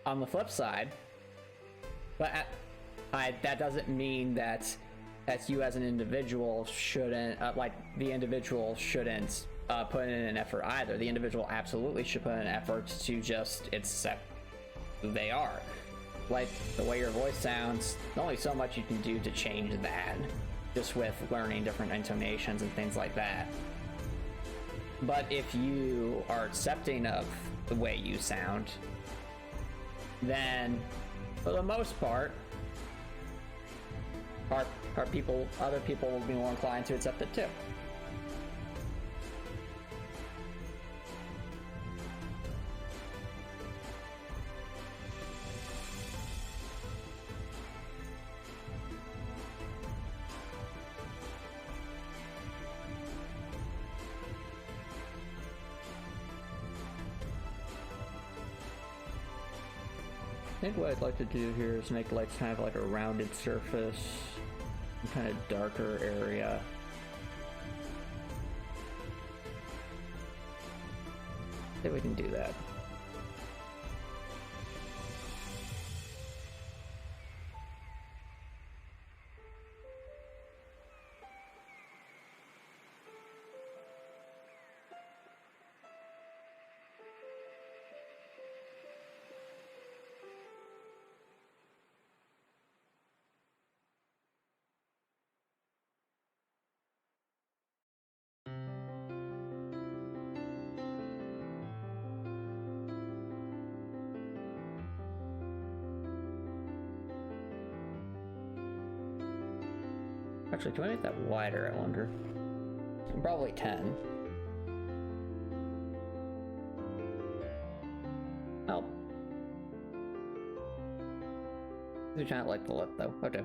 On the flip side, but that doesn't mean that you as an individual shouldn't, the individual shouldn't put in an effort either. The individual absolutely should put in an effort to just accept who they are. Like the way your voice sounds, only so much you can do to change that, just with learning different intonations and things like that. But if you are accepting of the way you sound, then for the most part, other people will be more inclined to accept it too. I think what I'd like to do here is make like kind of like a rounded surface, kind of darker area. I think we can do that. Actually, can we make that wider, I wonder? Probably 10. Oh. We kind of like the look, though. Okay.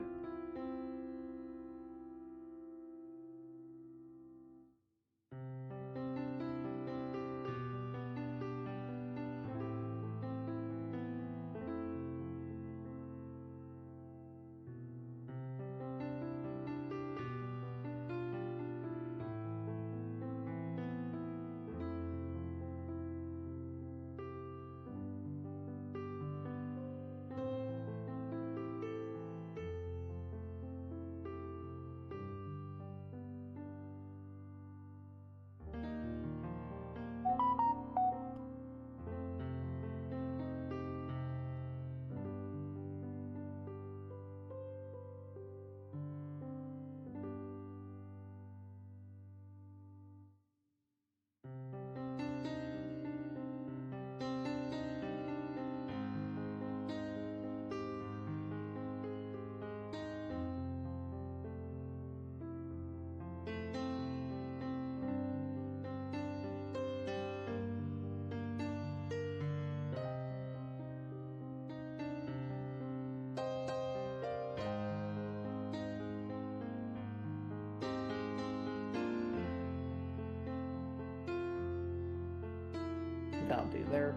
That'll do there.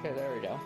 Okay, there we go.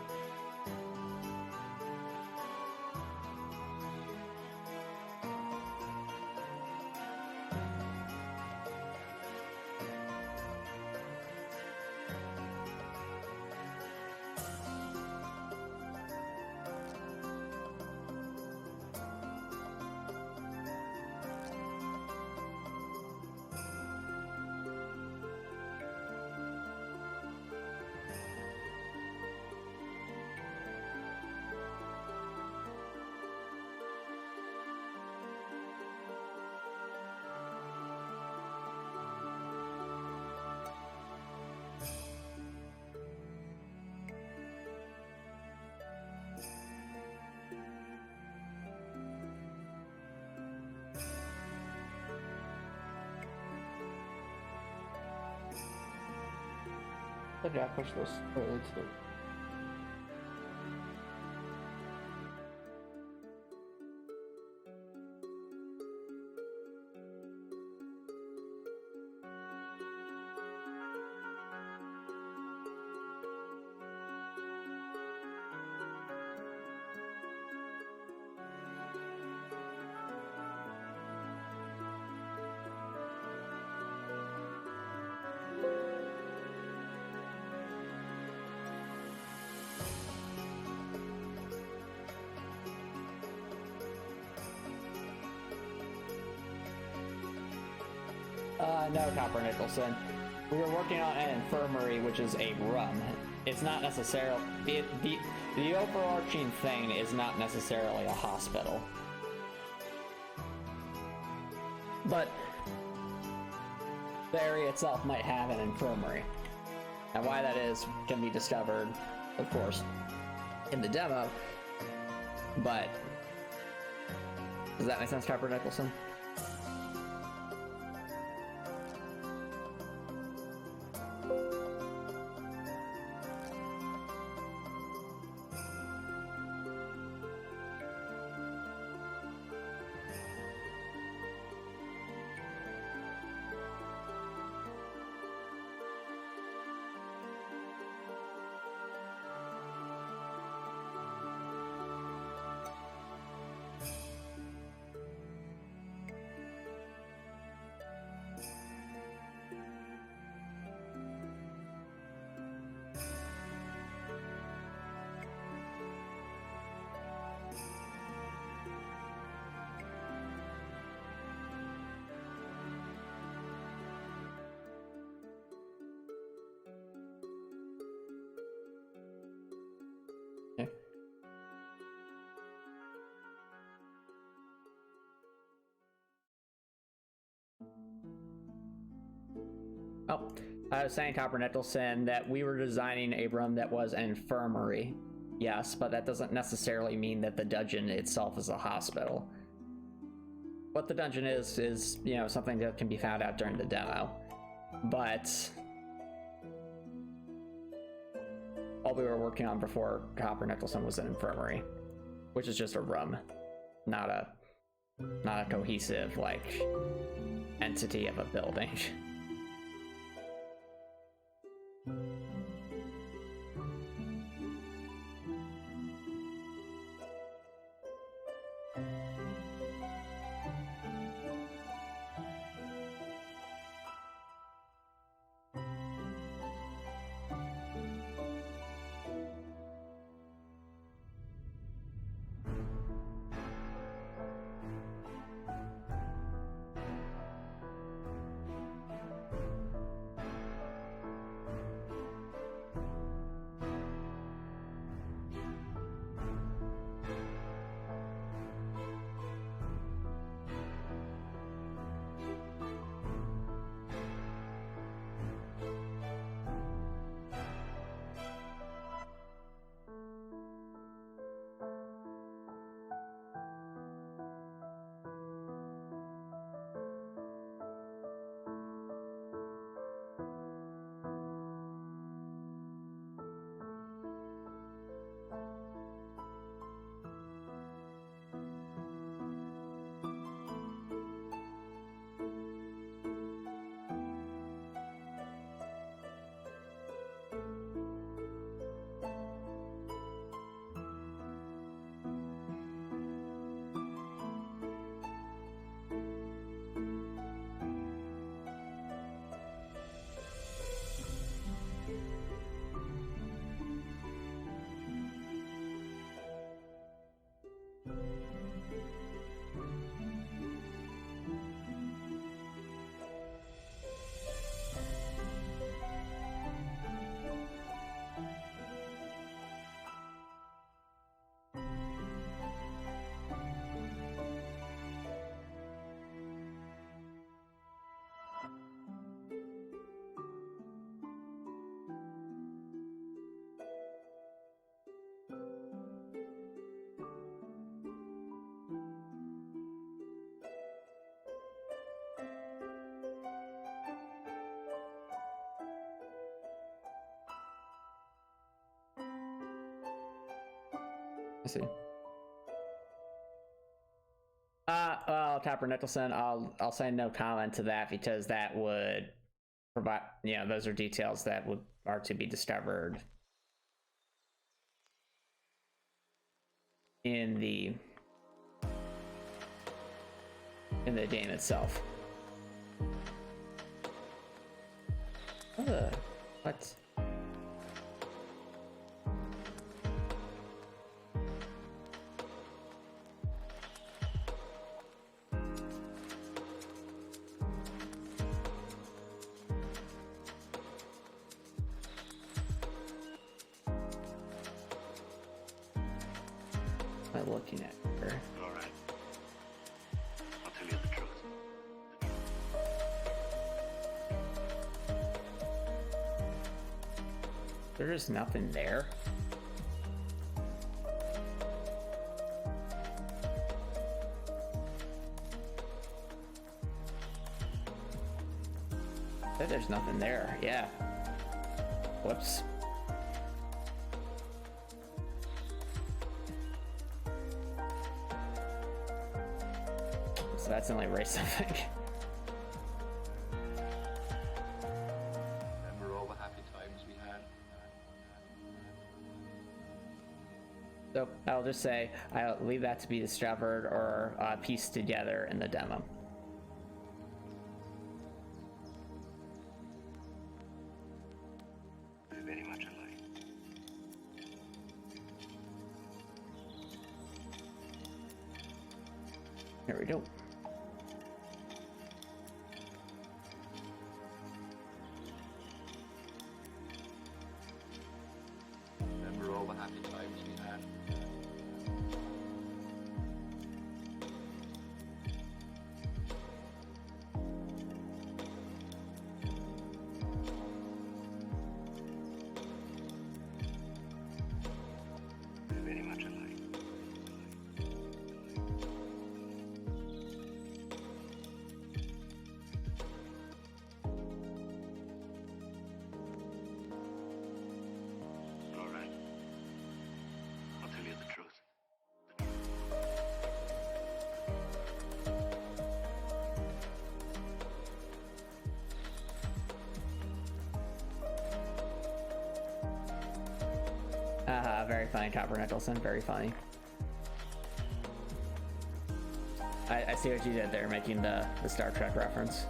did I push this early too? No, Copper Nicholson. We were working on an infirmary, which is a room. It's not necessarily... The overarching thing is not necessarily a hospital. But the area itself might have an infirmary. And why that is can be discovered, of course, in the demo. But does that make sense, Copper Nicholson? Oh, I was saying, Copper Nicholson, that we were designing a room that was an infirmary. Yes, but that doesn't necessarily mean that the dungeon itself is a hospital. What the dungeon is, you know, something that can be found out during the demo. But all we were working on before Copper Nicholson was an infirmary, which is just a room, not a cohesive, like, entity of a building. see. Well, Tapper Nicholson, I'll say no comment to that because that would provide, those are details that are to be discovered in the game itself. What? Am I looking at here? All right. I'll tell you the truth. There is nothing there. There's nothing there. Yeah. Whoops. So that's only erase something. Remember all the happy times we had? So I'll just say I'll leave that to be discovered or pieced together in the demo. They're very much alike. Here we go. Remember all the happy times we had? They're very much alike. All right. I'll tell you the truth. Very funny, Copper Nicholson. Very funny. I see what you did there, making the Star Trek reference.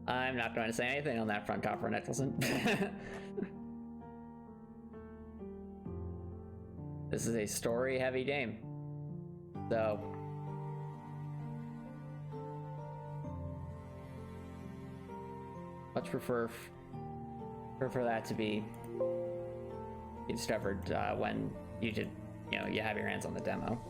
I'm not going to say anything on that front, Copper Nicholson. This is a story-heavy game, so much prefer that to be discovered when you have your hands on the demo.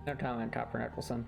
No time on Copper Nicholson.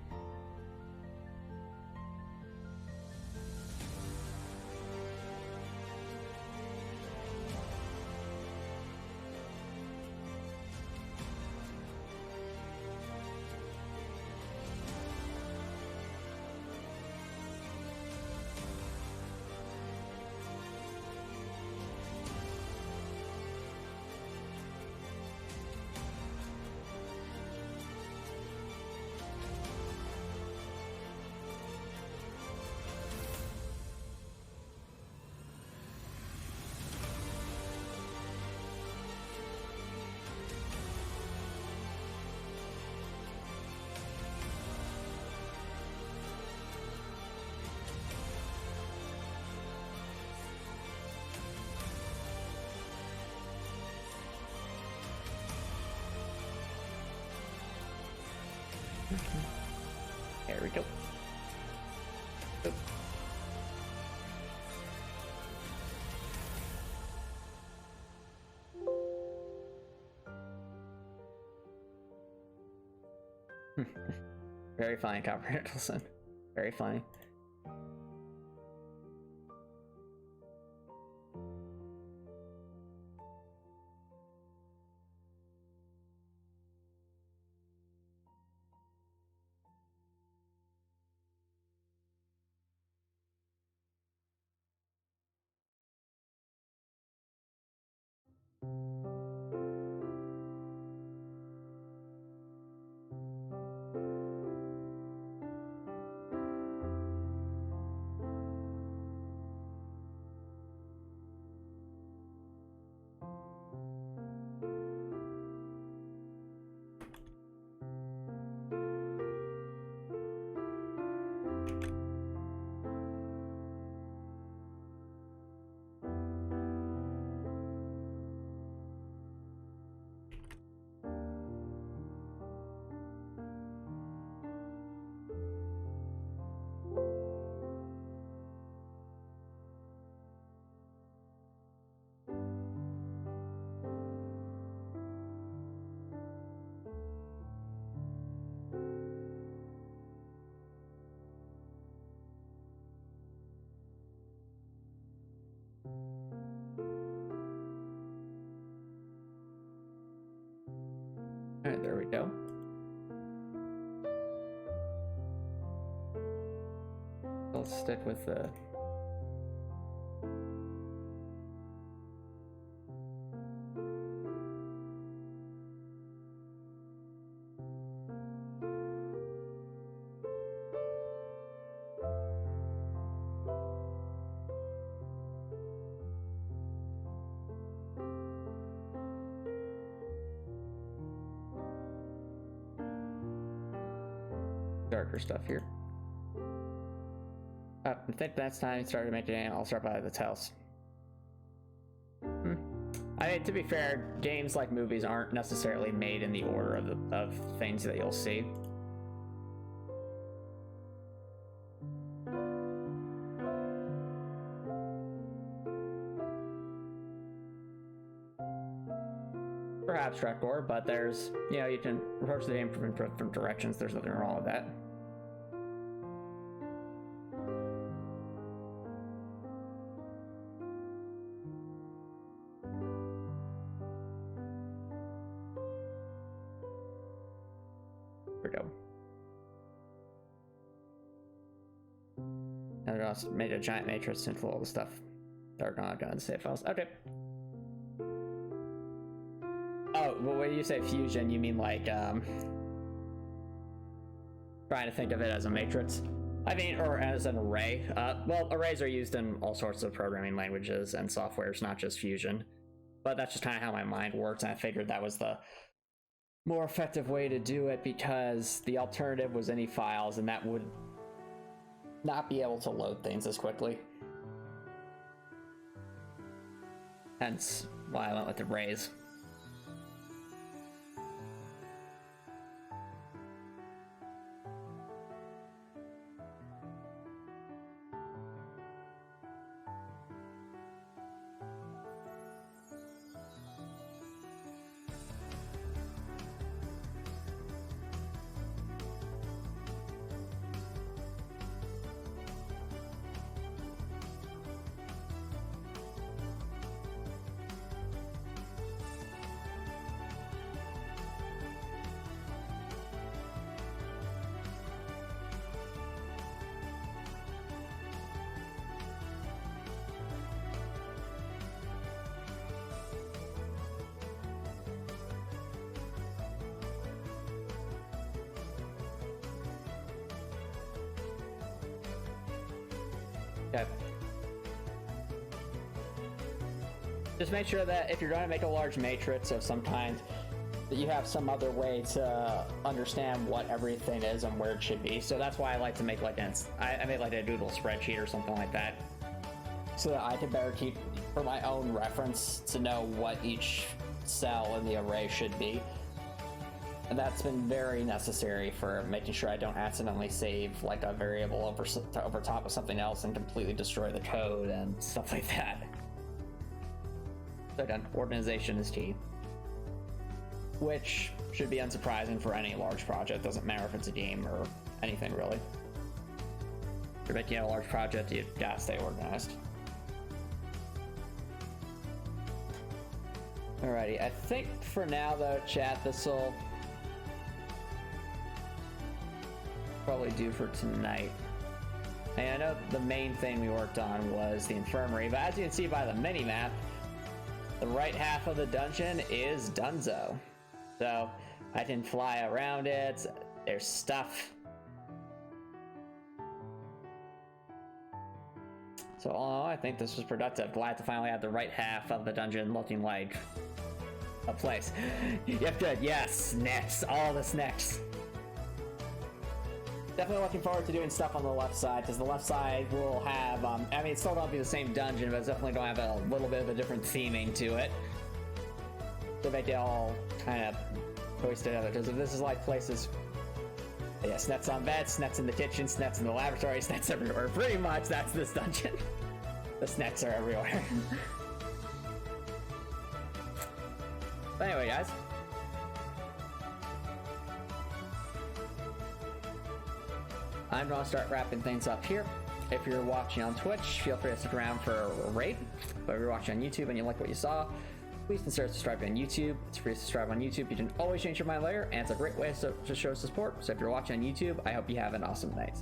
There we go. Oop. Very funny, Copper Nicholson. Very funny. Alright, there we go. I'll stick with the darker stuff here. I think that's time to start making it. I'll start by the tiles. I mean, to be fair, games like movies aren't necessarily made in the order of things that you'll see. For abstract order, but there's, you know, you can approach the game from different directions. There's nothing wrong with that. Made a giant matrix into all the stuff that are not going to save files. Okay. Oh, well, when you say fusion, you mean like trying to think of it as a matrix? I mean, or as an array. Well, arrays are used in all sorts of programming languages and softwares, not just Fusion. But that's just kind of how my mind works, and I figured that was the more effective way to do it because the alternative was any files, and that would not be able to load things as quickly. Hence why I went with arrays. Okay. Just make sure that if you're going to make a large matrix of some kind, that you have some other way to understand what everything is and where it should be. So that's why I like to make like I made like a doodle spreadsheet or something like that, so that I can better keep for my own reference to know what each cell in the array should be. And that's been very necessary for making sure I don't accidentally save like a variable over top of something else and completely destroy the code and stuff like that. So again, organization is key, which should be unsurprising for any large project. Doesn't matter if it's a game or anything really. If you're making a large project, you gotta stay organized. Alrighty, I think for now though, chat, this'll probably do for tonight. And I know the main thing we worked on was the infirmary, but as you can see by the mini-map, the right half of the dungeon is donezo. So I can fly around it, there's stuff. So all in all, I think this was productive. Glad to finally have the right half of the dungeon looking like a place. Yep, good, yes, next, all this next. Definitely looking forward to doing stuff on the left side, because the left side will have, I mean, it's still going to be the same dungeon, but it's definitely going to have a little bit of a different theming to it, to make it all kind of cohesive together. Because if this is like places, yeah, snets on beds, snets in the kitchen, snets in the laboratory, snets everywhere. Pretty much that's this dungeon. The snets are everywhere. But anyway, guys. I'm going to start wrapping things up here. If you're watching on Twitch, feel free to stick around for a raid. But if you're watching on YouTube and you like what you saw, please consider subscribing on YouTube. It's free to subscribe on YouTube. You can always change your mind later, and it's a great way to show support. So if you're watching on YouTube, I hope you have an awesome night.